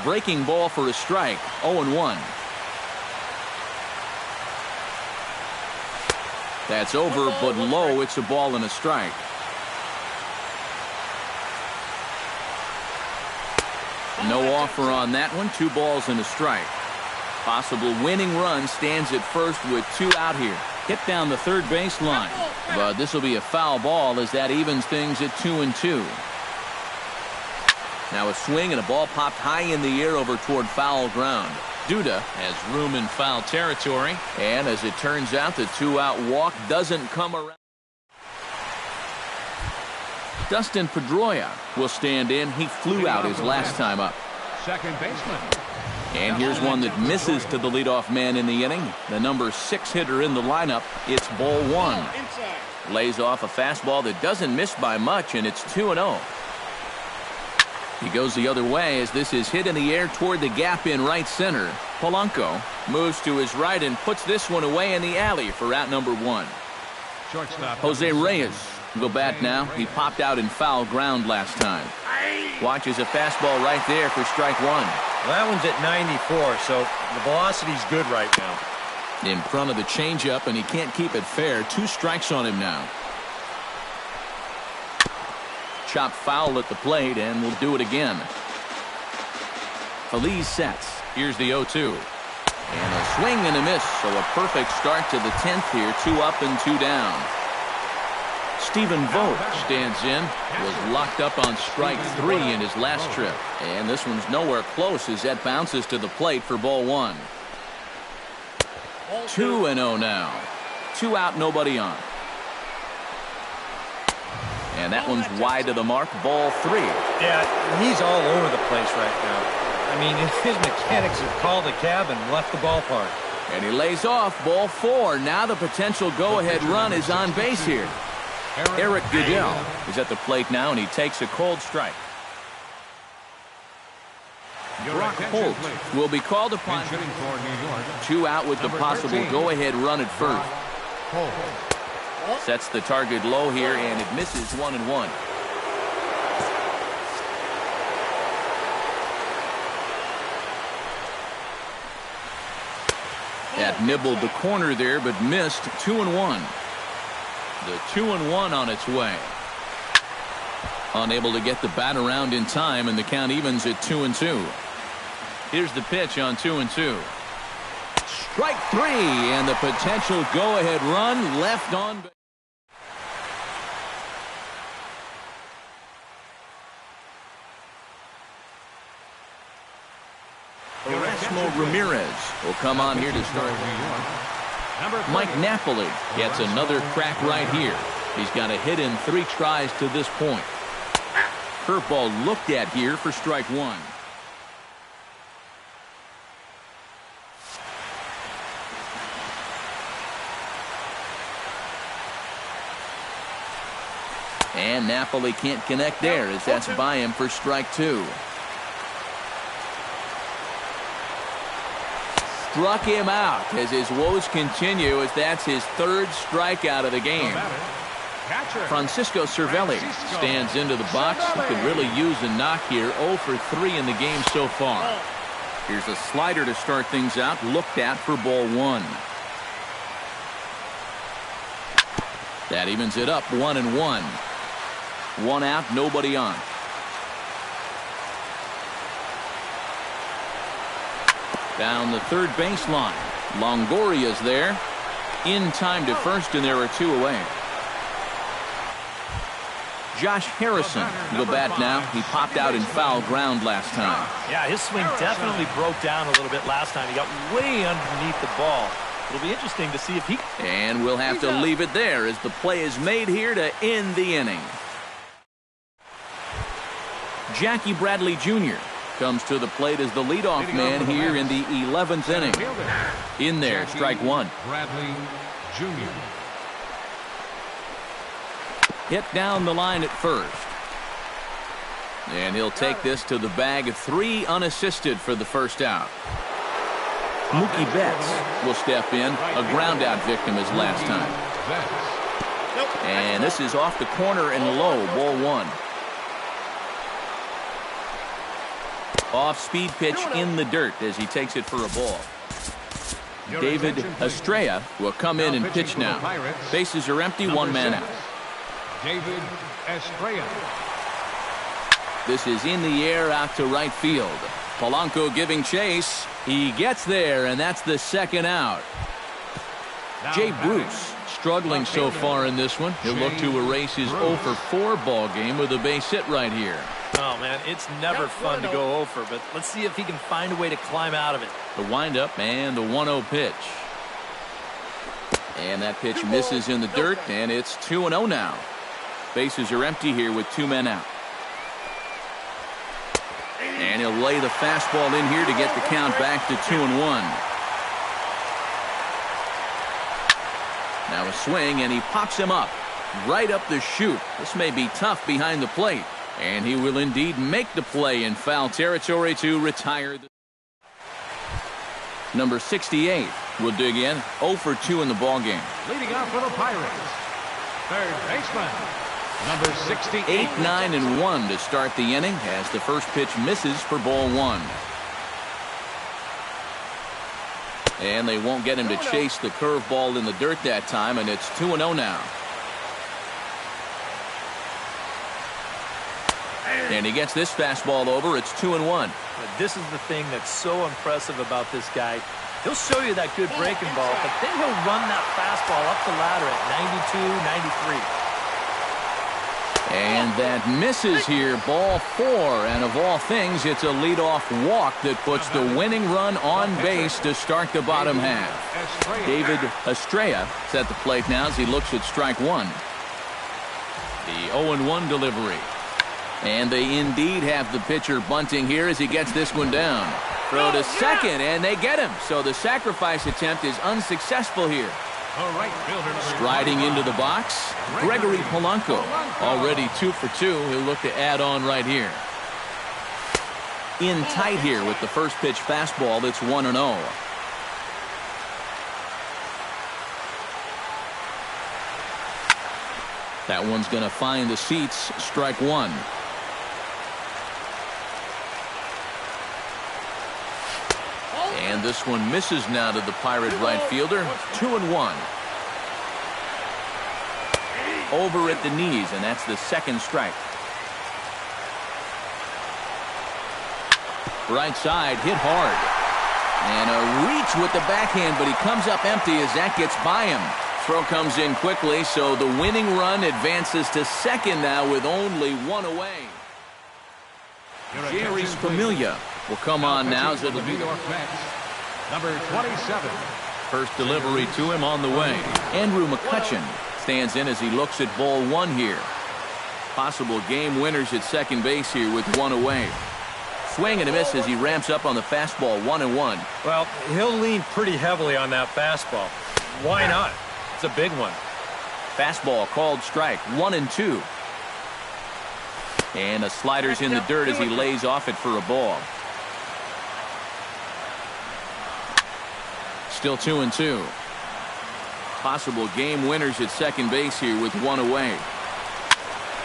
Breaking ball for a strike. 0-1. That's over, but low. It's a ball and a strike. No offer on that one. 2 balls and a strike. Possible winning run stands at first with 2 out here. Hit down the third baseline. But this will be a foul ball as that evens things at 2-2. Now a swing and a ball popped high in the air over toward foul ground. Duda has room in foul territory. And as it turns out, the 2-out walk doesn't come around. Dustin Pedroia will stand in. He flew out his last time up. Second baseman. And here's one that misses to the leadoff man in the inning. The number 6 hitter in the lineup. It's ball 1. Lays off a fastball that doesn't miss by much, and it's 2-0. He goes the other way as this is hit in the air toward the gap in right center. Polanco moves to his right and puts this one away in the alley for out number 1. Shortstop. Jose Reyes will bat now. He popped out in foul ground last time. Watches a fastball right there for strike 1. Well, that one's at 94, so the velocity's good right now. In front of the changeup, and he can't keep it fair. 2 strikes on him now. Chopped foul at the plate, and we'll do it again. Feliz sets. Here's the 0-2. And a swing and a miss, so a perfect start to the 10th here. 2 up and 2 down. Stephen Vogt stands in. Was locked up on strike 3 in his last trip. And this one's nowhere close as that bounces to the plate for ball 1. 2-0 now. 2 out, nobody on. And that one's wide of the mark. Ball 3. Yeah, he's all over the place right now. I mean, his mechanics have called a cab and left the ballpark. And he lays off ball 4. Now the potential go-ahead run is on base here. Eric Goodell is at the plate now, and he takes a cold strike. Brock Holt will be called upon. 2 out with the possible go-ahead run at first. Sets the target low here, and it misses 1-1. That nibbled the corner there, but missed. 2-1. The 2-1 on its way. Unable to get the bat around in time, and the count evens at 2-2. Here's the pitch on 2-2. Strike three, and the potential go-ahead run left on base. Erasmo Ramirez will come on here to start. Mike Napoli gets another crack right here. He's got a hit in 3 tries to this point. Curveball looked at here for strike 1. And Napoli can't connect there as that's by him for strike 2. Struck him out as his woes continue as that's his 3rd strikeout of the game. Francisco Cervelli stands into the box. He could really use a knock here. 0 for 3 in the game so far. Here's a slider to start things out. Looked at for ball 1. That evens it up 1-1. 1 out, nobody on. Down the third baseline. Longoria's there. In time to first, and there are 2 away. Josh Harrison will bat now. He popped out in foul ground last time. Yeah, his swing definitely broke down a little bit last time. He got way underneath the ball. It'll be interesting to see if he... And we'll have to leave it there as the play is made here to end the inning. Jackie Bradley Jr. comes to the plate as the leadoff man here in the 11th inning. In there, strike 1. Bradley Jr. Hit down the line at first. And he'll take this to the bag of 3 unassisted for the first out. Mookie Betts will step in. A ground out victim as last time. And this is off the corner and low, ball 1. Off-speed pitch in the dirt as he takes it for a ball. David Estrella will come in and pitch now. Bases are empty, 1 man out. David Estrella. This is in the air out to right field. Polanco giving chase. He gets there, and that's the 2nd out. Jay Bruce struggling so far in this one. He'll look to erase his 0 for 4 ball game with a base hit right here. Oh, man, it's never fun to go over, but let's see if he can find a way to climb out of it. The windup and the 1-0 pitch. And that pitch misses in the dirt, and it's 2-0 now. Bases are empty here with 2 men out. And he'll lay the fastball in here to get the count back to 2-1. Now a swing, and he pops him up. Right up the chute. This may be tough behind the plate. And he will indeed make the play in foul territory to retire. Number 68 will dig in. 0 for 2 in the ballgame. Leading off for the Pirates, 3rd baseman, number 68. 8, 9, and 1 to start the inning as the first pitch misses for ball 1. And they won't get him to chase the curveball in the dirt that time, and it's 2-0 now. And he gets this fastball over. It's 2-1. This is the thing that's so impressive about this guy. He'll show you that good breaking ball, but then he'll run that fastball up the ladder at 92, 93. And that misses here, ball 4. And of all things, it's a leadoff walk that puts the winning run on base to start the bottom half. David Estrella is at the plate now as he looks at strike 1. The 0-1 delivery. And they indeed have the pitcher bunting here as he gets this one down. Throw to second, and they get him. So the sacrifice attempt is unsuccessful here. Striding into the box, Gregory Polanco. Already 2 for 2. He'll look to add on right here. In tight here with the first pitch fastball. That's 1-0. That one's going to find the seats. Strike one. And this one misses now to the Pirate right fielder. 2-1. Over at the knees, and that's the second strike. Right side, hit hard. And a reach with the backhand, but he comes up empty as that gets by him. Throw comes in quickly, so the winning run advances to second now with only one away. Jerry Familia will come on now as it'll be New York Mets, number 27. First delivery to him on the way. Andrew McCutchen stands in as he looks at ball one here. Possible game winners at second base here with one away. Swing and a miss as he ramps up on the fastball. 1-1. Well, he'll lean pretty heavily on that fastball. Why not? It's a big one. Fastball called strike. 1-2. And the slider's in the dirt as he lays off it for a ball. Still 2-2. Possible game winners at second base here with one away.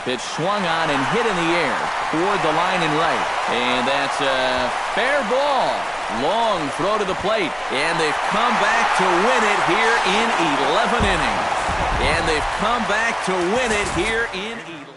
Pitch swung on and hit in the air toward the line and right. And that's a fair ball. Long throw to the plate. And they've come back to win it here in 11 innings. And they've come back to win it here in 11.